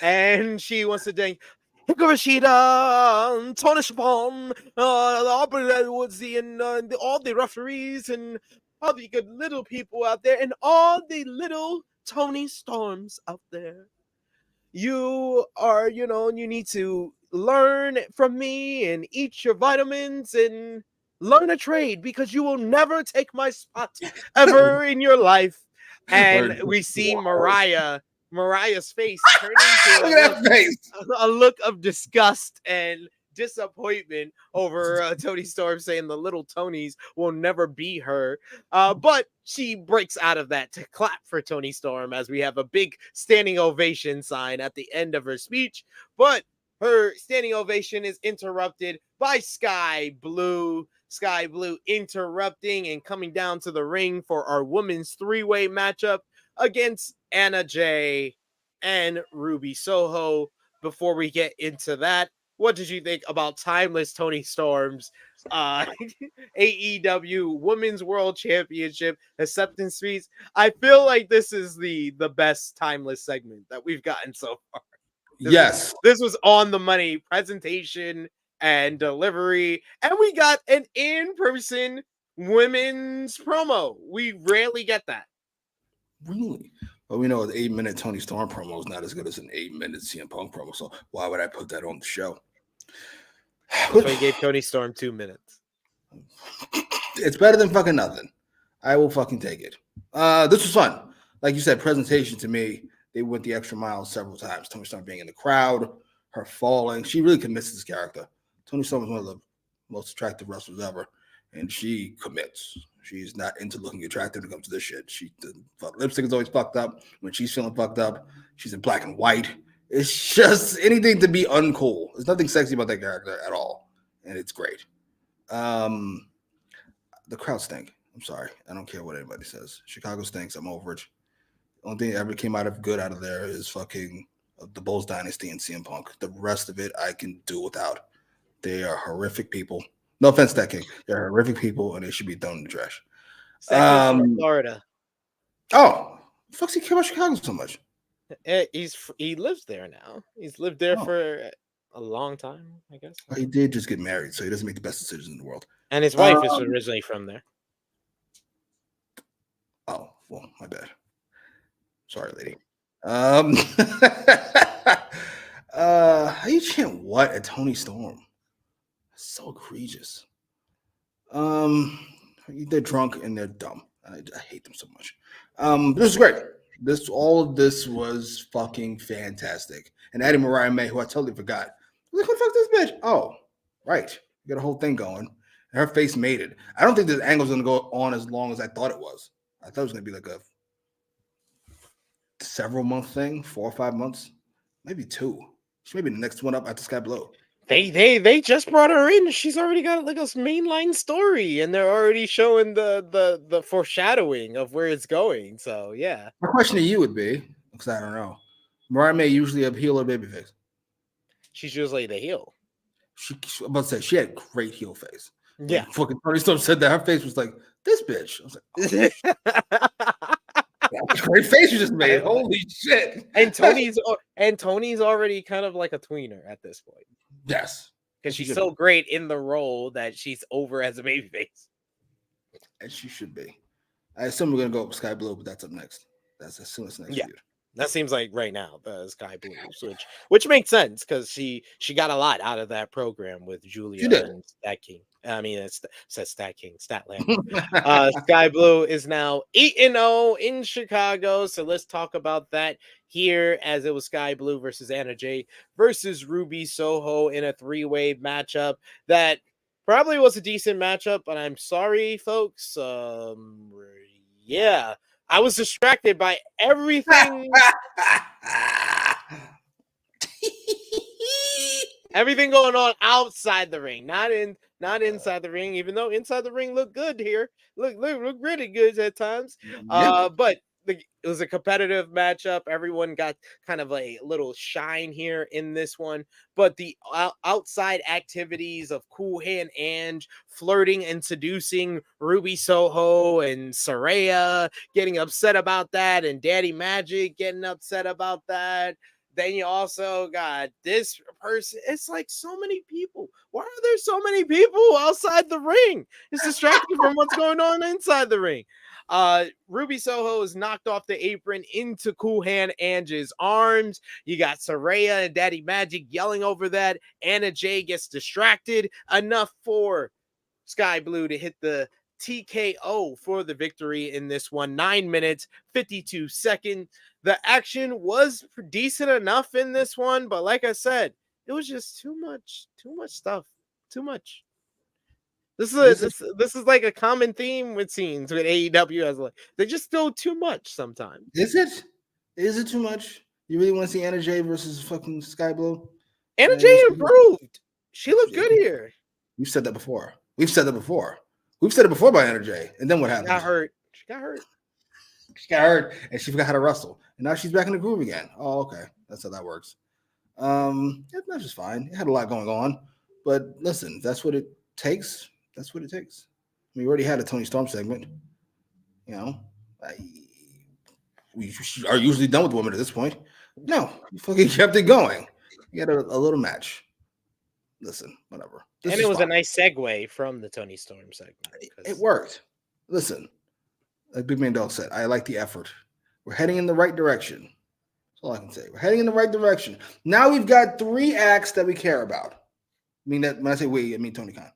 E: And she wants to thank Hikaru Shida, Tony Schiavone, Aubrey Edwards, and all the referees, and all the good little people out there, and all the little Toni Storms out there. You are, you need to learn from me and eat your vitamins and learn a trade, because you will never take my spot ever in your life. And we see Mariah Mariah's face turning to
F: Look at that face.
E: a look of disgust and disappointment over Tony Storm saying the little Tonys will never be her. But she breaks out of that to clap for Tony Storm as we have a big standing ovation sign at the end of her speech. But her standing ovation is interrupted by Sky Blue. Sky Blue interrupting and coming down to the ring for our women's three-way matchup against Anna Jay and Ruby Soho. Before we get into that, what did you think about Timeless Tony Storm's AEW Women's World Championship acceptance speech? I feel like this is the best Timeless segment that we've gotten so far. This was on the money presentation and delivery, and we got an in-person women's promo. We rarely get that.
F: Really? Well, we know an 8-minute Tony Storm promo is not as good as an 8-minute CM Punk promo, so why would I put that on the show?
E: So he gave Tony Storm 2 minutes.
F: It's better than fucking nothing. I will fucking take it. This was fun. Like you said, presentation to me, they went the extra mile several times. Tony Storm being in the crowd, her falling. She really commits to this character. Tony Storm is one of the most attractive wrestlers ever, and she commits. She's not into looking attractive when it comes to this shit. Lipstick is always fucked up. When she's feeling fucked up, she's in black and white. It's just anything to be uncool. There's nothing sexy about that character at all, and it's great. The crowd stink. I'm sorry. I don't care what anybody says. Chicago stinks. I'm over it. The only thing that ever came out of good out of there is fucking the Bulls Dynasty and CM Punk. The rest of it I can do without. They are horrific people. No offense, Stat King. They're horrific people, and they should be thrown in the trash.
E: From Florida.
F: Oh, the fuck's he care about Chicago so much?
E: He lives there now. He's lived there for a long time, I guess.
F: Well, he did just get married, so he doesn't make the best decisions in the world.
E: And his wife is originally from there.
F: Oh, well, my bad. Sorry, lady. How you chant what at Tony Storm? So egregious. They're drunk and they're dumb. I hate them so much. This is great. All of this was fucking fantastic. And adding Mariah May, who I totally forgot. Look, what the fuck this bitch? Oh, right. You got a whole thing going. And her face made it. I don't think this angle's gonna go on as long as I thought it was. I thought it was gonna be like a several month thing, 4 or 5 months, maybe 2. She may be the next one up after Sky Blue.
E: They just brought her in. She's already got like a mainline story, and they're already showing the foreshadowing of where it's going. So yeah.
F: My question to you would be, because I don't know, Mariah May usually a heel or babyface?
E: She's usually the heel.
F: I'm about to say she had great heel face.
E: Yeah.
F: When fucking Tony Storm said that, her face was like this bitch. I was like, oh, great face you just made. Holy shit.
E: And Tony's already kind of like a tweener at this point.
F: Yes.
E: Because she's so great in the role that she's over as a babyface.
F: And she should be. I assume we're gonna go with Sky Blue, but that's up next. That's as soon as next year.
E: That seems like right now the Sky Blue switch, which makes sense because she got a lot out of that program with Julia and Stat King. I mean, it says Stat King, Statland. Sky Blue is now 8-0 in Chicago, so let's talk about that here. As it was Sky Blue versus Anna Jay versus Ruby Soho in a 3-way matchup that probably was a decent matchup, but I'm sorry, folks. Yeah. I was distracted by everything. Everything going on outside the ring, not inside the ring. Even though inside the ring looked good here, look really good at times. But it was a competitive matchup. Everyone got kind of a little shine here in this one. But the outside activities of Cool Hand Ange flirting and seducing Ruby Soho and Saraya getting upset about that, and Daddy Magic getting upset about that. Then you also got this person. It's like so many people. Why are there so many people outside the ring? It's distracting from what's going on inside the ring. Ruby Soho is knocked off the apron into Cool Hand Ange's arms. You got Saraya and Daddy Magic yelling over that. Anna Jay gets distracted enough for Sky Blue to hit the TKO for the victory in this one. 9 minutes, 52 seconds. The action was decent enough in this one, but like I said, it was just too much stuff. Too much. This is like a common theme with scenes with AEW as like they just throw too much sometimes.
F: Is it? Is it too much? You really want to see Anna Jay versus fucking Sky Blue?
E: Anna Jay improved. She looked good here.
F: We've said that before. We've said it before by Anna Jay. And then what happened?
E: She got hurt.
F: She got hurt, and she forgot how to wrestle. And now she's back in the groove again. Oh, okay. That's how that works. That's just fine. It had a lot going on. But listen, that's what it takes. That's what it takes. I mean, we already had a Tony Storm segment. You know, we are usually done with the women at this point. No, you fucking kept it going. You had a little match. Listen, whatever.
E: And it was a nice segue from the Tony Storm segment.
F: It worked. Listen, like Big Man Dog said, I like the effort. We're heading in the right direction. That's all I can say. We're heading in the right direction. Now we've got 3 acts that we care about. I mean that when I say we, I mean Tony Khan.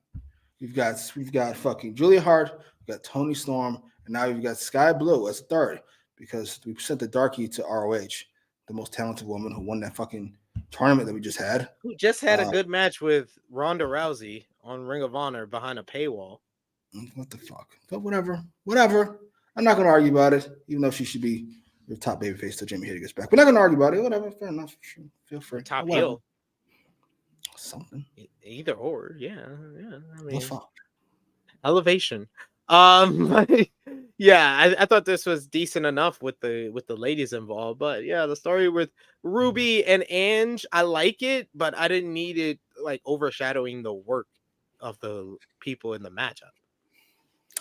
F: We've got fucking Julia Hart, we've got Tony Storm, and now we've got Sky Blue as a third because we sent the darkie to ROH, the most talented woman who won that fucking tournament that we just had.
E: Who just had a good match with Ronda Rousey on Ring of Honor behind a paywall.
F: What the fuck? But whatever. I'm not going to argue about it, even though she should be the top babyface till Jamie Hayter gets back. We're not going to argue about it. Whatever. Fair enough. Sure. Feel free.
E: Top heel.
F: Something.
E: Either or. Yeah. I mean,
F: what's up?
E: Elevation. Yeah, I thought this was decent enough with the ladies involved, but yeah, the story with Ruby and Ange, I like it, but I didn't need it like overshadowing the work of the people in the matchup.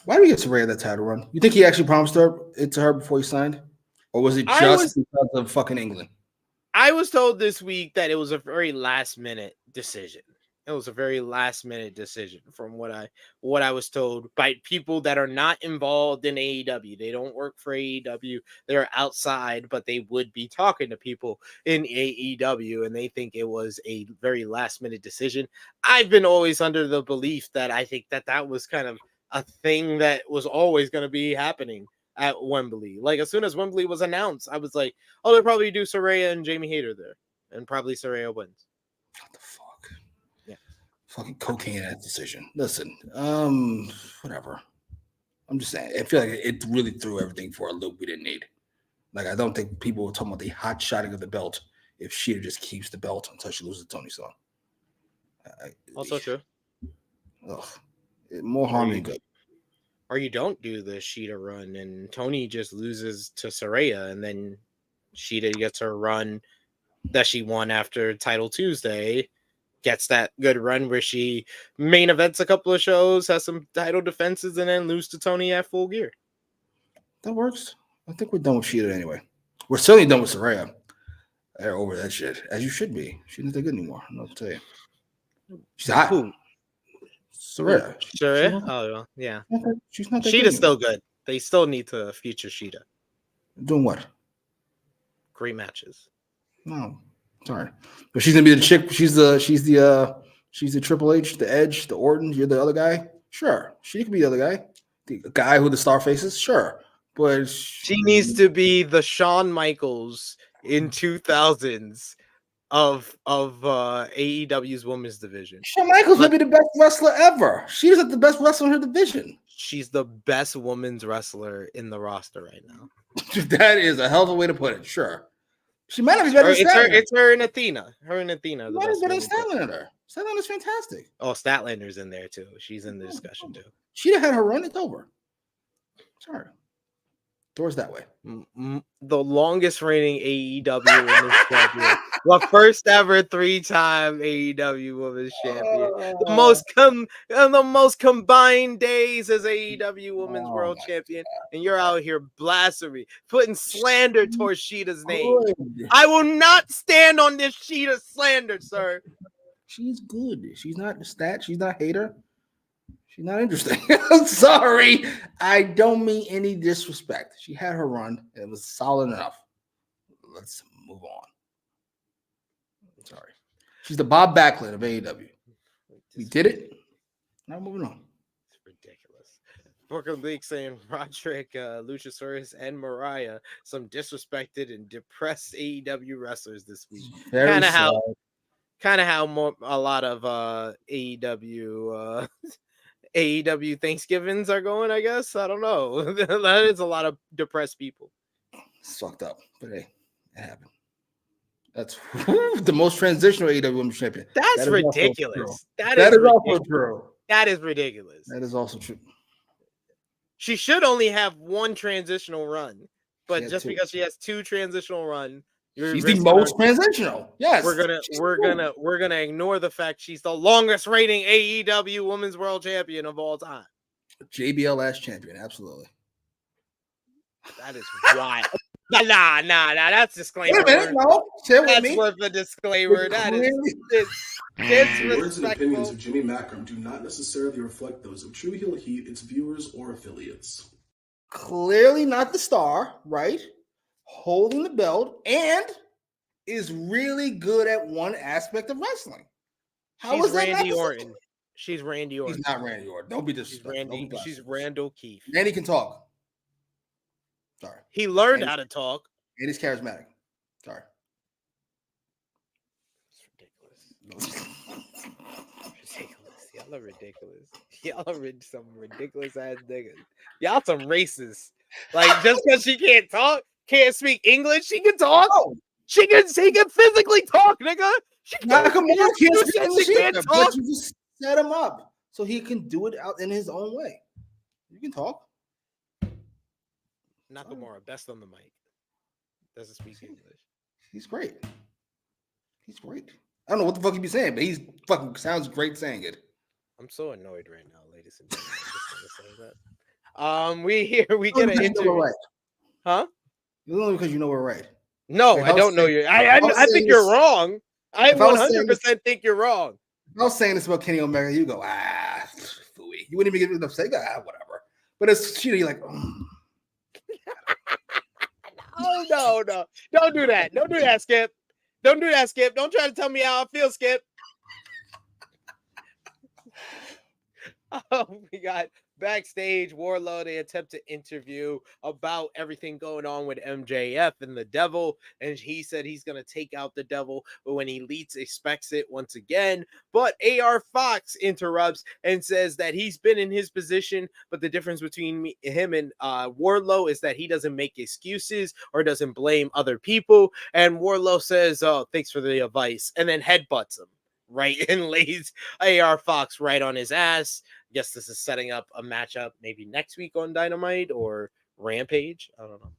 F: Why did we get Saraya that title run? You think he actually promised it to her before he signed, or was it just because of fucking England?
E: I was told this week that it was a very last minute decision. It was a very last minute decision from what I was told by people that are not involved in AEW. They don't work for AEW. They're outside, but they would be talking to people in AEW, and they think it was a very last minute decision. I've been always under the belief that I think that was kind of a thing that was always going to be happening at Wembley. Like as soon as Wembley was announced, I was like, oh, they'll probably do Saraya and Jamie Hayter there, and probably Saraya wins.
F: What the fuck? Fucking cocaine ass decision. Listen, whatever. I'm just saying. I feel like it really threw everything for a loop we didn't need. Like, I don't think people were talking about the hot shotting of the belt if Sheeta just keeps the belt until she loses to Tony Storm.
E: Also true.
F: More harm than good.
E: Or you don't do the Sheeta run and Tony just loses to Saraya, and then Sheeta gets her run that she won after Title Tuesday. Gets that good run where she main events a couple of shows, has some title defenses, and then lose to Tony at Full Gear.
F: That works. I think we're done with Sheeta anyway. We're certainly done with Saraya. They're over that shit, as you should be. She's not that good anymore. I'm not tell you. She's hot.
E: Who?
F: Saraya.
E: Saraya? Oh, yeah.
F: She's not that
E: Sheeta's
F: good
E: still good. They still need to feature Sheeta.
F: Doing what?
E: Great matches.
F: No. Sorry, but she's gonna be the chick. She's the Triple H, the Edge, the Orton. You're the other guy. Sure, she could be the other guy, the guy with the star faces. Sure, but
E: she needs to be the Shawn Michaels in 2000s of AEW's women's division.
F: Shawn Michaels would be the best wrestler ever. She's not the best wrestler in her division.
E: She's the best women's wrestler in the roster right now.
F: That is a hell of a way to put it. Sure. She might not be better than Statlander.
E: It's her and Athena. Her and Athena.
F: Might be better than Statlander. Statlander's fantastic.
E: Oh, Statlander's in there too. She's in the discussion too.
F: She had her run. It's over. Sorry. Doors that way.
E: The longest reigning AEW Women's Champion. The first ever 3-time AEW Women's Champion. The most combined days as AEW Women's World Champion. And you're out here blasphemy, putting slander towards Sheeta's name. I will not stand on this Sheeta slander, sir.
F: She's good. She's not a stat. She's not a hater. She's not interesting. I'm sorry. I don't mean any disrespect. She had her run. It was solid enough. Let's move on. I'm sorry. She's the Bob Backlund of AEW. We did it. Now moving on.
E: It's ridiculous. Brooklyn League saying Roderick, Luchasaurus, and Mariah, some disrespected and depressed AEW wrestlers this week.
F: Very sad.
E: Kind of how a lot of AEW AEW Thanksgivings are going, I guess. I don't know. That is a lot of depressed people.
F: It's fucked up, but hey, it happened. That's the most transitional AEW Women's Champion.
E: That's ridiculous.
F: That is also true.
E: That is ridiculous.
F: That is also true.
E: She should only have one transitional run, but just
F: two.
E: because she has two transitional run,
F: she's the most transitional. Yes,
E: we're gonna ignore the fact she's the longest reigning AEW Women's World Champion of all time.
F: JBL last champion, absolutely.
E: That is wild. Nah. That's disclaimer.
F: Wait a minute, no.
E: That's worth a disclaimer. That is
G: The words and opinions of Jimmy Macram do not necessarily reflect those of True Heel Heat, its viewers, or affiliates.
F: Clearly not the star, right? Holding the belt and is really good at one aspect of wrestling. How is that
E: Randy
F: not
E: Orton? She's Randy Orton.
F: He's not Randy Orton. Don't be disrespectful.
E: She's Randall Keefe.
F: And he can talk. Sorry.
E: He learned how to talk.
F: And he's charismatic. Sorry.
E: It's ridiculous. Y'all are ridiculous. Y'all are some ridiculous ass niggas. Y'all some racists. Like, just because she can't talk, can't speak English, she can talk.
F: Oh.
E: She can physically talk, nigga. She can't
F: talk.
E: talk.
F: You just set him up so he can do it out in his own way. You can talk.
E: Nakamura, best on the mic. Doesn't speak English.
F: He's great. He's great. I don't know what the fuck he be saying, but he's fucking sounds great saying it.
E: I'm so annoyed right now, ladies and gentlemen. I'm just gonna say that. We get an interview.
F: Right.
E: Huh?
F: It's only because you know we're right.
E: No,
F: like,
E: I don't know you. I think you're wrong. I 100% think you're wrong.
F: If I was saying this about Kenny Omega, you go, phooey. You wouldn't even get enough say, whatever. But it's you're like,
E: Oh no. Don't do that. Don't do that, Skip. Don't do that, Skip. Don't try to tell me how I feel, Skip. Oh, we got backstage Wardlow. They attempt to interview about everything going on with MJF and the devil, and he said he's going to take out the devil, but when he leads, expects it once again. But AR Fox interrupts and says that he's been in his position, but the difference between him and Wardlow is that he doesn't make excuses or doesn't blame other people. And Wardlow says, "Oh, thanks for the advice," and then headbutts him right and lays AR Fox right on his ass. Guess this is setting up a matchup maybe next week on Dynamite or Rampage. I don't know.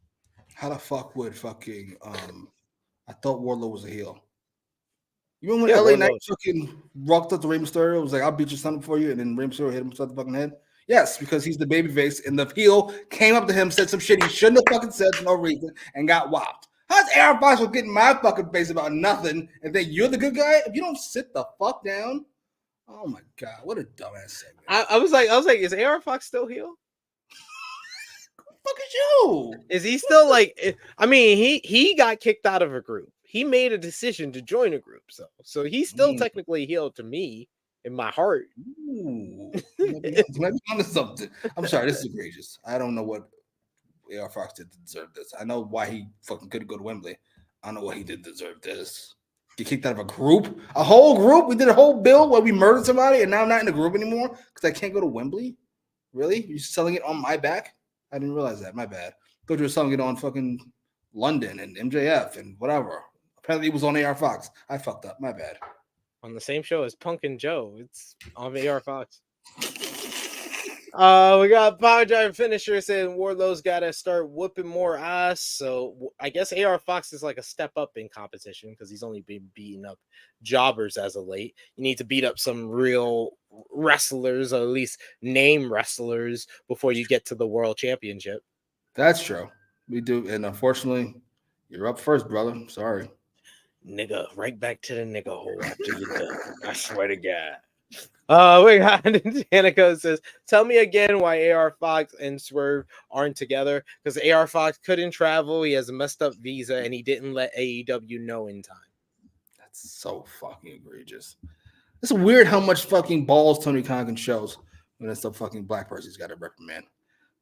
F: How the fuck would fucking I thought Wardlow was a heel. You remember when LA Knight fucking rocked up to Rey Mysterio? It was like, I'll beat your son for you, and then Rey Mysterio hit him upside the fucking head. Yes, because he's the babyface, and the heel came up to him, said some shit he shouldn't have fucking said for no reason, and got whopped. How's Aaron Fox getting my fucking face about nothing, and then you're the good guy? If you don't sit the fuck down. Oh my god, what a dumbass segment.
E: I was like, is AR Fox still heel?
F: Who the fuck is you?
E: Is he still like? I mean, he got kicked out of a group. He made a decision to join a group, so he's still technically heel to me in my heart.
F: Ooh, maybe onto something. I'm sorry, this is egregious. I don't know what AR Fox did to deserve this. I know why he fucking couldn't go to Wembley. I don't know what he did to deserve this. Get kicked out of a group, a whole group. We did a whole bill where we murdered somebody, and now I'm not in the group anymore because I can't go to Wembley. Really? You're selling it on my back? I didn't realize that. My bad. Thought you were selling it on fucking London and MJF and whatever. Apparently, it was on AR Fox. I fucked up. My bad.
E: On the same show as Punk and Joe. It's on AR Fox. We got Power Drive Finisher saying Wardlow's got to start whooping more ass. So I guess AR Fox is like a step up in competition because he's only been beating up jobbers as of late. You need to beat up some real wrestlers, or at least name wrestlers, before you get to the world championship.
F: That's true. We do. And unfortunately, you're up first, brother. Sorry.
E: Nigga, right back to the nigga hole after you're done. I swear to God. We got Danica says, tell me again why AR Fox and Swerve aren't together, because AR Fox couldn't travel, he has a messed up visa, and he didn't let AEW know in time.
F: That's so fucking egregious. It's weird how much fucking balls Tony Khan shows. when it's the fucking black person he's got to reprimand.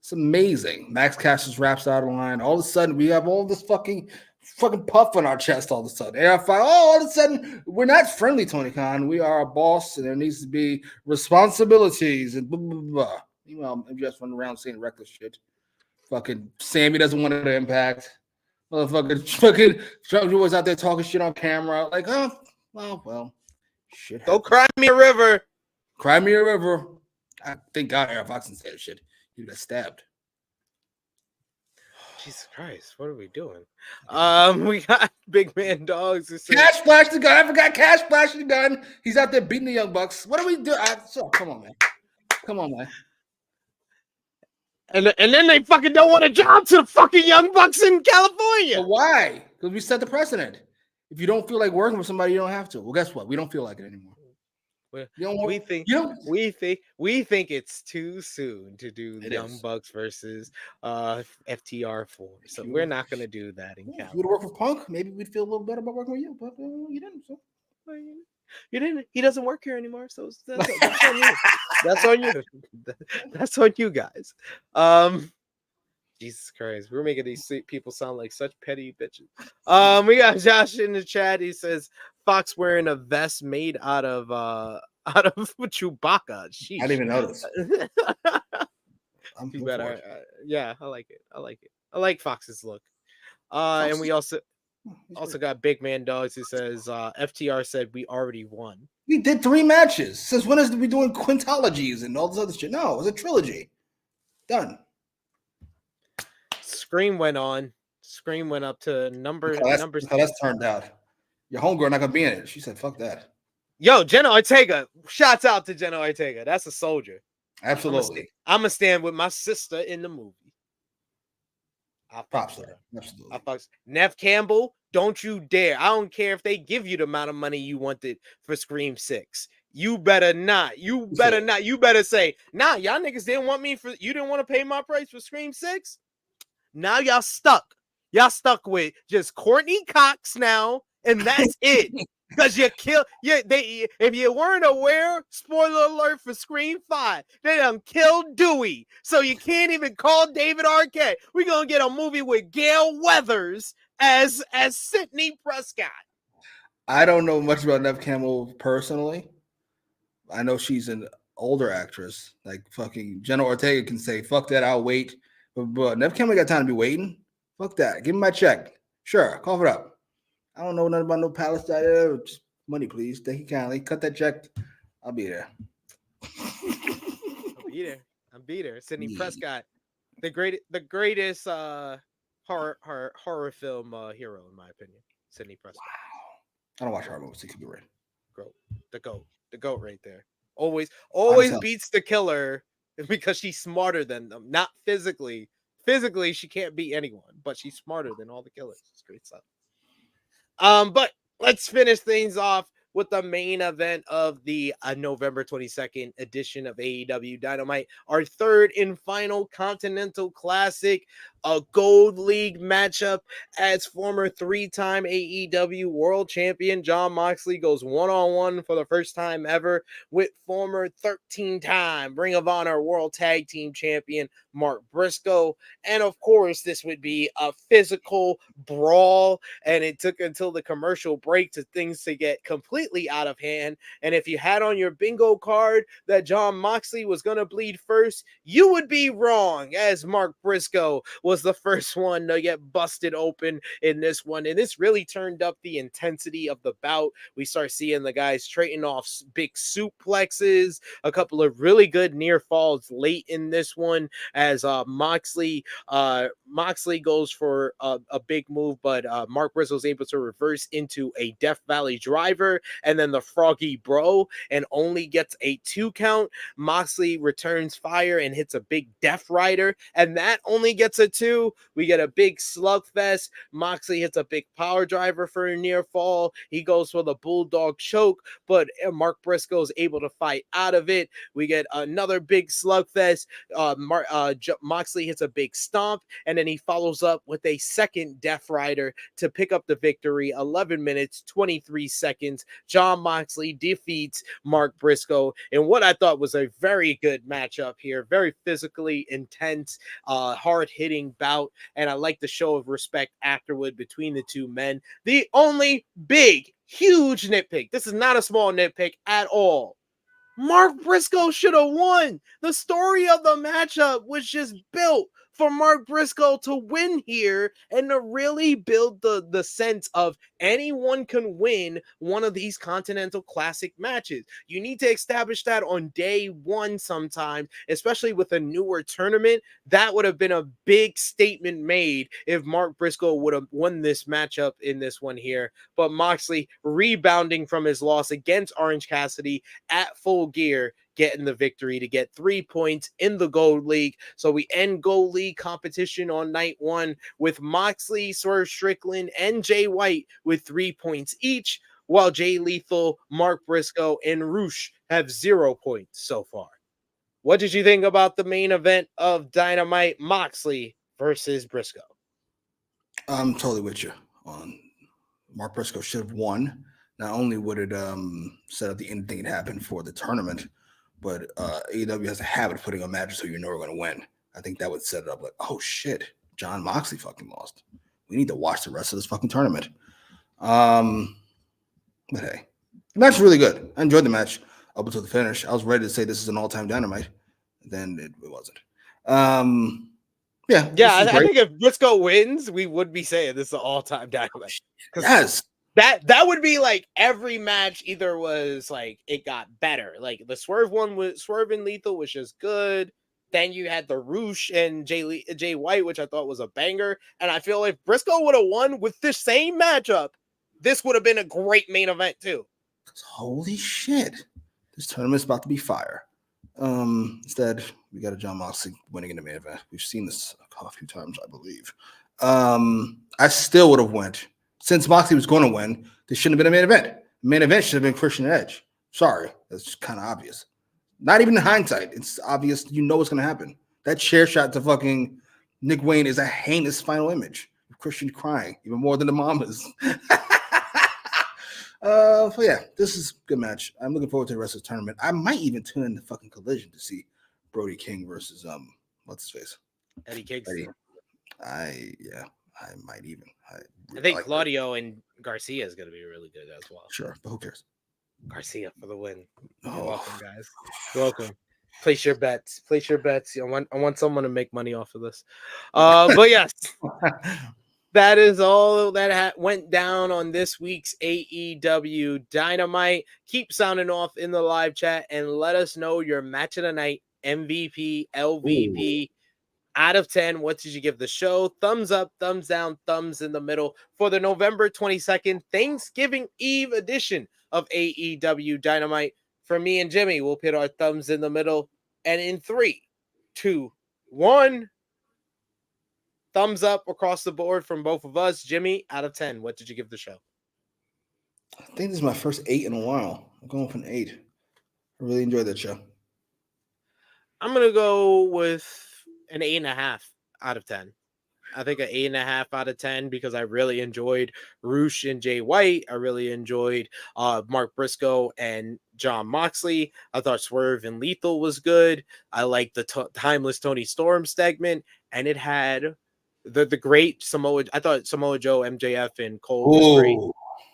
F: It's amazing. Max Caster's raps out of line. All of a sudden, we have all this fucking puff on our chest. All of a sudden, all of a sudden, we're not friendly, Tony Khan. We are a boss, and there needs to be responsibilities and blah blah blah. Meanwhile, I'm just running around saying reckless shit. Fucking Sammy doesn't want to impact. Fucking Jungle was out there talking shit on camera. Like, oh, well, shit.
E: Don't cry me a river.
F: Cry me a river. I think God Aaron Fox said that shit. He got stabbed.
E: Jesus Christ, what are we doing? We got Big Man Dogs.
F: Cash flash the gun. I forgot Cash flash the gun. He's out there beating the Young Bucks. What do we do? Come on, man. Come on, man.
E: And then they fucking don't want to job to the fucking Young Bucks in California.
F: But why? Because we set the precedent. If you don't feel like working with somebody, you don't have to. Well, guess what? We don't feel like it anymore. We think it's too soon to do Young Bucks versus FTR 4. So we're not going to do that in California. If you would work with Punk, maybe we'd feel a little better about working with you, but you didn't. So.
E: You didn't. He doesn't work here anymore, so that's on you. That's on you. That's on you guys. Jesus Christ, we're making these people sound like such petty bitches. We got Josh in the chat. He says Fox wearing a vest made out of Chewbacca. Sheesh.
F: I didn't even notice.
E: I'm better. Yeah, I like it. I like Fox's look. And we also got Big Man Dogs who says FTR said we already won.
F: We did 3 matches. Since when is we doing quintologies and all this other shit? No, it was a trilogy. Done.
E: Scream went on. Scream went up to number.
F: How that's turned out. Your homegirl not gonna be in it. She said, "Fuck that."
E: Yo, Jenna Ortega. Shouts out to Jenna Ortega. That's a soldier.
F: Absolutely.
E: I'm gonna stand with my sister in the movie.
F: Props to her. Absolutely.
E: Nev Campbell, don't you dare. I don't care if they give you the amount of money you wanted for Scream 6. You better not. You better not. You better say, nah, y'all niggas didn't want me for, you didn't want to pay my price for Scream 6? Now y'all stuck. Y'all stuck with just Courtney Cox now, and that's it. Because you killed, if you weren't aware, spoiler alert for Scream 5, they done killed Dewey. So you can't even call David Arquette. We're going to get a movie with Gail Weathers as Sidney Prescott.
F: I don't know much about Nev Campbell personally. I know she's an older actress. Like fucking Jenna Ortega can say, fuck that, I'll wait. But Nev Campbell got time to be waiting. Fuck that. Give me my check. Sure, cough it up. I don't know nothing about no Palestine. Just money, please. Thank you kindly. Cut that check. I'll be there.
E: I'll be there. Sidney Prescott, the greatest horror film hero in my opinion. Sidney Prescott.
F: Wow. I don't watch horror movies. It could be right.
E: The goat right there. Always beats the killer because she's smarter than them. Not physically. Physically, she can't beat anyone, but she's smarter than all the killers. It's great stuff. But let's finish things off with the main event of the November 22nd edition of AEW Dynamite, our third and final Continental Classic, a Gold League matchup as former 3-time AEW World Champion Jon Moxley goes one-on-one for the first time ever with former 13-time Ring of Honor World Tag Team Champion Mark Briscoe. And of course, this would be a physical brawl, and it took until the commercial break to things to get completely out of hand. And if you had on your bingo card that Jon Moxley was going to bleed first, you would be wrong, as Mark Briscoe was the first one to get busted open in this one. And this really turned up the intensity of the bout. We start seeing the guys trading off big suplexes, a couple of really good near falls late in this one, as Moxley goes for a big move, but Mark Briscoe is able to reverse into a Death Valley driver and then the Froggy Bro and only gets a 2 count. Moxley returns fire and hits a big Death Rider, and that only gets a 2, we get a big slugfest. Moxley hits a big power driver for a near fall. He goes for the bulldog choke, but Mark Briscoe is able to fight out of it. We get another big slugfest. Moxley hits a big stomp, and then he follows up with a second Death Rider to pick up the victory. 11 minutes, 23 seconds. Jon Moxley defeats Mark Briscoe in what I thought was a very good matchup here. Very physically intense, hard-hitting bout, and I like the show of respect afterward between the two men. The only big, huge nitpick, this is not a small nitpick at all, Mark Briscoe should have won. The story of the matchup was just built for Mark Briscoe to win here and to really build the sense of anyone can win one of these Continental Classic matches. You need to establish that on day one sometime, especially with a newer tournament. That would have been a big statement made if Mark Briscoe would have won this matchup in this one here. But Moxley rebounding from his loss against Orange Cassidy at Full Gear, getting the victory to get 3 points in the Gold League. So we end Gold League competition on night one with Moxley, Swerve Strickland, and Jay White with 3 points each, while Jay Lethal, Mark Briscoe, and Roosh have 0 points so far. What did you think about the main event of Dynamite, Moxley versus Briscoe?
F: I'm totally with you on Mark Briscoe should have won. Not only would it set up the ending that happened for the tournament, but AEW has a habit of putting on matches so you know we're going to win. I think that would set it up like, oh shit, Jon Moxley fucking lost. We need to watch the rest of this fucking tournament. But hey, the match was really good. I enjoyed the match up until the finish. I was ready to say this is an all-time Dynamite. Then it wasn't. Yeah,
E: I think if Briscoe wins, we would be saying this is an all-time Dynamite.
F: Yes.
E: That would be like every match either was like it got better. Like the Swerve one with Swerve and Lethal was just good. Then you had the Roosh and Jay White, which I thought was a banger. And I feel like Briscoe would have won with the same matchup, this would have been a great main event too.
F: Holy shit. This tournament's about to be fire. Instead, we got a Jon Moxley winning in the main event. We've seen this a few times, I believe. I still would have went. Since Moxley was going to win, this shouldn't have been a main event. The main event should have been Christian Edge. Sorry, that's kind of obvious. Not even in hindsight. It's obvious. You know what's going to happen. That chair shot to fucking Nick Wayne is a heinous final image of Christian crying, even more than the Mamas. So yeah, this is a good match. I'm looking forward to the rest of the tournament. I might even tune in the fucking Collision to see Brody King versus what's his face?
E: Eddie Kingston.
F: I might even.
E: I think Claudio and Garcia is going to be really good as well.
F: Sure, but who cares?
E: Garcia for the win. You're welcome, guys. You're welcome. Place your bets. Place your bets. I want someone to make money off of this. But yes, that is all that went down on this week's AEW Dynamite. Keep sounding off in the live chat and let us know your match of the night, MVP, LVP. Ooh. Out of 10, what did you give the show? Thumbs up, thumbs down, thumbs in the middle for the November 22nd Thanksgiving Eve edition of AEW Dynamite. For me and Jimmy, we'll put our thumbs in the middle. And in 3, 2, 1, thumbs up across the board from both of us. Jimmy, out of 10, what did you give the show?
F: I think this is my first 8 in a while. I'm going for an 8. I really enjoyed that show.
E: I'm going to go with an 8.5 out of 10. I think an 8.5 out of 10 because I really enjoyed Roosh and Jay White. I really enjoyed Mark Briscoe and Jon Moxley. I thought Swerve and Lethal was good. I liked the Timeless Tony Storm segment, and it had the great Samoa. I thought Samoa Joe, MJF, and Cole was great.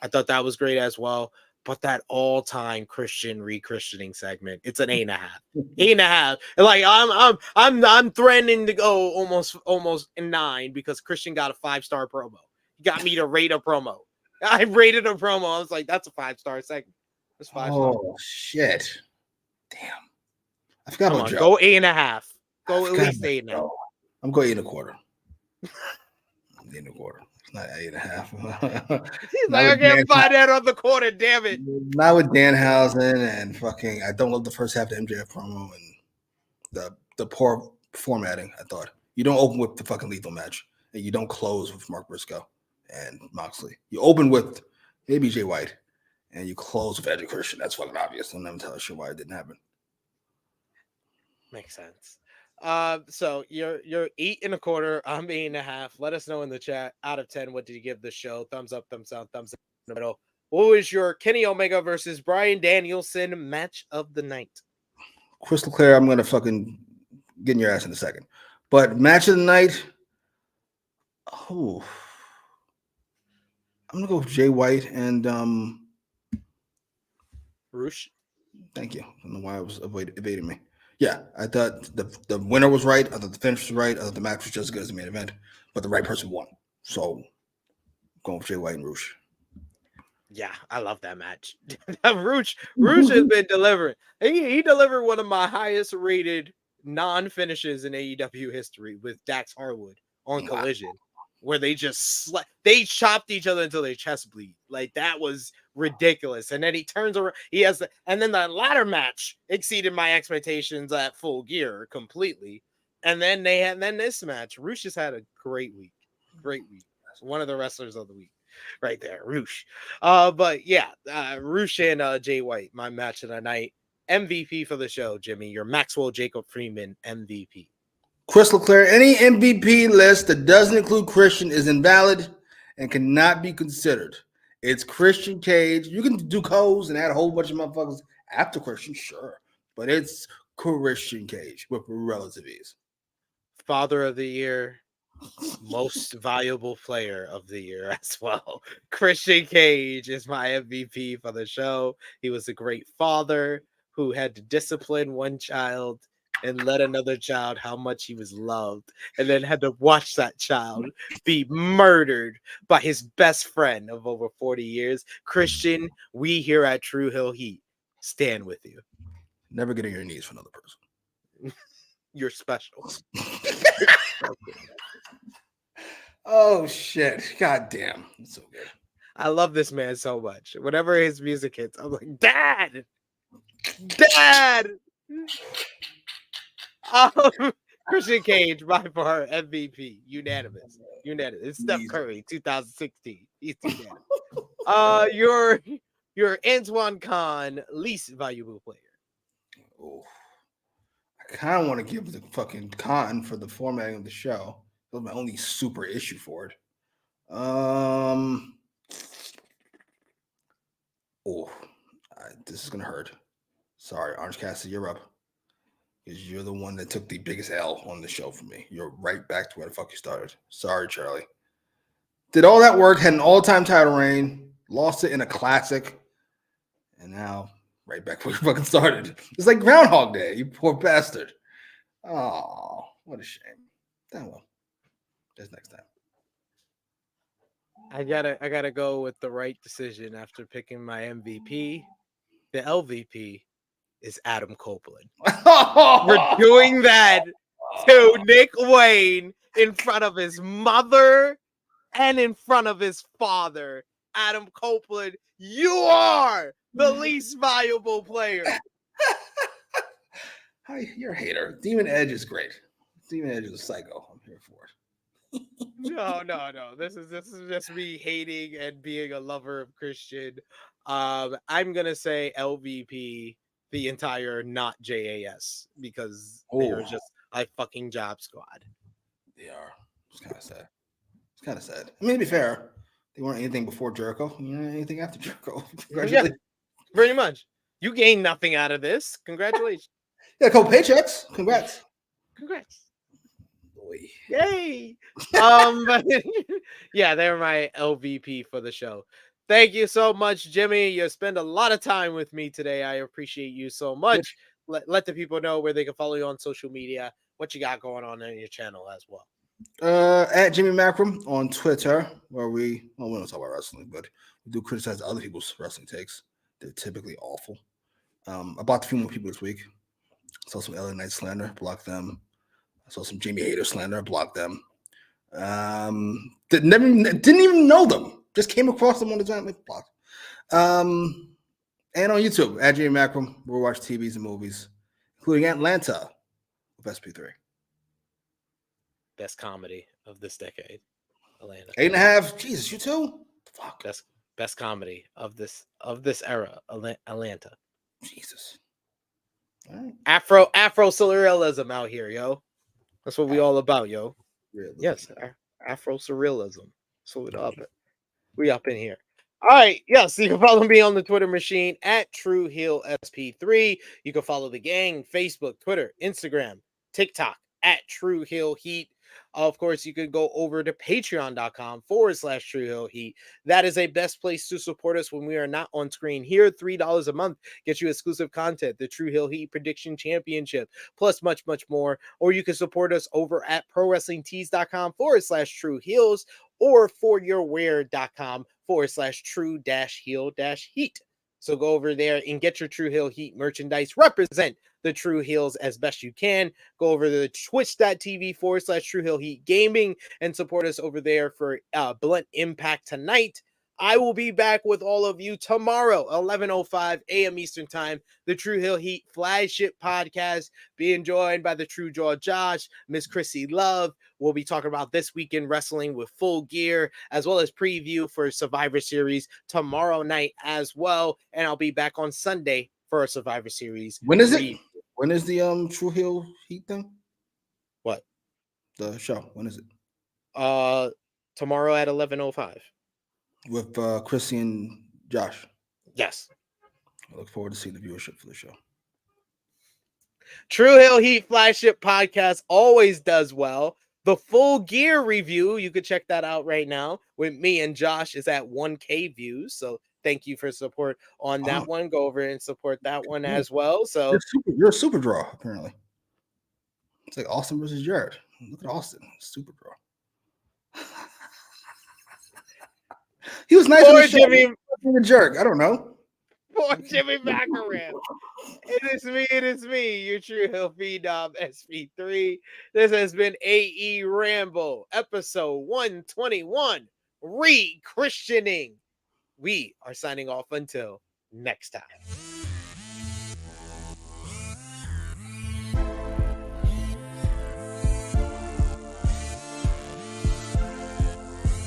E: I thought that was great as well. But that all-time Christian Re-Christening segment, it's an 8.5. 8.5. Like I'm threatening to go almost a 9 because Christian got a 5-star promo. He got me to rate a promo. I rated a promo. I was like, that's a 5-star segment. That's 5 stars.
F: Oh shit! Damn. I forgot about Joe.
E: Go 8.5. Go at least 8.5.
F: I'm going 8.25. 8.25. Not 8.5.
E: He's like, I can't find that on the corner, damn it.
F: Not with Danhausen and fucking. I don't love the first half of the MJF promo and the poor formatting. I thought You don't open with the fucking lethal match, and you don't close with Mark Briscoe and Moxley. You open with maybe Jay White, and you close with Edge Christian. That's fucking obvious. I'll never tell you why it didn't happen.
E: Makes sense. So you're 8.25. I'm 8.5. Let us know in the chat. Out of 10, what did you give the show? Thumbs up, thumbs down, thumbs in the middle. What was your Kenny Omega versus Bryan Danielson match of the night?
F: Crystal clear. I'm gonna fucking get in your ass in a second. But match of the night. Oh, I'm gonna go with Jay White and
E: Roosh.
F: Thank you. I don't know why it was evading me. Yeah, I thought the winner was right. I thought the finish was right. I thought the match was just as good as the main event, but the right person won. So going with Jay White and Roosh.
E: Yeah, I love that match. Roosh has been delivering. He delivered one of my highest rated non-finishes in AEW history with Dax Harwood on Collision, where they just they chopped each other until their chest bleed. Like, that was ridiculous. And then he turns around. And then the latter match exceeded my expectations at Full Gear completely. And then this match. Roosh has had a great week. Great week. One of the wrestlers of the week. Right there, Roosh. But yeah, Roosh and Jay White, my match of the night. MVP for the show, Jimmy. Your Maxwell Jacob Freeman MVP.
F: Crystal clear. Any MVP list that doesn't include Christian is invalid and cannot be considered. It's Christian Cage. You can do codes and add a whole bunch of motherfuckers after Christian, sure. But it's Christian Cage with relative ease.
E: Father of the year, most valuable player of the year as well. Christian Cage is my MVP for the show. He was a great father who had to discipline one child and let another child how much he was loved, and then had to watch that child be murdered by his best friend of over 40 years. Christian, we here at True Hill Heat stand with you.
F: Never get on your knees for another person.
E: You're special.
F: Oh, shit. God damn. That's so good.
E: I love this man so much. Whenever his music hits, I'm like, Dad! Dad! Christian Cage, by far MVP, unanimous. It's Steph Curry, 2016. He's unanimous. Your Antoine Khan, least valuable player.
F: Oh, I kind of want to give the fucking Khan for the formatting of the show. That was my only super issue for it. This is gonna hurt. Sorry, Orange Cassidy, you're up. Because you're the one that took the biggest L on the show for me. You're right back to where the fuck you started. Sorry, Charlie. Did all that work, had an all-time title reign, lost it in a classic, and now right back where you fucking started. It's like Groundhog Day, you poor bastard. Oh, what a shame. Damn well. That's next time.
E: I gotta go with the right decision after picking my MVP. The LVP is Adam Copeland. We're doing that to Nick Wayne in front of his mother and in front of his father. Adam Copeland, you are the least valuable player.
F: Hi, you're a hater. Demon Edge is great. Demon Edge is a psycho. I'm here for it.
E: No. This is just me hating and being a lover of Christian. I'm gonna say LVP the entire not JAS because they are just a fucking job squad.
F: They are. It's kind of sad. I mean, to be fair, they weren't anything before Jericho. You know, anything after Jericho.
E: Yeah, pretty much. You gained nothing out of this. Congratulations.
F: Yeah, a couple paychecks. Congrats. Boy.
E: Yay. But yeah, they're my LVP for the show. Thank you so much, Jimmy. You spend a lot of time with me today. I appreciate you so much. Let the people know where they can follow you on social media, what you got going on your channel as well.
F: At Jimmy Macram on Twitter, where we don't talk about wrestling, but we do criticize other people's wrestling takes. They're typically awful. I blocked a few more people this week. Saw some LA Knight slander, blocked them. I saw some Jamie Hayter slander, blocked them. Didn't even know them. Just came across them on the giant block. And on YouTube, at Jimmy Macram, we'll watch TVs and movies, including Atlanta with SP3.
E: best comedy of this decade. Atlanta.
F: 8.5. Jesus, you too? Fuck.
E: Best comedy of this era. Atlanta.
F: Jesus. All right.
E: Afro surrealism out here, yo. That's what we all about, yo.
F: Realism.
E: Yes, Afro surrealism. So we up in here. All right, yes, you can follow me on the Twitter machine at TrueHeelSP3. You can follow the gang, Facebook, Twitter, Instagram, TikTok at True Heel Heat. Of course, you can go over to patreon.com/True Heel Heat. That is a best place to support us when we are not on screen here. $3 a month gets you exclusive content, the True Heel Heat Prediction Championship, plus much, much more. Or you can support us over at ProWrestlingTees.com/True Heels or foryourwear.com/True-Heel-Heat. So go over there and get your True Heel Heat merchandise. Represent the True Heels as best you can. Go over to twitch.tv/True Heel Heat Gaming and support us over there for Blunt Impact tonight. I will be back with all of you tomorrow, 11:05 a.m. Eastern Time. The True Heel Heat flagship podcast, being joined by the True Jaw Josh, Miss Chrissy Love. We'll be talking about this weekend wrestling with Full Gear, as well as preview for Survivor Series tomorrow night as well. And I'll be back on Sunday for a Survivor Series.
F: When is it? When is the True Heel Heat thing?
E: What?
F: The show. When is it?
E: Tomorrow at 11:05.
F: With Chrissy and Josh.
E: Yes.
F: I look forward to seeing the viewership for the show.
E: True Heel Heat flagship podcast always does well. The Full Gear review, you can check that out right now with me and Josh, is at 1K views. So thank you for support on that one. Go over and support that one as well. So
F: you're a super draw, apparently. It's like Austin versus Jared. Look at Austin. Super draw. He was nice.
E: Poor Jimmy.
F: A jerk. I don't know.
E: Poor Jimmy Macram. It is me, your True Heel Phenom SP3. This has been AEWramble, episode 121, Re-Christening. We are signing off until next time.